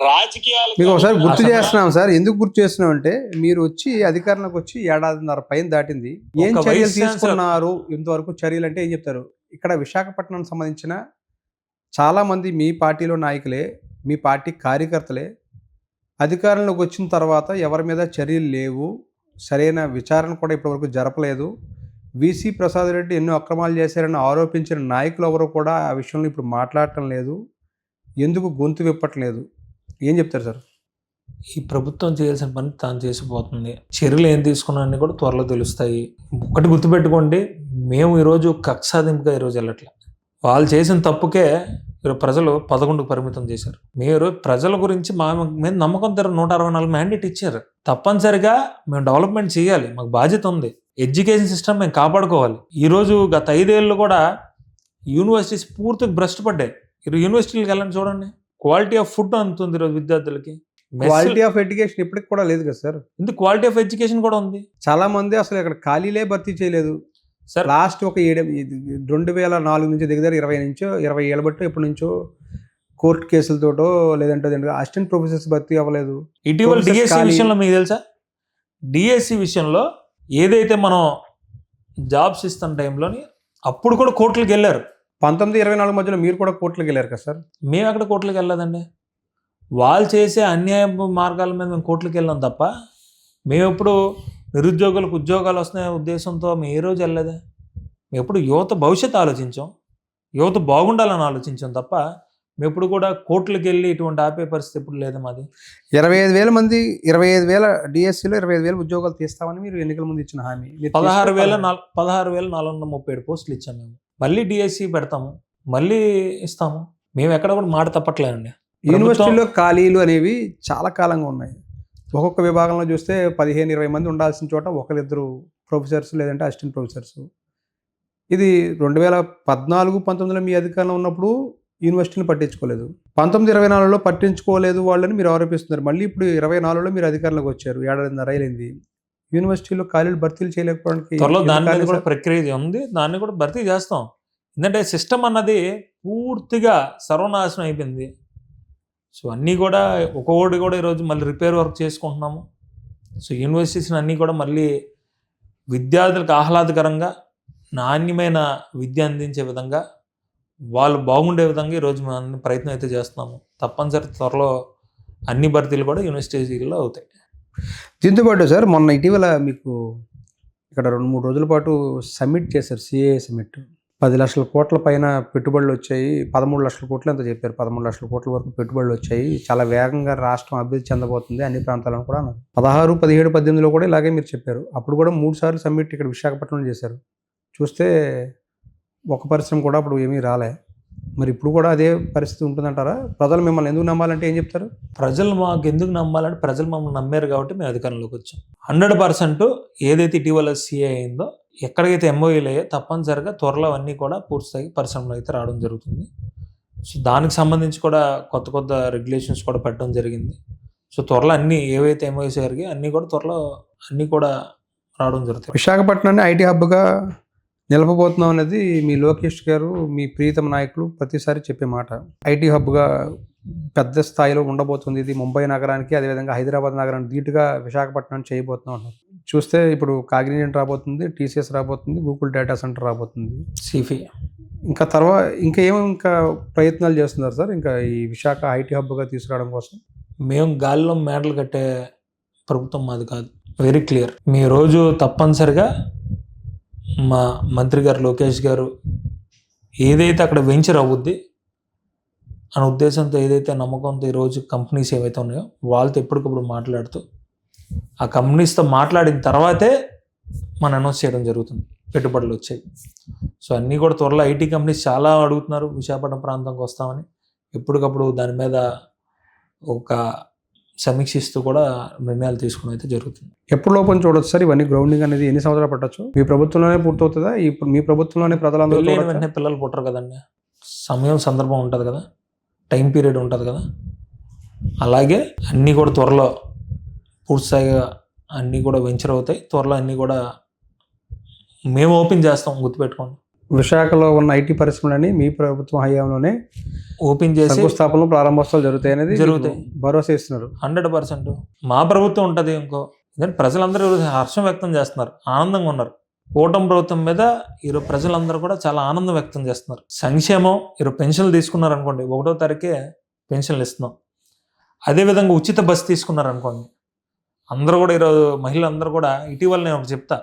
రాజకీయాలు మీకు ఒకసారి గుర్తు చేస్తున్నాం సార్. ఎందుకు గుర్తు చేస్తున్నాం అంటే మీరు వచ్చి అధికారంలోకి వచ్చి 1.5 పైన దాటింది. ఏం చర్యలు తీసుకున్నారు ఇంతవరకు? చర్యలు అంటే ఏం చెప్తారు? ఇక్కడ విశాఖపట్నం సంబంధించిన చాలా మంది మీ పార్టీలో నాయకులే, మీ పార్టీ కార్యకర్తలే అధికారంలోకి వచ్చిన తర్వాత ఎవరి మీద చర్యలు లేవు, సరైన విచారణ కూడా ఇప్పటివరకు జరపలేదు. వీసీ ప్రసాద్ రెడ్డి ఎన్నో అక్రమాలు చేశారని ఆరోపించిన నాయకులు ఎవరు కూడా ఆ విషయంలో ఇప్పుడు మాట్లాడటం లేదు. ఎందుకు గొంతు విప్పట్లేదు? ఏం చెప్తారు సార్? ఈ ప్రభుత్వం చేయాల్సిన పని తాను చేసిపోతుంది. చర్యలు ఏం తీసుకున్నాయని కూడా త్వరలో తెలుస్తాయి. ఒకటి గుర్తుపెట్టుకోండి, మేము ఈరోజు కక్ష సాధింపుగా ఈరోజు వెళ్ళట్లే. వాళ్ళు చేసిన తప్పుకే ఈరోజు ప్రజలు 11కు పరిమితం చేశారు. మీరు ప్రజల గురించి మా మీద నమ్మకం 164 మ్యాండేట్ ఇచ్చారు. తప్పనిసరిగా మేము డెవలప్మెంట్ చేయాలి, మాకు బాధ్యత ఉంది. ఎడ్యుకేషన్ సిస్టమ్ మేము కాపాడుకోవాలి. ఈరోజు గత 5 ఏళ్ళు కూడా యూనివర్సిటీస్ పూర్తిగా భ్రష్టు పడ్డాయి. ఈరోజు యూనివర్సిటీలకు వెళ్ళండి, చూడండి, క్వాలిటీ ఆఫ్ ఫుడ్ అందుతుంది ఈరోజు విద్యార్థులకి. క్వాలిటీ ఆఫ్ ఎడ్యుకేషన్ ఇప్పటికి కూడా లేదు కదా సార్. ఎందుకు క్వాలిటీ ఆఫ్ ఎడ్యుకేషన్ కూడా ఉంది. చాలా మంది అసలు ఇక్కడ ఖాళీలే భర్తీ చేయలేదు సార్. లాస్ట్ ఒక 2004 నుంచి దగ్గర 20 ఏళ్ళ బట్టి ఎప్పటి నుంచో కోర్టు కేసులతోటో లేదంటే అసిస్టెంట్ ప్రొఫెసర్స్ భర్తీ అవ్వలేదు. ఇటీవల డిఎస్సి విషయంలో మీకు తెలుసా, డిఎస్సి విషయంలో ఏదైతే మనం జాబ్స్ ఇస్తున్న టైంలోని అప్పుడు కూడా కోర్టులకు వెళ్ళారు. 19-24 మధ్యలో మీరు కూడా కోర్టులకు వెళ్ళారు కదా సార్? మేము అక్కడ కోర్టులకు వెళ్ళలేదండి. వాళ్ళు చేసే అన్యాయ మార్గాల మీద మేము కోర్టులకు వెళ్ళాం తప్ప మేము ఎప్పుడు నిరుద్యోగులకు ఉద్యోగాలు వస్తున్నాయనే ఉద్దేశంతో మేము ఏ రోజు వెళ్ళలేదా. మేము ఎప్పుడు యువత భవిష్యత్తు ఆలోచించాం, యువత బాగుండాలని ఆలోచించాం తప్ప మేము ఎప్పుడు కూడా కోర్టులకు వెళ్ళి ఇటువంటి ఆపే పరిస్థితి ఎప్పుడు లేదు మాది. 25,000 మంది 25,000 డిఎస్సిలో 25,000 ఉద్యోగాలు తీస్తామని మీరు ఎన్నికల ముందు ఇచ్చిన హామీ 16,437 పోస్టులు ఇచ్చాము. మేము మళ్ళీ డిఎస్సి పెడతాము, మళ్ళీ ఇస్తాము. మేము ఎక్కడ కూడా మాట తప్పట్లేదండి. యూనివర్సిటీలో ఖాళీలు అనేవి చాలా కాలంగా ఉన్నాయి. ఒక్కొక్క విభాగంలో చూస్తే 15-20 మంది ఉండాల్సిన చోట 1-2 ప్రొఫెసర్స్ లేదంటే అసిస్టెంట్ ప్రొఫెసర్స్. ఇది 2014-19లో మీ అధికారంలో ఉన్నప్పుడు యూనివర్సిటీని పట్టించుకోలేదు. 19-24లో పట్టించుకోలేదు వాళ్ళని మీరు ఆరోపిస్తున్నారు. మళ్ళీ ఇప్పుడు 24లో మీరు అధికారంలోకి వచ్చారు. 7.5 ఏళ్ళైంది. యూనివర్సిటీలో ఖాళీలు భర్తీలు చేయలేకపోవడానికి త్వరలో దాని మీద కూడా ప్రక్రియ ఉంది, దాన్ని కూడా భర్తీ చేస్తాం. ఎందుకంటే సిస్టమ్ అన్నది పూర్తిగా సర్వనాశనం అయిపోయింది. సో అన్నీ కూడా ఒక్కొక్కటి కూడా ఈరోజు మళ్ళీ రిపేర్ వర్క్ చేసుకుంటున్నాము. సో యూనివర్సిటీస్ని అన్నీ కూడా మళ్ళీ విద్యార్థులకు ఆహ్లాదకరంగా నాణ్యమైన విద్య అందించే విధంగా వాళ్ళు బాగుండే విధంగా ఈరోజు మనం ప్రయత్నం అయితే చేస్తున్నాము. తప్పనిసరి త్వరలో అన్ని భర్తీలు కూడా యూనివర్సిటీలో అవుతాయి. దీంతో పాటు సార్ మొన్న ఇటీవల మీకు ఇక్కడ 2-3 రోజుల పాటు సమ్మిట్ చేశారు, సిఏఏ సమ్మిట్. 10 లక్షల కోట్ల పైన పెట్టుబడులు వచ్చాయి. 13 లక్షల కోట్లు ఎంతో చెప్పారు. 13 లక్షల కోట్ల వరకు పెట్టుబడులు వచ్చాయి. చాలా వేగంగా రాష్ట్రం అభివృద్ధి చెందబోతుంది అన్ని ప్రాంతాలను కూడా అన్నారు. 16, 17, 18లో కూడా ఇలాగే మీరు చెప్పారు. అప్పుడు కూడా 3 సార్లు సమ్మిట్ ఇక్కడ విశాఖపట్నంలో చేశారు. చూస్తే ఒక పరిశ్రమ కూడా అప్పుడు ఏమీ రాలే. మరి ఇప్పుడు కూడా అదే పరిస్థితి ఉంటుందంటారా? ప్రజలు మిమ్మల్ని ఎందుకు నమ్మాలంటే ఏం చెప్తారు? ప్రజలు మాకు ఎందుకు నమ్మాలంటే ప్రజలు మమ్మల్ని నమ్మారు కాబట్టి మేము అధికారంలోకి వచ్చాం. 100% ఏదైతే ఇటీవల సిఏ అయిందో, ఎక్కడికైతే ఎంఓఈలు అయ్యో తప్పనిసరిగా త్వరలో అన్నీ కూడా పూర్తిస్థాయి పరిశ్రమలు అయితే రావడం జరుగుతుంది. సో దానికి సంబంధించి కూడా కొత్త రెగ్యులేషన్స్ కూడా పెట్టడం జరిగింది. సో త్వరలో అన్నీ ఏవైతే ఎంఓఈస్ జరిగాయో అన్నీ కూడా త్వరలో అన్నీ కూడా రావడం జరుగుతుంది. విశాఖపట్నాన్ని ఐటీ హబ్గా నిలపబోతున్నాం అనేది మీ లోకేష్ గారు, మీ ప్రీతమ నాయకులు ప్రతిసారి చెప్పే మాట. ఐటీ హబ్గా పెద్ద స్థాయిలో ఉండబోతుంది ఇది. ముంబై నగరానికి, అదేవిధంగా హైదరాబాద్ నగరానికి ధీటుగా విశాఖపట్నాన్ని చేయబోతున్నాం అన్నారు. చూస్తే ఇప్పుడు కాగ్నిజెంట్ రాబోతుంది, టీసీఎస్ రాబోతుంది, గూగుల్ డేటా సెంటర్ రాబోతుంది, సిఫీ. ఇంకా తర్వాత ఇంకా ప్రయత్నాలు చేస్తున్నారు సార్ ఇంకా ఈ విశాఖ ఐటీ హబ్గా తీసుకురావడం కోసం? మేము గాలిలో మేడలు కట్టే ప్రభుత్వం మాది కాదు. Very clear. మీ రోజు తప్పనిసరిగా మా మంత్రి గారు లోకేష్ గారు ఏదైతే అక్కడ వెంచర్ అవుద్ది అనే ఉద్దేశంతో, ఏదైతే నమ్మకంతో ఈరోజు కంపెనీస్ ఏవైతే ఉన్నాయో వాళ్ళతో ఎప్పటికప్పుడు మాట్లాడుతూ ఆ కంపెనీస్తో మాట్లాడిన తర్వాతే మనం అనౌన్స్ చేయడం జరుగుతుంది పెట్టుబడులు వచ్చాయి. సో అన్నీ కూడా త్వరలో ఐటీ కంపెనీస్ చాలా అడుగుతున్నారు విశాఖపట్నం ప్రాంతంకి వస్తామని. ఎప్పటికప్పుడు దాని మీద ఒక సమీక్షిస్తూ కూడా నిర్ణయాలు తీసుకుని అయితే జరుగుతుంది. ఎప్పుడు లోపల చూడొచ్చు సార్ ఇవన్నీ? గ్రౌండింగ్ అనేది ఎన్ని సంవత్సరాలు పట్టచ్చు? మీ ప్రభుత్వంలోనే పూర్తవుతుందా? ఇప్పుడు మీ ప్రభుత్వంలోనే ప్రజలందరూ వెంటనే పిల్లలు పుట్టరు కదండి. సమయం సందర్భం ఉంటుంది కదా, టైం పీరియడ్ ఉంటుంది కదా. అలాగే అన్నీ కూడా త్వరలో పూర్తిస్థాయిగా అన్నీ కూడా వెంచర్ అవుతాయి. త్వరలో అన్నీ కూడా మేము ఓపెన్ చేస్తాం, గుర్తుపెట్టుకోండి. విశాఖలో ఉన్న ఐటీ పరిశ్రమలని మీ ప్రభుత్వం హయాంలోనే ఓపెన్ చేసి శంకుస్థాపనలు, ప్రారంభోత్సవాలు జరుగుతాయి అనేది జరుగుతాయి. భరోసా ఇస్తున్నారు. 100% మా ప్రభుత్వం ఉంటుంది. ఎందుకంటే ప్రజలందరూ ఈరోజు హర్షం వ్యక్తం చేస్తున్నారు, ఆనందంగా ఉన్నారు. కూటమి ప్రభుత్వం మీద ఈరోజు ప్రజలందరూ కూడా చాలా ఆనందం వ్యక్తం చేస్తున్నారు. సంక్షేమం ఈరోజు పెన్షన్లు తీసుకున్నారు అనుకోండి, 1వ తారీఖే పెన్షన్లు ఇస్తున్నాం. అదేవిధంగా ఉచిత బస్సు తీసుకున్నారు అనుకోండి, అందరూ కూడా ఈరోజు మహిళలందరూ కూడా ఇటీవల నేను ఒకటి చెప్తా,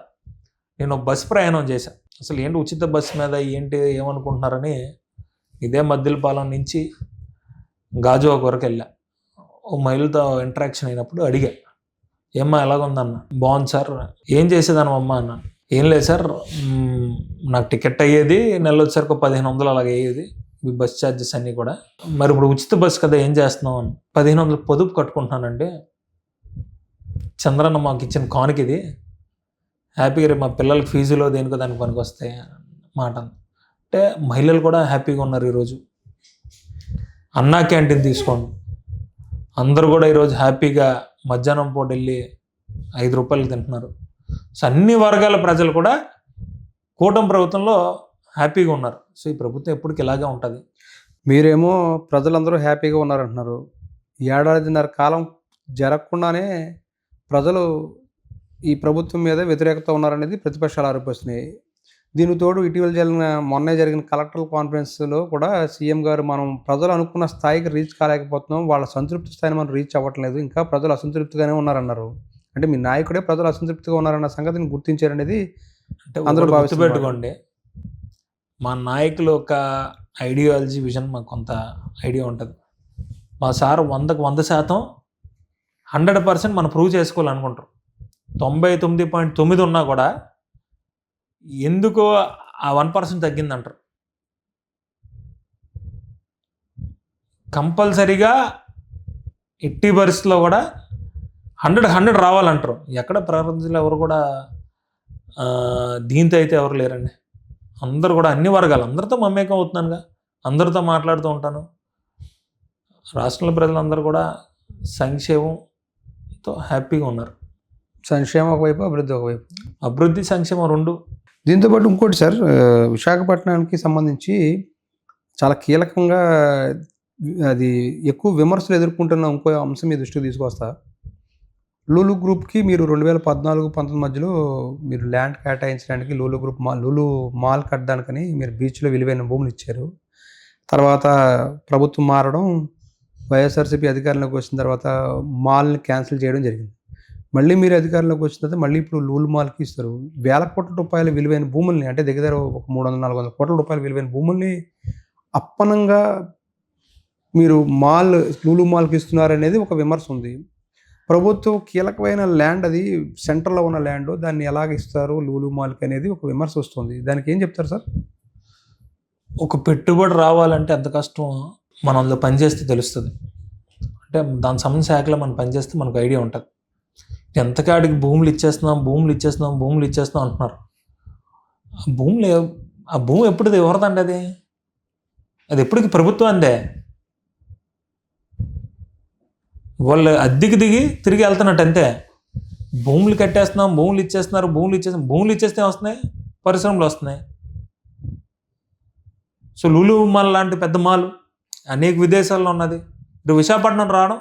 నేను బస్సు ప్రయాణం చేశాను. అసలు ఏంటి ఉచిత బస్సు మీద ఏంటి ఏమనుకుంటున్నారని ఇదే మద్దిలపాలెం నుంచి గాజువాక వరకు వెళ్ళా. ఓ మహిళతో ఇంటరాక్షన్ అయినప్పుడు అడిగా, ఏమ్మా ఎలాగుందన్న? బాగుంది సార్. ఏం చేసేదాను అమ్మ అన్న. ఏం లేదు సార్, నాకు టికెట్ అయ్యేది నెల వచ్చేసరికి 1500 అలాగే అయ్యేది, ఈ బస్ ఛార్జెస్ అన్నీ కూడా. మరి ఇప్పుడు ఉచిత బస్సు కదా ఏం చేస్తున్నావు అని. 1500 పొదుపు కట్టుకుంటున్నానండి, చంద్రన్న మాకు ఇచ్చిన కానుక ఇది, హ్యాపీగా రేపు మా పిల్లలకి ఫీజులో దేనికో దానికి పనికి వస్తాయి మాట. అంటే మహిళలు కూడా హ్యాపీగా ఉన్నారు ఈరోజు. అన్నా క్యాంటీన్ తీసుకోండి, అందరూ కూడా ఈరోజు హ్యాపీగా మధ్యాహ్నం పూట వెళ్ళి 5 రూపాయలకి తింటున్నారు. సో అన్ని వర్గాల ప్రజలు కూడా కూటమి ప్రభుత్వంలో హ్యాపీగా ఉన్నారు. సో ఈ ప్రభుత్వం ఎప్పటికి ఇలాగే ఉంటుంది. మీరేమో ప్రజలందరూ హ్యాపీగా ఉన్నారంటున్నారు. 1.5 కాలం జరగకుండానే ప్రజలు ఈ ప్రభుత్వం మీద వ్యతిరేకత ఉన్నారనేది ప్రతిపక్షాలు ఆరోపిస్తున్నాయి. దీనికి తోడు ఇటీవల మొన్నే జరిగిన కలెక్టరల్ కాన్ఫరెన్స్లో కూడా సీఎం గారు, మనం ప్రజలు అనుకున్న స్థాయికి రీచ్ కాలేకపోతున్నాం, వాళ్ళ సంతృప్తి స్థాయిని మనం రీచ్ అవ్వట్లేదు, ఇంకా ప్రజలు అసంతృప్తిగానే ఉన్నారన్నారు. అంటే మీ నాయకుడే ప్రజలు అసంతృప్తిగా ఉన్నారన్న సంగతిని గుర్తించారనేది అంటే అందరూ గుర్తుపెట్టుకోండి. మా నాయకులు ఒక ఐడియాలజీ, విజన్ మాకు కొంత ఐడియా ఉంటుంది. మా సార్ 100కు 100% 100% మనం ప్రూవ్ చేసుకోవాలనుకుంటారు. 99.9 ఉన్నా కూడా ఎందుకో ఆ 1% తగ్గిందంటారు. కంపల్సరీగా ఎట్టి పరిస్థితుల్లో కూడా 100 రావాలంటారు. ఎక్కడ ప్రపంచంలో ఎవరు కూడా దీంతో అయితే ఎవరు లేరండి. అందరూ కూడా అన్ని వర్గాలు, అందరితో మమేకం అవుతున్నానుగా, అందరితో మాట్లాడుతూ ఉంటాను. రాష్ట్రంలో ప్రజలందరూ కూడా సంక్షేమంతో హ్యాపీగా ఉన్నారు. సంక్షేమం ఒకవైపు, అభివృద్ధి ఒకవైపు. అభివృద్ధి, సంక్షేమం 2. దీంతోపాటు ఇంకోటి సార్, విశాఖపట్నానికి సంబంధించి చాలా కీలకంగా అది ఎక్కువ విమర్శలు ఎదుర్కొంటున్న ఇంకో అంశం మీ దృష్టికి తీసుకొస్తా. లూలు గ్రూప్కి మీరు 2014-19 మధ్యలో మీరు ల్యాండ్ కేటాయించడానికి లూలు మాల్ కట్టడానికని మీరు బీచ్లో విలువైన భూములు ఇచ్చారు. తర్వాత ప్రభుత్వం మారడం, వైఎస్ఆర్సీపీ అధికారంలోకి వచ్చిన తర్వాత మాల్ని క్యాన్సిల్ చేయడం జరిగింది. మళ్ళీ మీరు అధికారంలోకి వచ్చిన తర్వాత మళ్ళీ ఇప్పుడు లూలు మాల్కి ఇస్తారు. వేల కోట్ల రూపాయల విలువైన భూముల్ని, అంటే దగ్గర ఒక 300-400 కోట్ల రూపాయల విలువైన భూముల్ని అప్పనంగా మీరు లూలు మాల్కి ఇస్తున్నారనేది ఒక విమర్శ ఉంది. ప్రభుత్వం కీలకమైన ల్యాండ్, అది సెంటర్లో ఉన్న ల్యాండ్, దాన్ని ఎలాగ ఇస్తారు లూలు మాల్కి అనేది ఒక విమర్శ వస్తుంది. దానికి ఏం చెప్తారు సార్? ఒక పెట్టుబడి రావాలంటే ఎంత కష్టం మనం అందులో పనిచేస్తే తెలుస్తుంది. అంటే దాని సంబంధించిన శాఖలో మనం పనిచేస్తే మనకు ఐడియా ఉంటుంది. ఎంతకాడికి భూములు ఇచ్చేస్తున్నాం అంటున్నారు. ఆ భూమి ఎప్పుడు ఎవరిదండి? అది ఎప్పటికి ప్రభుత్వం అందే. వాళ్ళు అద్దెకి దిగి తిరిగి వెళ్తున్నట్టు అంతే. భూములు కట్టేస్తున్నాం, భూములు ఇచ్చేస్తే వస్తున్నాయి, పరిశ్రమలు వస్తున్నాయి. సో లూలు మాల్ లాంటి పెద్ద మాల్ అనేక విదేశాల్లో ఉన్నది. ఇప్పుడు విశాఖపట్నం రావడం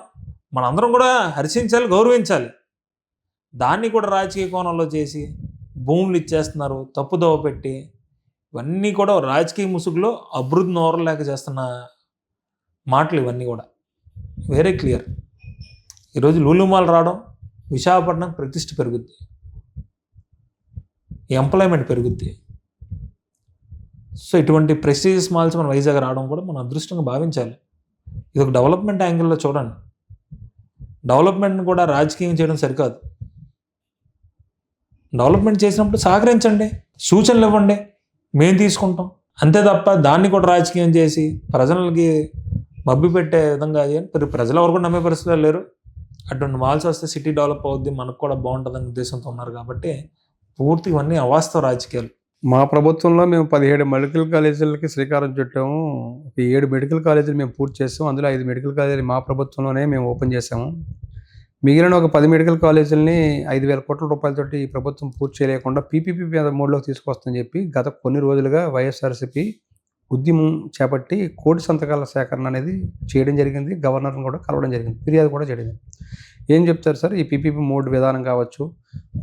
మనందరం కూడా హర్షించాలి, గౌరవించాలి. దాన్ని కూడా రాజకీయ కోణంలో చేసి భూములు ఇచ్చేస్తున్నారు, తప్పుదోవ పెట్టి. ఇవన్నీ కూడా రాజకీయ ముసుగులో అభివృద్ధి నోరలేక చేస్తున్న మాటలు ఇవన్నీ కూడా వెరీ క్లియర్. ఈరోజు లూలు మాల్ రావడం విశాఖపట్నం ప్రతిష్ఠ పెరుగుద్ది, ఎంప్లాయ్మెంట్ పెరుగుద్ది. సో ఇటువంటి ప్రెస్టీజియస్ మాల్స్ మన వైజాగ్ రావడం కూడా మనం అదృష్టంగా భావించాలి. ఇది ఒక డెవలప్మెంట్ యాంగిల్లో చూడండి. డెవలప్మెంట్ని కూడా రాజకీయం చేయడం సరికాదు. డెవలప్మెంట్ చేసినప్పుడు సహకరించండి, సూచనలు ఇవ్వండి, మేము తీసుకుంటాం. అంతే తప్ప దాన్ని కూడా రాజకీయం చేసి ప్రజలకి మబ్బి పెట్టే విధంగా ప్రజలు ఎవరు కూడా నమ్మే పరిస్థితులు లేరు. అటువంటి మాల్స్ వస్తే సిటీ డెవలప్ అవుద్ది, మనకు కూడా బాగుంటుందనే ఉద్దేశంతో ఉన్నారు. కాబట్టి పూర్తి ఇవన్నీ అవాస్తవ రాజకీయాలు. మా ప్రభుత్వంలో మేము 17 మెడికల్ కాలేజీలకి శ్రీకారం చుట్టాము. 7 మెడికల్ కాలేజీలు మేము పూర్తి చేసాము. అందులో 5 మెడికల్ కాలేజీలు మా ప్రభుత్వంలోనే మేము ఓపెన్ చేసాము. మిగిలిన ఒక 10 మెడికల్ కాలేజీలని 5,000 కోట్ల రూపాయలతోటి ఈ ప్రభుత్వం పూర్తి చేయలేకుండా పీపీపీ మోడ్లోకి తీసుకొస్తుందని చెప్పి గత కొన్ని రోజులుగా వైఎస్ఆర్సీపీ ఉద్యమం చేపట్టి కోటి సంతకాల సేకరణ అనేది చేయడం జరిగింది. గవర్నర్ని కూడా కలవడం జరిగింది, ఫిర్యాదు కూడా జరిగింది. ఏం చెప్తారు సార్ ఈ పీపీపీ మోడ్ విధానం కావచ్చు,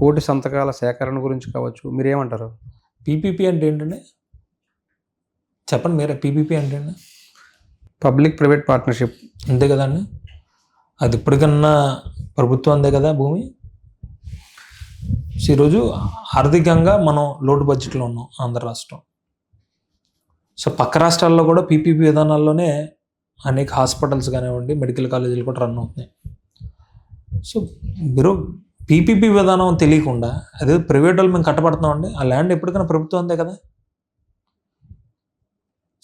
కోటి సంతకాల సేకరణ గురించి కావచ్చు, మీరేమంటారు? పీపీపీ అంటే ఏంటండి? చెప్పండి మీరే. పీపీపీ అంటే ఏంటి? Public private partnership. అంతే కదండి. అది ఇప్పటికన్నా ప్రభుత్వం అందే కదా భూమి. సో ఈరోజు ఆర్థికంగా మనం లోటు బడ్జెట్లో ఉన్నాం ఆంధ్ర రాష్ట్రం. సో పక్క రాష్ట్రాల్లో కూడా పీపీపీ విధానాల్లోనే అనేక హాస్పిటల్స్ కానివ్వండి, మెడికల్ కాలేజీలు కూడా రన్ అవుతున్నాయి. సో మీరు పీపీపీ విధానం తెలియకుండా అదే ప్రైవేట్ వాళ్ళు మేము కట్టబడుతున్నామండి. ఆ ల్యాండ్ ఎప్పటికైనా ప్రభుత్వం అంతే కదా.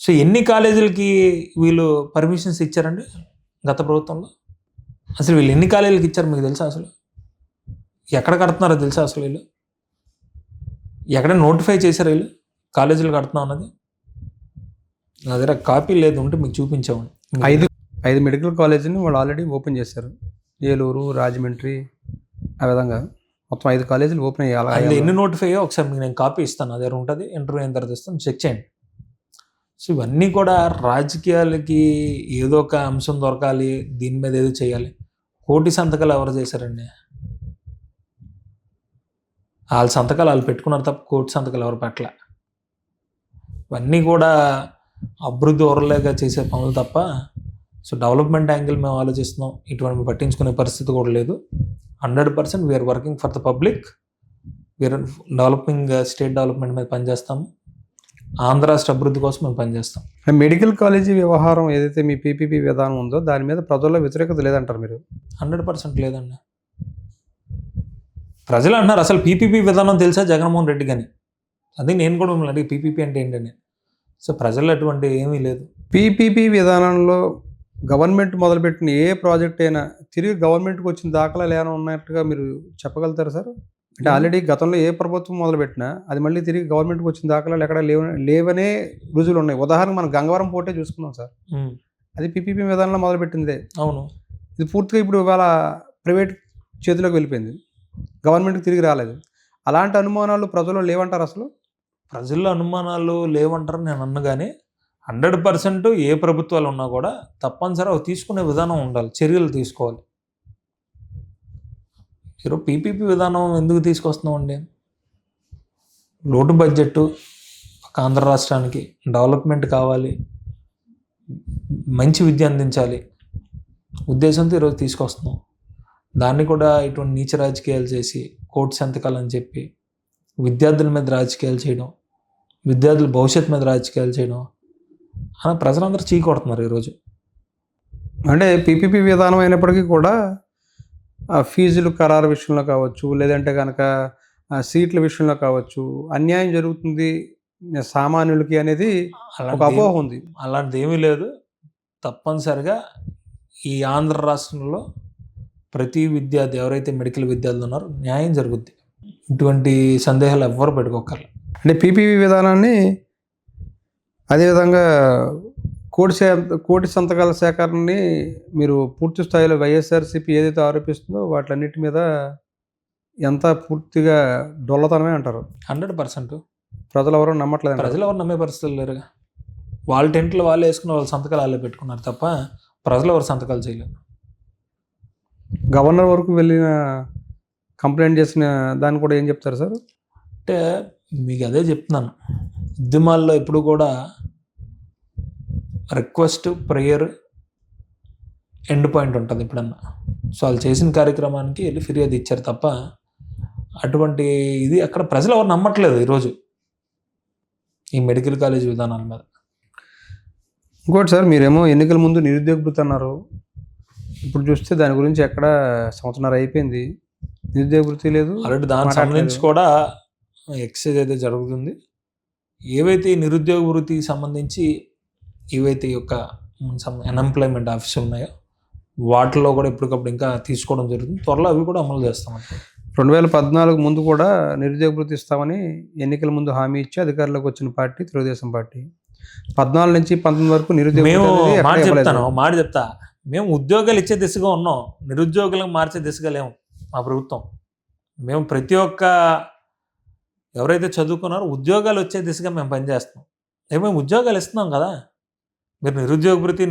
సో ఎన్ని కాలేజీలకి వీళ్ళు పర్మిషన్స్ ఇచ్చారండి గత ప్రభుత్వంలో? అసలు వీళ్ళు ఎన్ని కాలేజీలకి ఇచ్చారు మీకు తెలుసా? అసలు ఎక్కడ కడుతున్నారో తెలుసా? అసలు వీళ్ళు ఎక్కడ నోటిఫై చేశారు వీళ్ళు కాలేజీలు కడుతున్నాం అన్నది? నా దగ్గర కాపీ లేదు, ఉంటే మీకు చూపించాము. 5 మెడికల్ కాలేజీని వాళ్ళు ఆల్రెడీ ఓపెన్ చేశారు. ఏలూరు, రాజమండ్రి, ఆ విధంగా మొత్తం 5 కాలేజీలు ఓపెన్ అయ్యాలి. అందులో ఎన్ని నోటిఫై అయ్యో ఒకసారి మీకు నేను కాపీ ఇస్తాను, నా దగ్గర ఉంటుంది. ఇంటర్వ్యూ అయిన తర్వాత ఇస్తాను, చెక్ చేయండి. సో ఇవన్నీ కూడా రాజకీయాలకి ఏదో ఒక అంశం దొరకాలి, దీని మీద ఏదో చేయాలి. కోటి సంతకాలు ఎవరు చేశారండి? వాళ్ళ సంతకాలు వాళ్ళు పెట్టుకున్నారు తప్ప కోటి సంతకాలు ఎవరు పెట్టలే. ఇవన్నీ కూడా అభివృద్ధి ఓరలేక చేసే పనులు తప్ప సో డెవలప్మెంట్ యాంగిల్ మేము ఆలోచిస్తున్నాం, ఇటువంటి పట్టించుకునే పరిస్థితి కూడా లేదు. 100% we're working for the public, we're developing state development మీద పనిచేస్తాము. ఆంధ్ర రాష్ట్ర అభివృద్ధి కోసం మేము పనిచేస్తాం. మెడికల్ కాలేజీ వ్యవహారం ఏదైతే మీ పీపీపీ విధానం ఉందో దాని మీద ప్రజల్లో వ్యతిరేకత లేదంటారు మీరు? 100% లేదండి. ప్రజలు అంటున్నారు అసలు పీపీపీ విధానం తెలుసా జగన్మోహన్ రెడ్డి కానీ? అది నేను కూడా మిమ్మల్ని అడిగి పీపీపీ అంటే ఏంటని. సో ప్రజలు అటువంటి ఏమీ లేదు. పీపీపీ విధానంలో గవర్నమెంట్ మొదలుపెట్టిన ఏ ప్రాజెక్ట్ అయినా తిరిగి గవర్నమెంట్కి వచ్చిన దాఖలాలు ఏమైనా ఉన్నట్టుగా మీరు చెప్పగలుగుతారు సార్? అంటే ఆల్రెడీ గతంలో ఏ ప్రభుత్వం మొదలుపెట్టినా అది మళ్ళీ తిరిగి గవర్నమెంట్కి వచ్చిన దాఖలాలు ఎక్కడ లేవనే రుజువులు ఉన్నాయి. ఉదాహరణకు మనం గంగవరం పోర్టే చూసుకున్నాం సార్, అది పీపీపీ విధానంలో మొదలుపెట్టిందే. అవును. ఇది పూర్తిగా ఇప్పుడు ఇవాళ ప్రైవేట్ చేతిలోకి వెళ్ళిపోయింది, గవర్నమెంట్కి తిరిగి రాలేదు. అలాంటి అనుమానాలు ప్రజల్లో లేవంటారు? అసలు ప్రజల్లో అనుమానాలు లేవంటారు నేను అన్నగానే 100% ఏ ప్రభుత్వాలు ఉన్నా కూడా తప్పనిసరిగా తీసుకునే విధానం ఉండాలి, చర్యలు తీసుకోవాలి. ఈరోజు పీపీపీ విధానం ఎందుకు తీసుకొస్తున్నామండి? లోటు బడ్జెట్ ఒక ఆంధ్ర రాష్ట్రానికి డెవలప్మెంట్ కావాలి, మంచి విద్య అందించాలి ఉద్దేశంతో ఈరోజు తీసుకొస్తున్నాం. దాన్ని కూడా ఇటువంటి నీచ రాజకీయాలు చేసి కోర్టు సంతకాలు అని చెప్పి విద్యార్థుల మీద రాజకీయాలు చేయడం, విద్యార్థుల భవిష్యత్తు మీద రాజకీయాలు చేయడం అలా ప్రజలందరూ చీకొడుతున్నారు ఈరోజు. అంటే పీపీపీ విధానం అయినప్పటికీ కూడా ఆ ఫీజులు ఖరారు విషయంలో కావచ్చు, లేదంటే కనుక సీట్ల విషయంలో కావచ్చు, అన్యాయం జరుగుతుంది సామాన్యులకి అనేది ఒక అపోహ ఉంది. అలాంటిది ఏమీ లేదు. తప్పనిసరిగా ఈ ఆంధ్ర రాష్ట్రంలో ప్రతి విద్యార్థి ఎవరైతే మెడికల్ విద్యార్థులు ఉన్నారో న్యాయం జరుగుద్ది. ఇటువంటి సందేహాలు ఎవ్వరు పెట్టుకోకర్లేదు. అంటే పీపీపీ విధానాన్ని అదేవిధంగా కోటి సంతకాల సేకరణని మీరు పూర్తి స్థాయిలో వైఎస్ఆర్సీపీ ఏదైతే ఆరోపిస్తుందో వాటిలన్నిటి మీద ఎంత పూర్తిగా డొల్లతనమే అంటారు. 100% ప్రజలు ఎవరో నమ్మట్లేదు. ప్రజలు ఎవరు నమ్మే పరిస్థితులు లేరుగా. వాళ్ళ టెంట్లు వాళ్ళు వేసుకుని వాళ్ళ సంతకాలు వాళ్ళే పెట్టుకున్నారు తప్ప ప్రజలు ఎవరు సంతకాలు చేయలేదు. గవర్నర్ వరకు వెళ్ళిన కంప్లైంట్ చేసిన దాన్ని కూడా ఏం చెప్తారు సార్? అంటే మీకు అదే చెప్తున్నాను, ఉద్యమాల్లో ఎప్పుడు కూడా రిక్వెస్ట్, ప్రేయర్, ఎండ్ పాయింట్ ఉంటుంది ఎప్పుడన్నా. సో వాళ్ళు చేసిన కార్యక్రమానికి వెళ్ళి ఫిర్యాదు ఇచ్చారు తప్ప అటువంటి ఇది అక్కడ ప్రజలు ఎవరు నమ్మట్లేదు ఈరోజు ఈ మెడికల్ కాలేజ్ విధానాల మీద. ఇంకోటి సార్, మీరేమో ఎన్నికల ముందు నిరుద్యోగ భృతి అన్నారు. ఇప్పుడు చూస్తే దాని గురించి ఎక్కడ సంవత్సరాలు అయిపోయింది, నిరుద్యోగ భృతి లేదు. ఆల్రెడీ దానికి సంబంధించి కూడా ఎక్సైజ్ అయితే జరుగుతుంది. ఏవైతే ఈ నిరుద్యోగ వృత్తికి సంబంధించి ఏవైతే ఈ యొక్క అన్ఎంప్లాయ్మెంట్ ఆఫీస్ ఉన్నాయో వాటిలో కూడా ఎప్పటికప్పుడు ఇంకా తీసుకోవడం జరుగుతుంది. త్వరలో అవి కూడా అమలు చేస్తామంటే 2014 ముందు కూడా నిరుద్యోగ భృతి ఇస్తామని ఎన్నికల ముందు హామీ ఇచ్చి అధికారంలోకి వచ్చిన పార్టీ తెలుగుదేశం పార్టీ. 14 నుంచి 19 వరకు నిరుద్యోగ మాట చెప్తా, మేము ఉద్యోగాలు ఇచ్చే దిశగా ఉన్నాం, నిరుద్యోగులకు మార్చే దిశగా లేము మా ప్రభుత్వం. మేము ప్రతి ఒక్క ఎవరైతే చదువుకున్నారో ఉద్యోగాలు వచ్చే దిశగా మేము పనిచేస్తున్నాం. మేము ఉద్యోగాలు ఇస్తున్నాం కదా. మీరు నిరుద్యోగ భృతి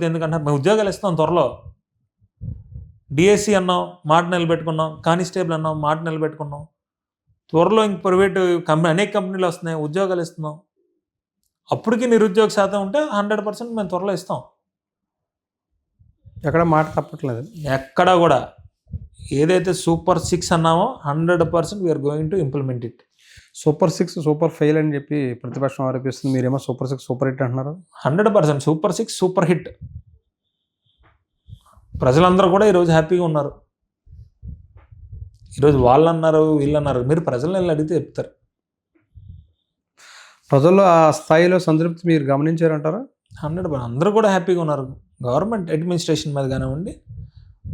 ఎందుకంటారు? మేము ఉద్యోగాలు ఇస్తున్నాం త్వరలో. డిఎస్సి అన్నాం, మాట నిలబెట్టుకున్నాం. కానిస్టేబుల్ అన్నాం, మాట నిలబెట్టుకున్నాం. త్వరలో ఇంక ప్రైవేటు అనేక కంపెనీలు వస్తున్నాయి, ఉద్యోగాలు ఇస్తున్నాం. అప్పటికి నిరుద్యోగ శాతం ఉంటే 100% మేము త్వరలో ఇస్తాం. ఎక్కడ మాట తప్పట్లేదు. ఎక్కడా కూడా ఏదైతే సూపర్ 6 అన్నామో 100% we're going to implement it. Super 6 super fail అని చెప్పి ప్రతిపక్షం ఆరోపిస్తుంది. మీరేమో సూపర్ 6 సూపర్ హిట్ అంటున్నారు. 100% సూపర్ 6 సూపర్ హిట్. ప్రజలందరూ కూడా ఈరోజు హ్యాపీగా ఉన్నారు. ఈరోజు వాళ్ళు అన్నారు, వీళ్ళు అన్నారు. మీరు ప్రజలను అడిగితే చెప్తారు. ప్రజల్లో ఆ స్థాయిలో సంతృప్తి మీరు గమనించారంటారా? 100% అందరూ కూడా హ్యాపీగా ఉన్నారు. గవర్నమెంట్ అడ్మినిస్ట్రేషన్ మీద కానివ్వండి,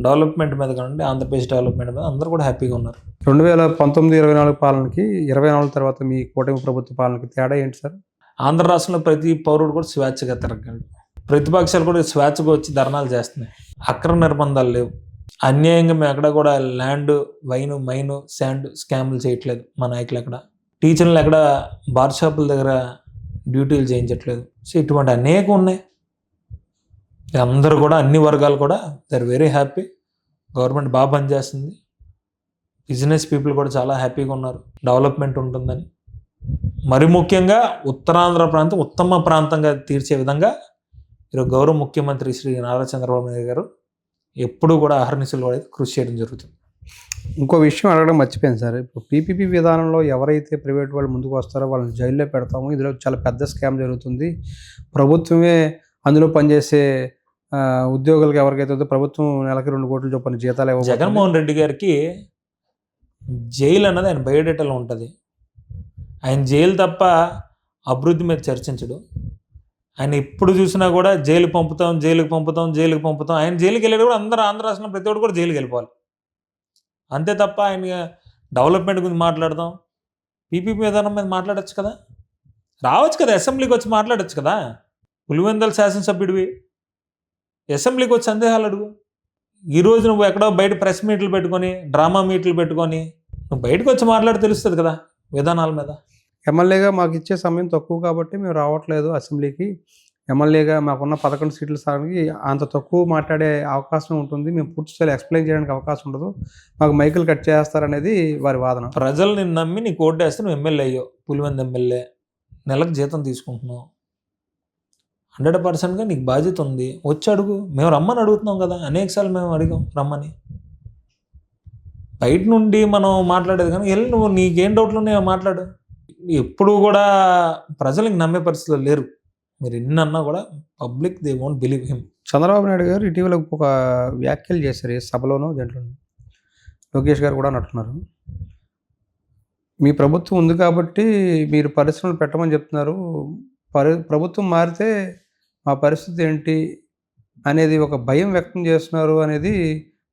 డెవలప్మెంట్ మీద కానివ్వండి, ఆంధ్రప్రదేశ్ డెవలప్మెంట్ మీద అందరూ కూడా హ్యాపీగా ఉన్నారు. 2019-24 పాలనకి 24 తర్వాత మీ కూటమి ప్రభుత్వ పాలనకి తేడా ఏంటి సార్? ఆంధ్ర రాష్ట్రంలో ప్రతి పౌరుడు కూడా స్వేచ్ఛగా తిరగలడు. ప్రతిపక్షాలు కూడా స్వేచ్ఛగా వచ్చి ధర్నాలు చేస్తున్నాయి. అక్రమ నిర్బంధాలు లేవు. అన్యాయంగా మేము ఎక్కడ కూడా ల్యాండ్, వైను, మైను, శాండ్ స్కామ్లు చేయట్లేదు మా నాయకులు. ఎక్కడ టీచర్లు ఎక్కడ బార్ షాపుల దగ్గర డ్యూటీలు చేయించట్లేదు. సో ఇటువంటి అనేకం ఉన్నాయి. అందరూ కూడా అన్ని వర్గాలు కూడా they are very happy. Government బాగా పనిచేస్తుంది. బిజినెస్ పీపుల్ కూడా చాలా హ్యాపీగా ఉన్నారు, డెవలప్మెంట్ ఉంటుందని. మరి ముఖ్యంగా ఉత్తరాంధ్ర ప్రాంతం ఉత్తమ ప్రాంతంగా తీర్చే విధంగా ఈరోజు గౌరవ ముఖ్యమంత్రి శ్రీ నారా చంద్రబాబు నాయుడు గారు ఎప్పుడూ కూడా అహర్నిశలు కూడా కృషి చేయడం జరుగుతుంది. ఇంకో విషయం అడగడం మర్చిపోయాను సార్. ఇప్పుడు పీపీపీ విధానంలో ఎవరైతే ప్రైవేట్ వాళ్ళు ముందుకు వస్తారో వాళ్ళని జైల్లో పెడతాము, ఇందులో చాలా పెద్ద స్కామ్ జరుగుతుంది, ప్రభుత్వమే అందులో పనిచేసే ఉద్యోగులకు ఎవరికైతే ప్రభుత్వం నెలకి 2 కోట్ల చొప్పున జీతాలు ఇవ్వాలి. జగన్మోహన్ రెడ్డి గారికి జైలు అన్నది ఆయన బయోడేటాలో ఉంటుంది. ఆయన జైలు తప్ప అభివృద్ధి మీద చర్చించడు. ఆయన ఎప్పుడు చూసినా కూడా జైలుకి పంపుతాం. ఆయన జైలుకి వెళ్ళేది కూడా అందరూ ఆంధ్ర రాష్ట్రంలో ప్రతి ఒక్కరు కూడా జైలుకి వెళ్ళిపోవాలి. అంతే తప్ప ఆయన డెవలప్మెంట్ గురించి మాట్లాడదాం, పీపీపీ విధానం మీద మాట్లాడచ్చు కదా, రావచ్చు కదా, అసెంబ్లీకి వచ్చి మాట్లాడచ్చు కదా. పులివెందుల శాసనసభ్యుడివి, అసెంబ్లీకి వచ్చి సందేహాలు అడుగు. ఈరోజు నువ్వు ఎక్కడో బయట ప్రెస్ మీట్లు పెట్టుకొని, డ్రామా మీట్లు పెట్టుకొని నువ్వు బయటకు వచ్చి మాట్లాడి తెలుస్తుంది కదా విధానాల మీద. ఎమ్మెల్యేగా మాకు ఇచ్చే సమయం తక్కువ కాబట్టి మేము రావట్లేదు అసెంబ్లీకి, ఎమ్మెల్యేగా మాకున్న 11 సీట్ల స్థానానికి అంత తక్కువ మాట్లాడే అవకాశం ఉంటుంది. మేము పూర్తి స్థాయిలో ఎక్స్‌ప్లెయిన్ చేయడానికి అవకాశం ఉండదు. మాకు మైకులు కట్ చేస్తారనేది వారి వాదన. ప్రజలు నిన్ను నమ్మి నీకు ఓటేస్తే నువ్వు ఎమ్మెల్యే అయ్యావు. పులివెందు ఎమ్మెల్యే. నెలకు జీతం తీసుకుంటున్నావు. 100%గా నీకు బాధ్యత ఉంది. వచ్చి అడుగు. మేము రమ్మని అడుగుతున్నాం కదా, అనేకసార్లు మేము అడిగాం రమ్మని. బయట నుండి మనం మాట్లాడేది కానీ వెళ్ళి నువ్వు నీకేం డౌట్లు ఉన్నాయో మాట్లాడు. ఎప్పుడు కూడా ప్రజలకు నమ్మే పరిస్థితుల్లో లేరు. మీరు ఎన్ని అన్నా కూడా public they won't believe him. Chandrababu Naidu గారు ఇటీవల ఒక వ్యాఖ్యలు చేశారు. ఏ సభలోనో దేంట్లోనో. లోకేష్ గారు కూడా అంటున్నారు. మీ ప్రభుత్వం ఉంది కాబట్టి మీరు పరిశ్రమలు పెట్టమని చెప్తున్నారు. ప్రభుత్వం మారితే మా పరిస్థితి ఏంటి అనేది ఒక భయం వ్యక్తం చేస్తున్నారు అనేది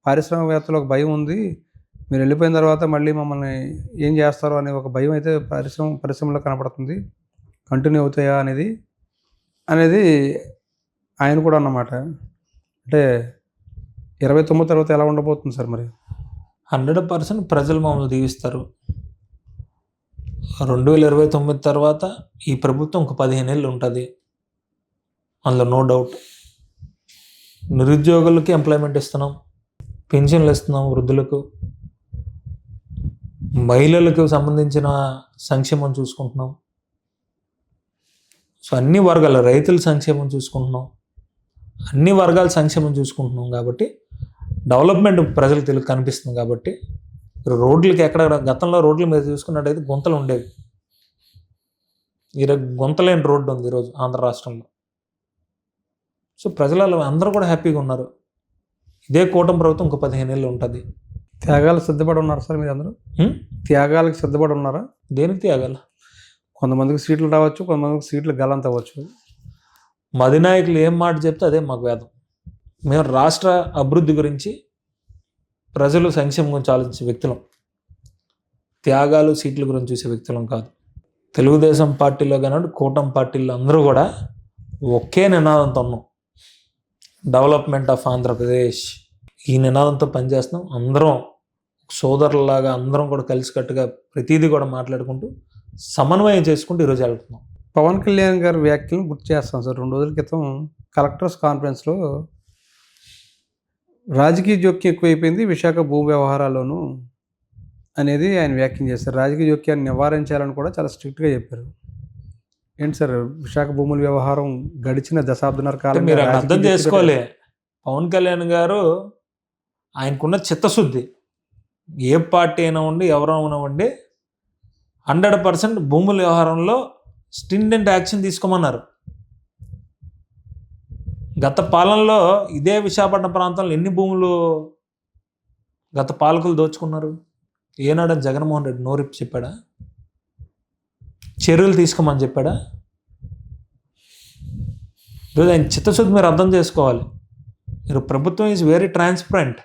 పారిశ్రామికవేత్తలు ఒక భయం ఉంది. మీరు వెళ్ళిపోయిన తర్వాత మళ్ళీ మమ్మల్ని ఏం చేస్తారో అనే ఒక భయం అయితే పరిశ్రమలో కనపడుతుంది. కంటిన్యూ అవుతాయా అనేది ఆయన కూడా అన్నమాట. అంటే 29 తర్వాత ఎలా ఉండబోతుంది సార్ మరి? 100% ప్రజలు మమ్మల్ని దీవిస్తారు. 2029 తర్వాత ఈ ప్రభుత్వం ఒక 15 ఏళ్ళు ఉంటుంది. అందులో నో డౌట్. నిరుద్యోగులకి ఎంప్లాయ్మెంట్ ఇస్తున్నాం, పెన్షన్లు ఇస్తున్నాం, వృద్ధులకు, మహిళలకు సంబంధించిన సంక్షేమం చూసుకుంటున్నాం. సో అన్ని వర్గాల రైతుల సంక్షేమం చూసుకుంటున్నాం, అన్ని వర్గాల సంక్షేమం చూసుకుంటున్నాం. కాబట్టి డెవలప్మెంట్ ప్రజలకు కనిపిస్తుంది. కాబట్టి రోడ్లకి ఎక్కడ గతంలో రోడ్ల మీద చూసుకున్నట్టయితే గుంతలు ఉండేవి. ఈరోజు గుంతలేని రోడ్డు ఉంది ఈరోజు ఆంధ్ర రాష్ట్రంలో. సో ప్రజలలో అందరూ కూడా హ్యాపీగా ఉన్నారు. ఇదే కూటమి ప్రభుత్వం ఇంకో 15 ఏళ్ళు ఉంటుంది. త్యాగాలు సిద్ధపడి ఉన్నారు సార్ మీరు అందరూ? త్యాగాలకు సిద్ధపడి ఉన్నారా? దేనికి త్యాగాలు? కొంతమందికి సీట్లు రావచ్చు, కొంతమందికి సీట్లు గల్లంత అవ్వచ్చు. మదినాయకులు ఏం మాట చెప్తే అదే మాకు వేదం. మేము రాష్ట్ర అభివృద్ధి గురించి, ప్రజలు సంక్షేమం గురించి ఆలోచించే వ్యక్తులం. త్యాగాలు సీట్ల గురించి చూసే వ్యక్తులం కాదు. తెలుగుదేశం పార్టీలో కానీ కూటమి పార్టీలో అందరూ కూడా ఒకే నినాదంతో ఉన్నాం. Development of Andhra Pradesh. ఈ నినాదంతో పనిచేస్తున్నాం. అందరం సోదరులాగా అందరం కూడా కలిసికట్టుగా ప్రతిదీ కూడా మాట్లాడుకుంటూ సమన్వయం చేసుకుంటూ ఈరోజు వెళ్తున్నాం. పవన్ కళ్యాణ్ గారి వ్యాఖ్యలను గుర్తు చేస్తాం సార్. 2 రోజుల క్రితం కలెక్టర్స్ కాన్ఫరెన్స్లో రాజకీయ జోక్యం ఎక్కువైపోయింది విశాఖ భూ వ్యవహారాల్లోనూ అనేది ఆయన వ్యాఖ్యం చేశారు. రాజకీయ జోక్యాన్ని నివారించాలని కూడా చాలా స్ట్రిక్ట్గా చెప్పారు. ఏంటి సార్ విశాఖ భూముల వ్యవహారం గడిచిన దశాబ్దన్నర కాలం మీరు అర్థం చేసుకోవాలి. పవన్ కళ్యాణ్ గారు ఆయనకున్న చిత్తశుద్ధి, ఏ పార్టీ అయినా ఉండి ఎవరైనా ఉండి 100% భూముల వ్యవహారంలో స్టిండెంట్ యాక్షన్ తీసుకోమన్నారు. గత పాలనలో ఇదే విశాఖపట్నం ప్రాంతంలో ఎన్ని భూములు గత పాలకులు దోచుకున్నారు? ఏనాడు జగన్మోహన్ రెడ్డి నోరిప్పి చెప్పాడా? చర్యలు తీసుకోమని చెప్పాడా? ఈరోజు ఆయన చిత్తశుద్ధి మీరు అర్థం చేసుకోవాలి. మీరు ప్రభుత్వం ఈజ్ వెరీ ట్రాన్స్పరెంట్.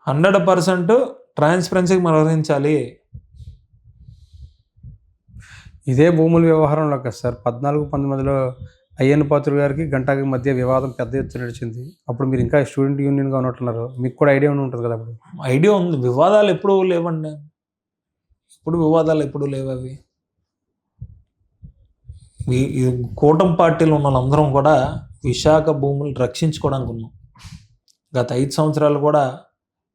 100% ట్రాన్స్పరెన్సీకి మనం వ్యవహరించాలి. ఇదే భూముల వ్యవహారంలో కదా సార్ 14-19లో అయ్యన్న పాత్రుడు గారికి గంటాకి మధ్య వివాదం పెద్ద ఎత్తున నడిచింది. అప్పుడు మీరు ఇంకా స్టూడెంట్ యూనియన్గా ఉన్నట్టున్నారు. మీకు కూడా ఐడియా ఉంటుంది కదా? అప్పుడు ఐడియా ఉంది. వివాదాలు ఎప్పుడూ లేవండి. వివాదాలు ఎప్పుడూ లేవు. అవి కూటమి పార్టీలు ఉన్న వాళ్ళందరం కూడా విశాఖ భూములు రక్షించుకోవడానికి ఉన్నాం. గత 5 సంవత్సరాలు కూడా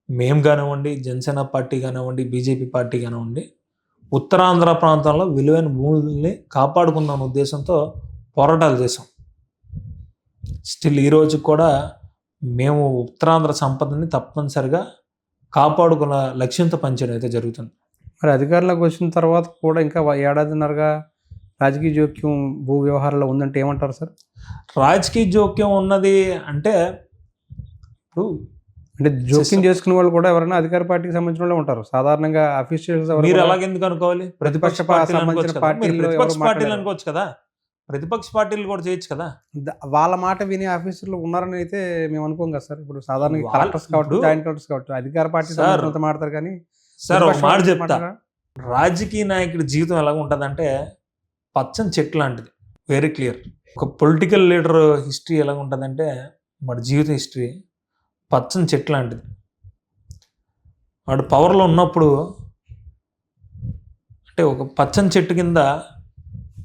మేము కానివ్వండి, జనసేన పార్టీ కానివ్వండి, బీజేపీ పార్టీ కానివ్వండి, ఉత్తరాంధ్ర ప్రాంతంలో విలువైన భూముల్ని కాపాడుకుందాం ఉద్దేశంతో పోరాటాలు చేసాం. స్టిల్ ఈరోజు కూడా మేము ఉత్తరాంధ్ర సంపదని తప్పనిసరిగా కాపాడుకున్న లక్ష్యంతో పనిచేయడం అయితే జరుగుతుంది. మరి అధికారంలోకి వచ్చిన తర్వాత కూడా ఇంకా ఏడాదిన్నరగా రాజకీయ జోక్యం భూ వ్యవహారాల్లో ఉందంటే ఏమంటారు సార్? రాజకీయ జోక్యం ఉన్నది అంటే ఇప్పుడు అంటే జోక్యం చేసుకునే వాళ్ళు కూడా ఎవరైనా అధికార పార్టీకి సంబంధించిన వాళ్ళు ఉంటారు. సాధారణంగా అఫీషియల్స్ మీరు అలాగెందుకు అనుకోవాలి? ప్రతిపక్ష పార్టీలు అనుకోవచ్చు కదా, ప్రతిపక్ష పార్టీలు కూడా చేయొచ్చు కదా. వాళ్ళ మాట వినే ఆఫీసర్లు ఉన్నారని అయితే మేము అనుకోం కదా సార్. ఇప్పుడు సాధారణ కలెక్టర్స్ కాబట్టి, జాయింట్ కలెక్టర్స్ కాబట్టి అధికార పార్టీ మాట్లాడతారు. కానీ సార్ ఒక మాట చెప్తా, రాజకీయ నాయకుడి జీవితం ఎలా ఉంటుందంటే పచ్చని చెట్టు లాంటిది. Very clear. ఒక పొలిటికల్ లీడర్ హిస్టరీ ఎలా ఉంటుందంటే మన జీవిత హిస్టరీ పచ్చని చెట్టు లాంటిది. వాడు పవర్లో ఉన్నప్పుడు అంటే ఒక పచ్చని చెట్టు కింద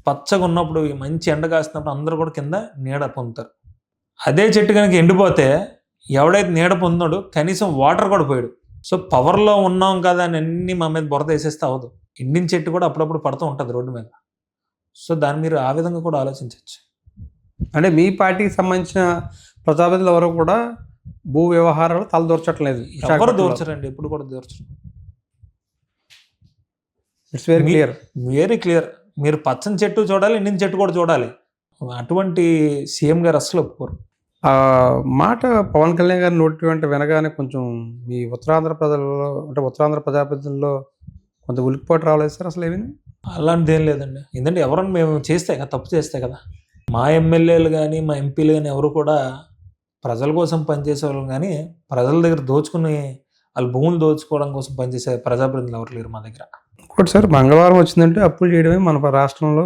పచ్చగా ఉన్నప్పుడు మంచి ఎండ కాస్తున్నప్పుడు అందరూ కూడా కింద నీడ పొందుతారు. అదే చెట్టు కనుక ఎండిపోతే ఎవడైతే నీడ పొందాడో కనీసం వాటర్ కూడా పోయాడు. సో పవర్లో ఉన్నాం కదా అని అన్ని మా మీద బురద వేసేస్తే అవ్వదు. ఎండిన చెట్టు కూడా అప్పుడప్పుడు పడుతూ ఉంటుంది రోడ్డు మీద. సో దాన్ని మీరు ఆ విధంగా కూడా ఆలోచించవచ్చు. అంటే మీ పార్టీకి సంబంధించిన ప్రజాప్రతినిధులు ఎవరు కూడా భూ వ్యవహారాలు తలదూర్చట్లేదు. ఎవరు దూర్చరండి, ఎప్పుడు కూడా దూర్చరు. It's very clear. Very clear. మీరు పచ్చని చెట్టు చూడాలి, ఎండిన చెట్టు కూడా చూడాలి. అటువంటి సీఎం గారు అసలు ఒప్పుకోరు. ఆ మాట పవన్ కళ్యాణ్ గారి నోటి వెంట వినగానే కొంచెం మీ ఉత్తరాంధ్ర ప్రజలలో అంటే ఉత్తరాంధ్ర ప్రజాప్రతినిధుల్లో కొంత ఉలిక్కిపాటు రాలేదు సార్ అసలు ఏమీ? అలాంటిది ఏం లేదండి. ఎందుకంటే ఎవరన్నా మేము చేస్తే కదా, తప్పు చేస్తే కదా. మా ఎమ్మెల్యేలు కానీ మా ఎంపీలు కానీ ఎవరు కూడా ప్రజల కోసం పనిచేసేవాళ్ళు కానీ ప్రజల దగ్గర దోచుకుని వాళ్ళ భూములు దోచుకోవడం కోసం పనిచేసే ప్రజాప్రతినిధులు ఎవరు లేరు మా దగ్గర. ఇంకోటి సార్, మంగళవారం వచ్చిందంటే అప్పులు చేయడమే మన రాష్ట్రంలో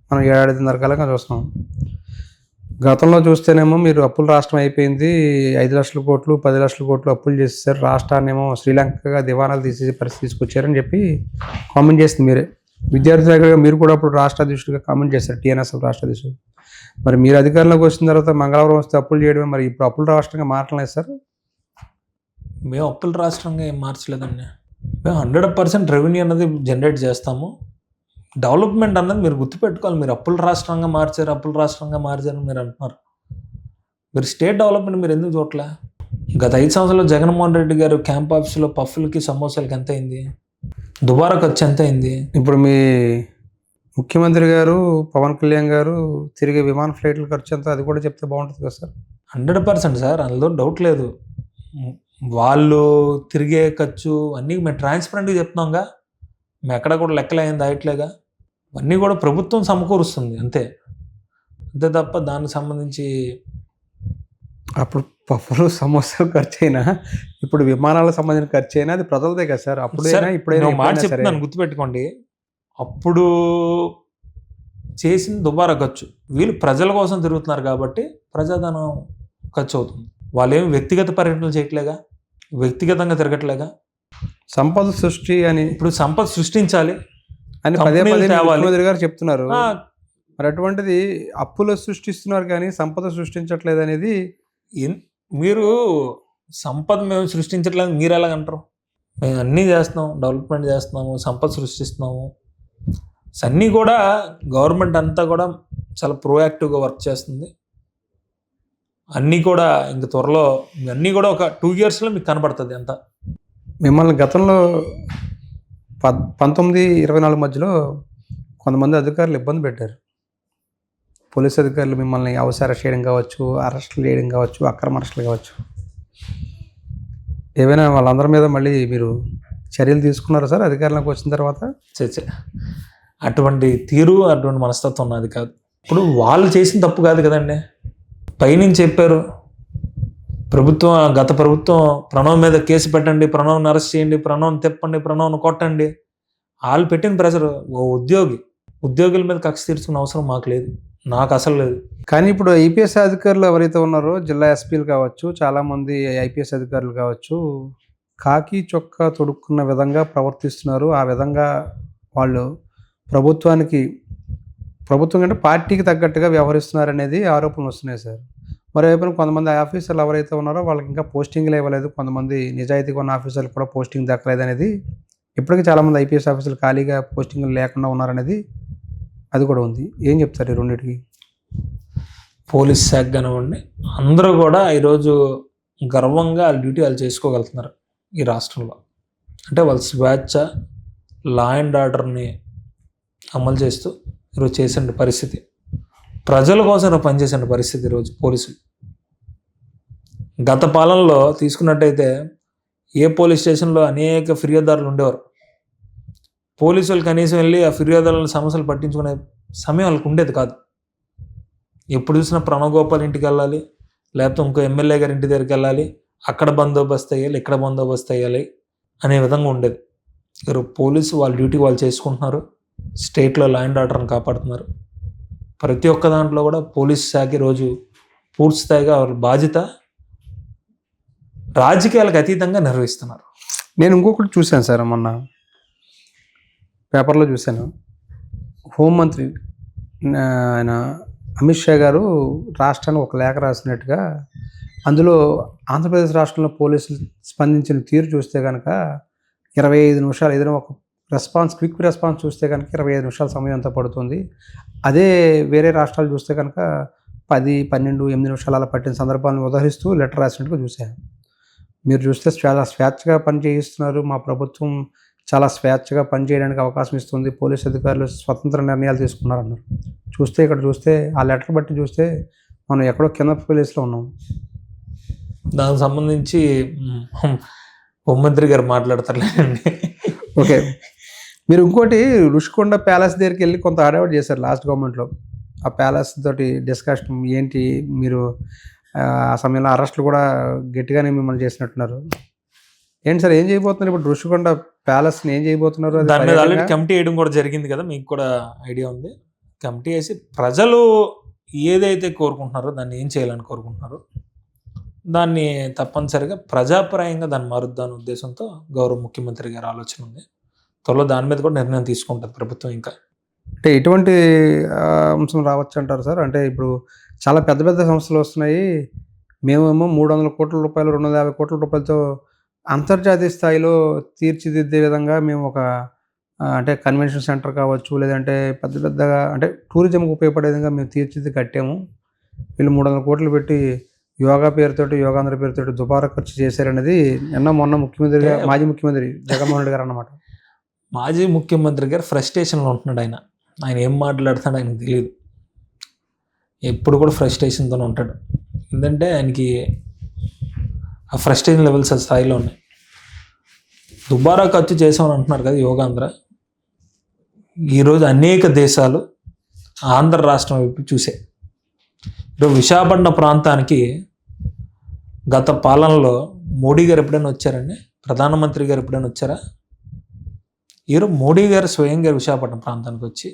మనం 7.5 కాలంగా చూస్తున్నాం. గతంలో చూస్తేనేమో మీరు అప్పుల రాష్ట్రం అయిపోయింది, 5 లక్షల కోట్లు 10 లక్షల కోట్లు అప్పులు చేసేసారు, రాష్ట్రాన్ని ఏమో శ్రీలంకగా దివానాలు తీసే పరిస్థితి తీసుకొచ్చారని చెప్పి కామెంట్ చేసింది మీరే. విద్యార్థి దగ్గర మీరు కూడా అప్పుడు రాష్ట్ర అధ్యక్షుడిగా కామెంట్ చేశారు, టీఎన్ఎస్ఎఫ్ రాష్ట్ర అధ్యక్షుడు. మరి మీరు అధికారంలోకి వచ్చిన తర్వాత మంగళవారం వస్తే అప్పులు చేయడమే, మరి ఇప్పుడు అప్పుల రాష్ట్రంగా మారట్లేదు సార్? మేము అప్పుల రాష్ట్రంగా ఏం మార్చలేదండి. మేము 100% రెవెన్యూ అన్నది జనరేట్ చేస్తాము. డెవలప్మెంట్ అన్నది మీరు గుర్తుపెట్టుకోవాలి. మీరు అప్పుల రాష్ట్రంగా మార్చారు మీరు అంటున్నారు. మీరు స్టేట్ డెవలప్మెంట్ మీరు ఎందుకు చూడలే? గత 5 సంవత్సరాల్లో జగన్మోహన్ రెడ్డి గారు క్యాంప్ ఆఫీసులో పఫ్ఫులకి సమోసాలకి ఎంత అయింది? దుబారా ఖర్చు ఎంత అయింది? ఇప్పుడు మీ ముఖ్యమంత్రి గారు పవన్ కళ్యాణ్ గారు తిరిగే విమాన ఫ్లైట్ల ఖర్చు ఎంత, అది కూడా చెప్తే బాగుంటుంది కదా సార్? 100% సార్, అందులో డౌట్ లేదు. వాళ్ళు తిరిగే ఖర్చు అన్నీ మేము ట్రాన్స్పరెంట్గా చెప్తున్నాంగా. మేము ఎక్కడ కూడా లెక్కలేం దాయట్లేగా. అన్నీ కూడా ప్రభుత్వం సమకూరుస్తుంది అంతే తప్ప దానికి సంబంధించి అప్పుడు పప్పులు సమోసాలు ఖర్చు అయినా ఇప్పుడు విమానాలకు సంబంధించిన ఖర్చు అయినా అది ప్రజలదే కదా సార్. అప్పుడైనా ఇప్పుడైనా మాట చెప్తున్నాను, గుర్తుపెట్టుకోండి. అప్పుడు చేసిన దుబారా ఖర్చు, వీళ్ళు ప్రజల కోసం తిరుగుతున్నారు కాబట్టి ప్రజాధనం ఖర్చు అవుతుంది. వాళ్ళేమి వ్యక్తిగత పర్యటనలు చేయట్లేగా, వ్యక్తిగతంగా తిరగట్లేగా. సంపద సృష్టి అని ఇప్పుడు సంపద సృష్టించాలి అని పదే ముఖ్యమంత్రి గారు చెప్తున్నారు. మరి అటువంటిది అప్పులు సృష్టిస్తున్నారు కానీ సంపద సృష్టించట్లేదు అనేది. మీరు సంపద మేము సృష్టించట్లేదు మీరు ఎలాగంటారు? మేము అన్నీ చేస్తున్నాం, డెవలప్మెంట్ చేస్తున్నాము, సంపద సృష్టిస్తున్నాము. అన్నీ కూడా గవర్నమెంట్ అంతా కూడా చాలా ప్రోయాక్టివ్గా వర్క్ చేస్తుంది. అన్నీ కూడా ఇంక త్వరలో అన్నీ కూడా ఒక 2 yearsలో మీకు కనబడుతుంది అంతా. మిమ్మల్ని గతంలో 19-24 మధ్యలో కొంతమంది అధికారులు ఇబ్బంది పెట్టారు. పోలీస్ అధికారులు మిమ్మల్ని అరెస్ట్ చేయడం కావచ్చు, అరెస్టులు చేయడం కావచ్చు, అక్రమ అరెస్టులు కావచ్చు. ఏవైనా వాళ్ళందరి మీద మళ్ళీ మీరు చర్యలు తీసుకున్నారా సార్ అధికారంలోకి వచ్చిన తర్వాత? అటువంటి తీరు, అటువంటి మనస్తత్వం ఉన్నది కాదు. ఇప్పుడు వాళ్ళు చేసిన తప్పు కాదు కదండి. పైనుంచి చెప్పారు గత ప్రభుత్వం ప్రణవ్ మీద కేసు పెట్టండి, ప్రణవ్ని అరెస్ట్ చేయండి, ప్రణవ్ని తిప్పండి, ప్రణవ్ని కొట్టండి. వాళ్ళు పెట్టిన ప్రెషర్. ఓ ఉద్యోగుల మీద కక్ష తీర్చుకునే అవసరం మాకు లేదు, నాకు అసలు లేదు. కానీ ఇప్పుడు ఐపీఎస్ అధికారులు ఎవరైతే ఉన్నారో, జిల్లా ఎస్పీలు కావచ్చు, చాలామంది ఐపీఎస్ అధికారులు కావచ్చు, కాకి చొక్కా తొడుక్కున్న విధంగా ప్రవర్తిస్తున్నారు. ఆ విధంగా వాళ్ళు ప్రభుత్వం కంటే పార్టీకి తగ్గట్టుగా వ్యవహరిస్తున్నారు అనేది ఆరోపణలు వస్తున్నాయి సార్. మరోవైపున కొంతమంది ఆఫీసర్లు ఎవరైతే ఉన్నారో వాళ్ళకి ఇంకా పోస్టింగ్లు ఇవ్వలేదు, కొంతమంది నిజాయితీగా ఉన్న ఆఫీసర్లు కూడా పోస్టింగ్ దక్కలేదు అనేది. ఇప్పటికీ చాలామంది ఐపీఎస్ ఆఫీసర్లు ఖాళీగా పోస్టింగ్లు లేకుండా ఉన్నారనేది అది కూడా ఉంది. ఏం చెప్తారు ఈ రెండింటికి? పోలీస్ శాఖ కానివ్వండి, అందరూ కూడా ఈరోజు గర్వంగా వాళ్ళ డ్యూటీ వాళ్ళు చేసుకోగలుగుతున్నారు ఈ రాష్ట్రంలో. అంటే వాళ్ళ స్వేచ్ఛ, లా అండ్ ఆర్డర్ని అమలు చేస్తూ ఈరోజు చేసిన పరిస్థితి, ప్రజల కోసం పనిచేసిన పరిస్థితి ఈరోజు పోలీసులు. గత పాలనలో తీసుకున్నట్టయితే ఏ పోలీస్ స్టేషన్లో అనేక ఫిర్యాదుదారులు ఉండేవారు. పోలీసులు కనీసం వెళ్ళి ఆ ఫిర్యాదుల సమస్యలు పట్టించుకునే సమయం వాళ్ళకి ఉండేది కాదు. ఎప్పుడు చూసినా ప్రణవ్ గోపాల్ ఇంటికి వెళ్ళాలి, లేకపోతే ఇంకో ఎమ్మెల్యే గారి ఇంటి దగ్గరికి వెళ్ళాలి, అక్కడ బందోబస్తు అయ్యాలి, ఇక్కడ బందోబస్తు అయ్యాలి అనే విధంగా ఉండేది. ఈరోజు పోలీసు వాళ్ళ డ్యూటీ వాళ్ళు చేసుకుంటున్నారు, స్టేట్లో లా అండ్ ఆర్డర్ని కాపాడుతున్నారు. ప్రతి ఒక్క దాంట్లో కూడా పోలీస్ శాఖ ఈరోజు పూర్తి స్థాయిగా వాళ్ళ బాధ్యత రాజకీయాలకు అతీతంగా నిర్వహిస్తున్నారు. నేను ఇంకొకటి చూశాను సార్, మొన్న పేపర్లో చూశాను. హోంమంత్రి ఆయన అమిత్ షా గారు రాష్ట్రానికి ఒక లేఖ రాసినట్టుగా, అందులో ఆంధ్రప్రదేశ్ రాష్ట్రంలో పోలీసులు స్పందించిన తీరు చూస్తే కనుక 25 నిమిషాలు, ఏదైనా ఒక క్విక్ రెస్పాన్స్ చూస్తే కనుక 25 నిమిషాల సమయం అంతా పడుతుంది. అదే వేరే రాష్ట్రాలు చూస్తే కనుక 10, 12, 8 నిమిషాలు అలా పట్టిన సందర్భాలను ఉదహరిస్తూ లెటర్ రాసినట్టుగా చూశాను. మీరు చూస్తే చాలా స్వేచ్ఛగా పని చేయిస్తున్నారు, మా ప్రభుత్వం చాలా స్వేచ్ఛగా పనిచేయడానికి అవకాశం ఇస్తుంది, పోలీస్ అధికారులు స్వతంత్ర నిర్ణయాలు తీసుకున్నారన్నారు. ఇక్కడ చూస్తే ఆ లెటర్ బట్టి చూస్తే మనం ఎక్కడో కింద ప్లేస్లో ఉన్నాం. దానికి సంబంధించి హోంమంత్రి గారు మాట్లాడతారులేండి. ఓకే, మీరు ఇంకోటి ఋషికొండ ప్యాలెస్ దగ్గరికి వెళ్ళి కొంత హడావిడి చేశారు లాస్ట్ గవర్నమెంట్లో. ఆ ప్యాలెస్ తోటి డిస్కషన్ ఏంటి, మీరు ఆ సమయంలో అరెస్టులు కూడా గట్టిగానే మిమ్మల్ని చేసినట్టున్నారు. ఏంటి సార్, ఏం చేయబోతున్నారు ఇప్పుడు ఋషికొండ ప్యాలెస్ని ఏం చేయబోతున్నారు? దాని మీద ఆల్రెడీ కమిటీ వేయడం కూడా జరిగింది కదా, మీకు కూడా ఐడియా ఉంది. కమిటీ వేసి ప్రజలు ఏదైతే కోరుకుంటున్నారో దాన్ని ఏం చేయాలని కోరుకుంటున్నారో దాన్ని తప్పనిసరిగా ప్రజాపరంగా దాన్ని మారుద్దాని ఉద్దేశంతో గౌరవ ముఖ్యమంత్రి గారి ఆలోచన ఉంది. త్వరలో దాని మీద కూడా నిర్ణయం తీసుకుంటుంది ప్రభుత్వం. ఇంకా అంటే ఎటువంటి అంశం రావచ్చు అంటారు సార్? అంటే ఇప్పుడు చాలా పెద్ద పెద్ద సంస్థలు వస్తున్నాయి, మేమేమో 300 కోట్ల రూపాయలు, 250 కోట్ల రూపాయలతో అంతర్జాతీయ స్థాయిలో తీర్చిదిద్దే విధంగా మేము ఒక అంటే కన్వెన్షన్ సెంటర్ కావచ్చు, లేదంటే పెద్ద పెద్దగా అంటే టూరిజంకి ఉపయోగపడే విధంగా మేము తీర్చిదిద్ది కట్టాము. వీళ్ళు 300 కోట్లు పెట్టి యోగా పేరుతోటి, యోగాంధ్ర పేరుతోటి దుబారా ఖర్చు చేశారనేది మొన్న ముఖ్యమంత్రిగా మాజీ ముఖ్యమంత్రి జగన్మోహన్ రెడ్డి గారు అన్నమాట. మాజీ ముఖ్యమంత్రి గారు ఫ్రస్ట్రేషన్లో ఉంటున్నాడు. ఆయన ఏం మాట్లాడుతాడో ఆయనకు తెలియదు. ఎప్పుడు కూడా ఫ్రస్ట్రేషన్తోనే ఉంటాడు. ఎందుకంటే ఆయనకి ఆ ఫ్రస్ట్రేషన్ లెవెల్స్ ఆ స్థాయిలో ఉన్నాయి. దుబారా ఖర్చు చేసామని అంటున్నారు కదా యోగాంధ్ర. ఈరోజు అనేక దేశాలు ఆంధ్ర రాష్ట్రం వైపు చూసే. ఈరోజు విశాఖపట్నం ప్రాంతానికి గత పాలనలో మోడీ గారు ఎప్పుడైనా వచ్చారండి? ప్రధానమంత్రి గారు ఎప్పుడైనా వచ్చారా? ఈరోజు మోడీ గారు స్వయంగా విశాఖపట్నం ప్రాంతానికి వచ్చి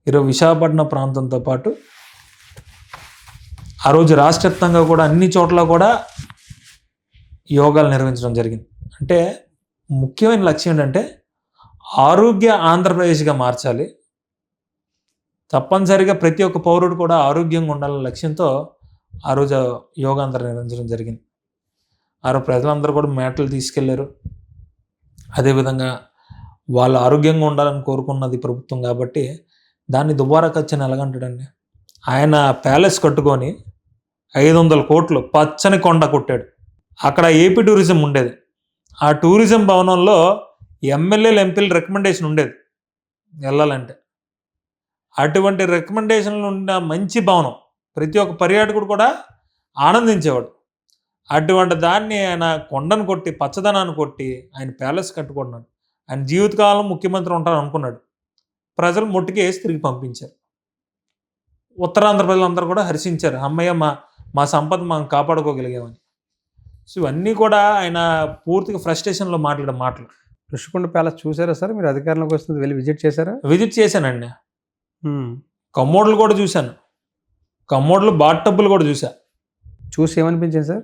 ఈరోజు విశాఖపట్నం ప్రాంతంతో పాటు ఆ రోజు రాష్ట్ర వ్యాప్తంగా కూడా అన్ని చోట్ల కూడా యోగాలు నిర్వహించడం జరిగింది. అంటే ముఖ్యమైన లక్ష్యం ఏంటంటే ఆరోగ్య ఆంధ్రప్రదేశ్గా మార్చాలి, తప్పనిసరిగా ప్రతి ఒక్క పౌరుడు కూడా ఆరోగ్యంగా ఉండాలనే లక్ష్యంతో ఆ రోజు యోగాంధ్ర నిర్వహించడం జరిగింది. ఆ రోజు ప్రజలందరూ కూడా మేటలు తీసుకెళ్లారు. అదేవిధంగా వాళ్ళు ఆరోగ్యంగా ఉండాలని కోరుకున్నది ప్రభుత్వం కాబట్టి దాన్ని దుబారా ఖర్చుని ఎలాగంటాడండి? ఆయన ప్యాలెస్ కట్టుకొని 500 కోట్లు పచ్చని కొండ కొట్టాడు. అక్కడ ఏపీ టూరిజం ఉండేది. ఆ టూరిజం భవనంలో ఎమ్మెల్యేలు, ఎంపీలు రికమెండేషన్ ఉండేది వెళ్ళాలంటే. అటువంటి రికమెండేషన్లు ఉన్న మంచి భవనం ప్రతి ఒక్క పర్యాటకుడు కూడా ఆనందించేవాడు. అటువంటి దాన్ని ఆయన కొండను కొట్టి, పచ్చదనాన్ని కొట్టి ఆయన ప్యాలెస్ కట్టుకున్నాడు. ఆయన జీవితకాలం ముఖ్యమంత్రి ఉంటాను అనుకున్నాడు. ప్రజలు మొట్టికి వేసి తిరిగి పంపించారు. ఉత్తరాంధ్ర ప్రజలందరూ కూడా హర్షించారు, అమ్మయ్య మా సంపద మనం కాపాడుకోగలిగామని. సో ఇవన్నీ కూడా ఆయన పూర్తిగా ఫ్రస్ట్రేషన్లో మాట్లాడే మాటలు. ఋషికొండ ప్యాలెస్ చూసారా సార్? మీరు అధికారంలోకి వస్తుంది వెళ్ళి విజిట్ చేశారా? విజిట్ చేశానండి. కమ్మోడ్లు కూడా చూశాను. కమ్మోడ్లు బాత్-టబ్బులు కూడా చూసి ఏమనిపించింది సార్?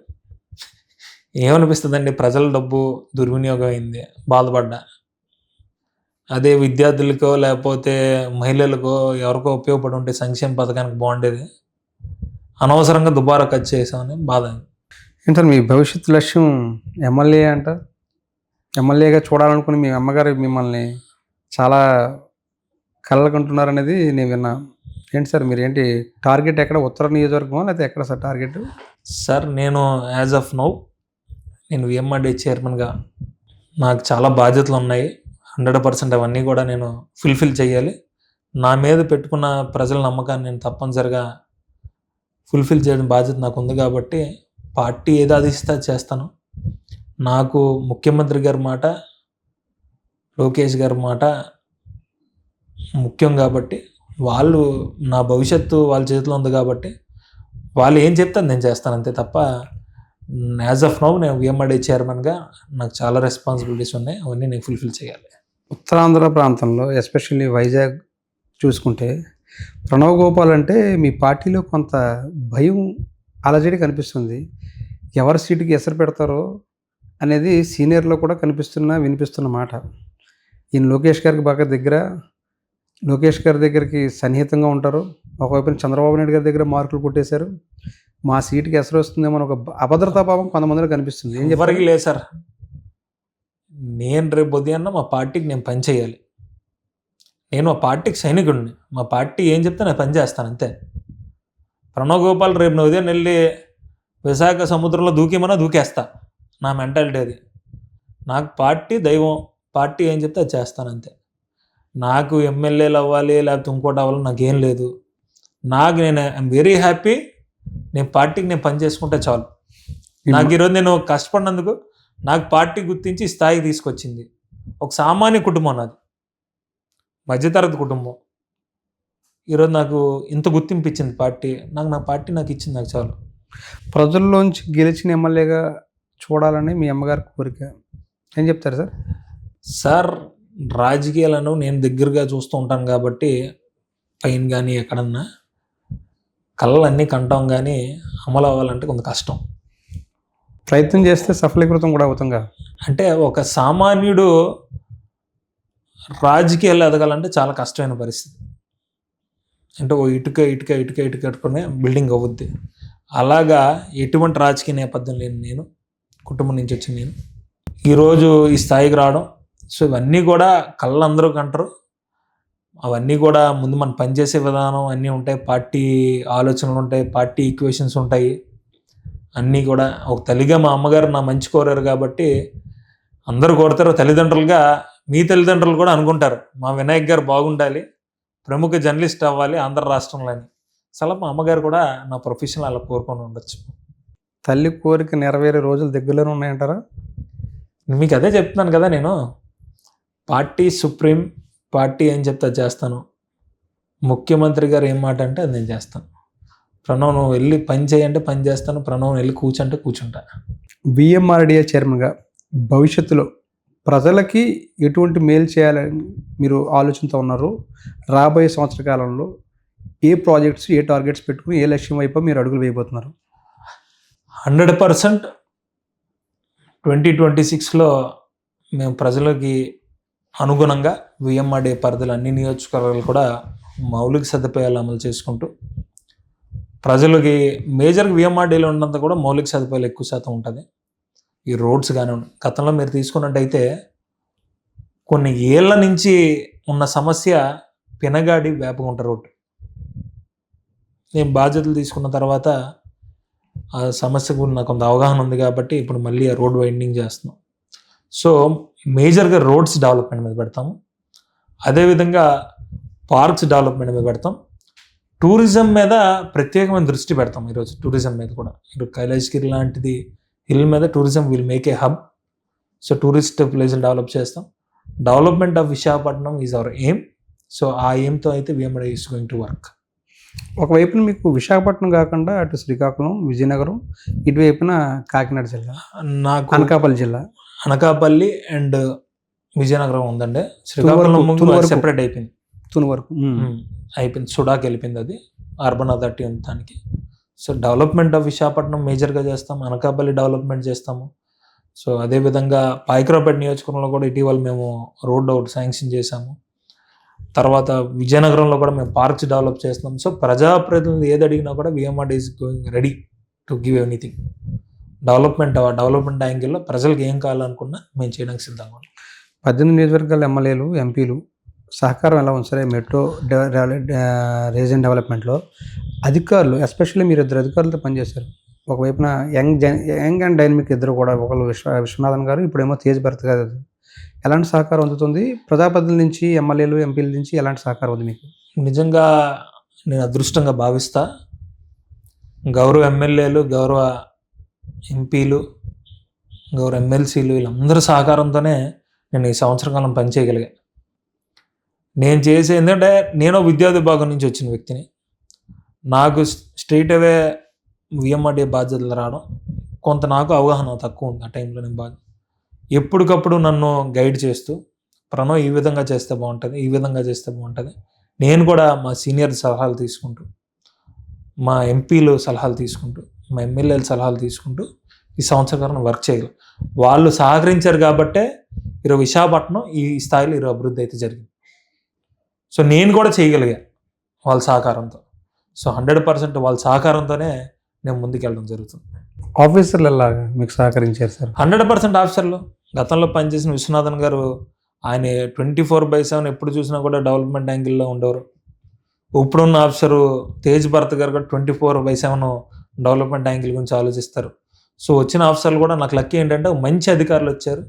ఏమనిపిస్తుందండి, ప్రజల డబ్బు దుర్వినియోగం అయింది, బాధపడ్డా. అదే విద్యార్థులకో లేకపోతే మహిళలకో ఎవరికో ఉపయోగపడి ఉంటే సంక్షేమ పథకానికి బాగుండేది. అనవసరంగా దుబారా ఖర్చు చేసామని బాధ. ఏంటంటే మీ భవిష్యత్తు లక్ష్యం ఎమ్మెల్యే అంట. ఎమ్మెల్యేగా చూడాలనుకుని మీ అమ్మగారు మిమ్మల్ని చాలా కలలుకుంటున్నారనేది నేను విన్నా. ఏంటి సార్ మీరు ఏంటి టార్గెట్ ఎక్కడ? ఉత్తర నియోజకవర్గమా లేకపోతే ఎక్కడ సార్ టార్గెట్? సార్ నేను యాజ్ ఆఫ్ నౌ నేను విఎంఆర్డీఏ చైర్మన్గా నాకు చాలా బాధ్యతలు ఉన్నాయి. 100% అవన్నీ కూడా నేను ఫుల్ఫిల్ చేయాలి. నా మీద పెట్టుకున్న ప్రజల నమ్మకాన్ని నేను తప్పనిసరిగా ఫుల్ఫిల్ చేయడం బాధ్యత నాకు ఉంది. కాబట్టి పార్టీ ఏది ఆదేశిస్తే అది చేస్తాను. నాకు ముఖ్యమంత్రి గారి మాట, లోకేష్ గారి మాట ముఖ్యం కాబట్టి వాళ్ళు నా భవిష్యత్తు వాళ్ళ చేతిలో ఉంది కాబట్టి వాళ్ళు ఏం చెప్తాను నేను చేస్తాను అంతే తప్ప యాజ్ ఆఫ్ నౌ నేను విఎంఆర్డీఏ చైర్మన్గా నాకు చాలా రెస్పాన్సిబిలిటీస్ ఉన్నాయి. అవన్నీ నేను ఫుల్ఫిల్ చేయాలి. ఉత్తరాంధ్ర ప్రాంతంలో ఎస్పెషల్లీ వైజాగ్ చూసుకుంటే ప్రణవ్ గోపాల్ అంటే మీ పార్టీలో కొంత భయం అలజడి కనిపిస్తుంది. ఎవరి సీటుకి ఎసరు పెడతారో అనేది సీనియర్లో కూడా వినిపిస్తున్న మాట. ఈయన లోకేష్ గారికి బాగా దగ్గర, లోకేష్ గారి దగ్గరికి సన్నిహితంగా ఉంటారు. ఒకవైపున చంద్రబాబు నాయుడు గారి దగ్గర మార్కులు కొట్టేశారు. మా సీటుకి ఎసరు వస్తుందేమో అని ఒక అభద్రతా భావం కొంతమందిలో కనిపిస్తుంది. ఏం చెప్పారు? ఎవరికి లేదు సార్. నేను రేపు ఉదయాన్న మా పార్టీకి నేను పని చేయాలి. నేను మా పార్టీకి సైనికుడిని. మా పార్టీ ఏం చెప్తే నేను పని చేస్తాను అంతే. ప్రణవ్ గోపాల్ రేపు నా ఉదయం వెళ్ళి విశాఖ సముద్రంలో దూకేమన్నా దూకేస్తా. నా మెంటాలిటీ అది. నాకు పార్టీ దైవం. పార్టీ ఏం చెప్తే అది చేస్తాను అంతే. నాకు ఎమ్మెల్యేలు అవ్వాలి లేకపోతే ఇంకోటి అవ్వాలి నాకేం లేదు. నేను ఐఎమ్ వెరీ హ్యాపీ. నేను పార్టీకి నేను పని చేసుకుంటే చాలు. నాకు ఈరోజు నేను కష్టపడినందుకు నాకు పార్టీ గుర్తించి ఈ స్థాయికి తీసుకొచ్చింది. ఒక సామాన్య కుటుంబం నాది, మధ్యతరగతి కుటుంబం. ఈరోజు నాకు ఇంత గుర్తింపు ఇచ్చింది పార్టీ. నా పార్టీ నాకు ఇచ్చింది, నాకు చాలు. ప్రజల్లోంచి గెలిచిన ఎమ్మెల్యేగా చూడాలని మీ అమ్మగారి కోరిక. ఏం చెప్తారు సార్? సార్, రాజకీయాలను నేను దగ్గరగా చూస్తూ ఉంటాను కాబట్టి పైన కానీ ఎక్కడన్నా కళ్ళన్నీ కంటాం, కానీ అమలు అవ్వాలంటే కొంత కష్టం. ప్రయత్నం చేస్తే సఫలీకృతం కూడా అవుతాంగా. అంటే ఒక సామాన్యుడు రాజకీయాల్లో ఎదగాలంటే చాలా కష్టమైన పరిస్థితి. అంటే ఓ ఇటుక ఇటుక ఇటుక ఇటుక కట్టుకునే బిల్డింగ్ అవుద్ది. అలాగా ఎటువంటి రాజకీయ నేపథ్యం లేని నేను, కుటుంబం నుంచి వచ్చిన నేను ఈరోజు ఈ స్థాయికి రావడం, సో ఇవన్నీ కూడా కళ్ళు అందరూ కంటారు. అవన్నీ కూడా ముందు మనం పనిచేసే విధానం అన్నీ ఉంటాయి, పార్టీ ఆలోచనలు ఉంటాయి, పార్టీ ఈక్వేషన్స్ ఉంటాయి. అన్నీ కూడా ఒక తల్లిగా మా అమ్మగారు నా మంచి కోరారు కాబట్టి అందరూ కోరుతారు. తల్లిదండ్రులుగా మీ తల్లిదండ్రులు కూడా అనుకుంటారు మా వినాయక్ గారు బాగుండాలి, ప్రముఖ జర్నలిస్ట్ అవ్వాలి ఆంధ్ర రాష్ట్రంలో అని. అసలు మా అమ్మగారు కూడా నా ప్రొఫెషన్ అలా కోరుకొని ఉండొచ్చు. తల్లి కోరిక నెరవేరే రోజులు దగ్గరలోనే ఉన్నాయంటారా? మీకు అదే చెప్తున్నాను కదా, నేను పార్టీ సుప్రీం. పార్టీ ఏం చెప్తే చేస్తాను. ముఖ్యమంత్రి గారు ఏం మాట అంటే అది నేను చేస్తాను. ప్రణవ్ నువ్వు వెళ్ళి పని చేయంటే పని చేస్తాను, ప్రణవ్ వెళ్ళి కూర్చుంటే కూర్చుంటా. విఎంఆర్డిఏ చైర్మన్గా భవిష్యత్తులో ప్రజలకి ఎటువంటి మేలు చేయాలని మీరు ఆలోచనతో ఉన్నారు? రాబోయే సంవత్సర కాలంలో ఏ ప్రాజెక్ట్స్, ఏ టార్గెట్స్ పెట్టుకుని ఏ లక్ష్యం వైపు మీరు అడుగులు వేయబోతున్నారు? 100% 2026లో మేము ప్రజలకి అనుగుణంగా విఎంఆర్డిఏ పరిధిలో అన్ని నియోజకవర్గాలు కూడా మౌలిక సదుపాయాలు అమలు చేసుకుంటూ, ప్రజలకి మేజర్గా విఎంఆర్డీలో ఉన్నంత కూడా మౌలిక సదుపాయాలు ఎక్కువ శాతం ఉంటుంది. ఈ రోడ్స్ కానివ్వండి, గతంలో మీరు తీసుకున్నట్టయితే కొన్ని ఏళ్ల నుంచి ఉన్న సమస్య పినగాడి వేపగుంట రోడ్డు. నేను బాధ్యతలు తీసుకున్న తర్వాత ఆ సమస్య గురించి నాకు కొంత అవగాహన ఉంది కాబట్టి ఇప్పుడు మళ్ళీ ఆ రోడ్ వైండింగ్ చేస్తున్నాం. సో మేజర్గా రోడ్స్ డెవలప్మెంట్ మీద పెడతాము. అదేవిధంగా పార్క్స్ డెవలప్మెంట్ మీద పెడతాం. టూరిజం మీద ప్రత్యేకమైన దృష్టి పెడతాం. ఈరోజు టూరిజం మీద కూడా ఇప్పుడు కైలాసగిరి లాంటిది హిల్ మీద tourism will make a hub. So tourist ప్లేసులు డెవలప్ చేస్తాం. Development of Visakhapatnam is our aim. So ఆ ఎయిమ్తో అయితే VMRDA is going to work. ఒకవైపున మీకు విశాఖపట్నం కాకుండా అటు శ్రీకాకుళం, విజయనగరం, ఇటువైపున కాకినాడ జిల్లా, నాకు అనకాపల్లి జిల్లా, అనకాపల్లి అండ్ విజయనగరం ఉందండి. శ్రీకాకుళం సెపరేట్ అయిపోయింది. తుని వరకు అయిపోయింది. సుడాకి వెళ్ళిపోయింది, అది అర్బన్ అథారిటీ దానికి. సో డెవలప్మెంట్ ఆఫ్ విశాఖపట్నం మేజర్గా చేస్తాం. అనకాపల్లి డెవలప్మెంట్ చేస్తాము. సో అదేవిధంగా పాయకరావుపేట నియోజకవర్గంలో కూడా ఇటీవల మేము రోడ్ ఒకటి శాంక్షన్ చేశాము. తర్వాత విజయనగరంలో కూడా మేము పార్క్స్ డెవలప్ చేస్తున్నాం. సో ప్రజాప్రతినిధులు ఏది అడిగినా కూడా VMRDA is going ready to give anything. Development యాంగిల్లో ప్రజలకు ఏం కావాలనుకున్నా మేము చేయడానికి సిద్ధంగా ఉన్నాం. 18 నియోజకవర్గాల ఎమ్మెల్యేలు, ఎంపీలు సహకారం ఎలా ఉంది సరే మెట్రో రీజన్ డెవలప్మెంట్లో? అధికారులు, ఎస్పెషల్లీ మీరు ఇద్దరు అధికారులతో పనిచేశారు. ఒకవైపున యంగ్ అండ్ డైనమిక్ ఇద్దరు కూడా, ఒకళ్ళు విశ్వనాథన్ గారు, ఇప్పుడేమో తేజ్ భరత్ గారు. ఎలాంటి సహకారం అందుతుంది? ప్రజాప్రతినిధుల నుంచి, ఎమ్మెల్యేలు, ఎంపీల నుంచి ఎలాంటి సహకారం ఉంది మీకు? నిజంగా నేను అదృష్టంగా భావిస్తా. గౌరవ ఎమ్మెల్యేలు, గౌరవ ఎంపీలు, గౌరవ ఎమ్మెల్సీలు వీళ్ళందరూ సహకారంతోనే నేను ఈ సంవత్సర కాలం పనిచేయగలిగా. నేను చేసే ఏంటంటే నేను విద్యార్థి విభాగం నుంచి వచ్చిన వ్యక్తిని. నాకు స్ట్రైట్ అవే విఎంఆర్డిఏ బాధ్యతలు రావడం కొంత నాకు అవగాహన తక్కువ ఉంది. ఆ టైంలో నేను ఎప్పటికప్పుడు నన్ను గైడ్ చేస్తూ, ప్రణవ్ ఈ విధంగా చేస్తే బాగుంటుంది, ఈ విధంగా చేస్తే బాగుంటుంది. నేను కూడా మా సీనియర్ సలహాలు తీసుకుంటూ, మా ఎంపీలు సలహాలు తీసుకుంటూ, మా ఎమ్మెల్యేల సలహాలు తీసుకుంటూ ఈ సంవత్సరం వర్క్ చేయగలం. వాళ్ళు సహకరించారు కాబట్టే ఈరోజు విశాఖపట్నం ఈ స్థాయిలో ఈరోజు అభివృద్ధి అయితే జరిగింది. సో నేను కూడా చేయగలిగా వాళ్ళ సహకారంతో. సో 100% వాళ్ళ సహకారంతోనే నేను ముందుకెళ్ళడం జరుగుతుంది. ఆఫీసర్లు ఎలాగా మీకు సహకరించారు సార్? 100% ఆఫీసర్లు గతంలో పనిచేసిన విశ్వనాథన్ గారు, ఆయన 24/7 ఎప్పుడు చూసినా కూడా డెవలప్మెంట్ యాంగిల్లో ఉండేవారు. ఇప్పుడున్న ఆఫీసరు తేజ్ భరత్ గారు కూడా 24/7 డెవలప్మెంట్ యాంగిల్ గురించి ఆలోచిస్తారు. సో వచ్చిన ఆఫీసర్లు కూడా నాకు లక్కీ ఏంటంటే మంచి అధికారులు వచ్చారు,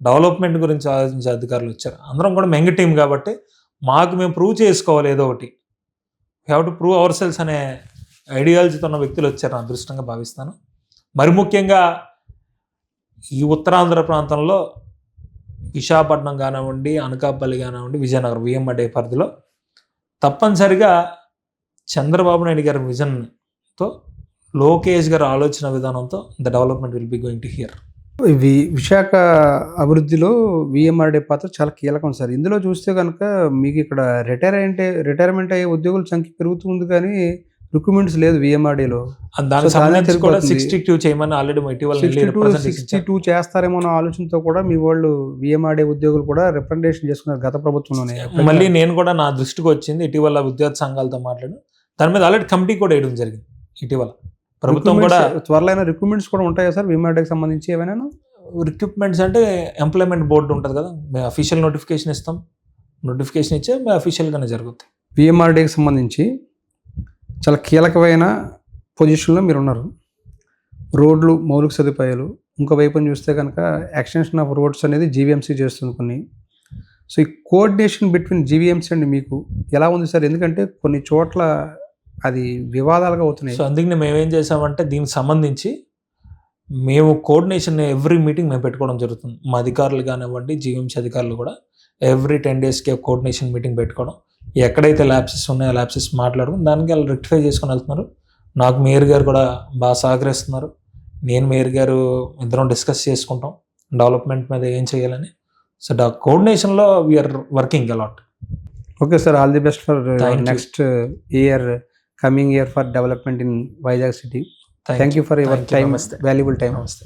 డెవలప్మెంట్ గురించి ఆలోచించే అధికారులు వచ్చారు. అందరం కూడా మెంగ టీం కాబట్టి మాకు మేము ప్రూవ్ చేసుకోవాలి ఏదో ఒకటి. Have to prove our cells అనే ఐడియాలజీతో ఉన్న వ్యక్తులు వచ్చారు, నా అదృష్టంగా భావిస్తాను. మరి ముఖ్యంగా ఈ ఉత్తరాంధ్ర ప్రాంతంలో విశాఖపట్నం కానివ్వండి, అనకాపల్లి కానివ్వండి, విజయనగరం విఎంఆర్డీఏ పరిధిలో తప్పనిసరిగా చంద్రబాబు నాయుడు గారి విజన్తో, లోకేష్ గారి ఆలోచన విధానంతో the development will be going to hear. ఇవి విశాఖ అభివృద్ధిలో విఎంఆర్డీఏ పాత్ర చాలా కీలకం సార్. ఇందులో చూస్తే కనుక మీకు ఇక్కడ రిటైర్మెంట్ అయ్యే ఉద్యోగుల సంఖ్య పెరుగుతుంది, కానీ రిక్రూట్మెంట్స్ లేదు విఎంఆర్డీలో. దానికి సంబంధించి కూడా 62 చేయమని ఆల్రెడీ ఇటీవల 62 చేస్తారేమో అన్న ఆలోచనతో కూడా మీ వాళ్ళు విఎంఆర్డీఏ ఉద్యోగులు కూడా రిప్రజెంటేషన్ చేసుకున్నారు గత ప్రభుత్వంలోనే. మళ్ళీ నేను కూడా నా దృష్టికి వచ్చింది ఇటీవల విద్యార్థి సంఘాలతో మాట్లాడి దాని మీద ఆల్రెడీ కమిటీ కూడా వేయడం జరిగింది. ఇటీవల ప్రభుత్వం కూడా త్వరలో రిక్రూట్మెంట్స్ కూడా ఉంటాయా సార్ విఎంఆర్డీకి సంబంధించి ఏమైనా? రిక్రూట్మెంట్స్ అంటే ఎంప్లాయ్మెంట్ బోర్డు ఉంటుంది కదా, మేము అఫీషియల్ నోటిఫికేషన్ ఇస్తాం, నోటిఫికేషన్ ఇచ్చే మేము అఫీషియల్గానే జరుగుతాయి. విఎంఆర్డీకి సంబంధించి చాలా కీలకమైన పొజిషన్లో మీరు ఉన్నారు. రోడ్లు, మౌలిక సదుపాయాలు, ఇంకో వైపుని చూస్తే కనుక ఎక్స్టెన్షన్ ఆఫ్ రోడ్స్ అనేది జీవీఎంసీ చేస్తుంది కొన్ని. సో ఈ కోఆర్డినేషన్ బిట్వీన్ జీవీఎంసీ అండి మీకు ఎలా ఉంది సార్? ఎందుకంటే కొన్ని చోట్ల అది వివాదాలుగా అవుతున్నాయి. సో అందుకని మేమేం చేసామంటే దీనికి సంబంధించి మేము కోఆర్డినేషన్ ఎవ్రీ మీటింగ్ మేము పెట్టుకోవడం జరుగుతుంది. మా అధికారులు కానివ్వండి, జీవీఎంసీ అధికారులు కూడా ఎవ్రీ 10 daysకి కోఆర్డినేషన్ మీటింగ్ పెట్టుకోవడం, ఎక్కడైతే ల్యాబ్సెస్ ఉన్నాయో ల్యాబ్సెస్ మాట్లాడుకుని దానికి వాళ్ళు రెక్టిఫై చేసుకుని వెళ్తున్నారు. నాకు మేయర్ గారు కూడా బాగా సహకరిస్తున్నారు. నేను మేయర్ గారు ఇద్దరం డిస్కస్ చేసుకుంటాం డెవలప్మెంట్ మీద ఏం చేయాలని. సో ఆ కోఆర్డినేషన్లో we are working a lot. Okay sir, all the best for next year, coming year for development in Vizag city. Thank you for your time, valuable time. నమస్తే.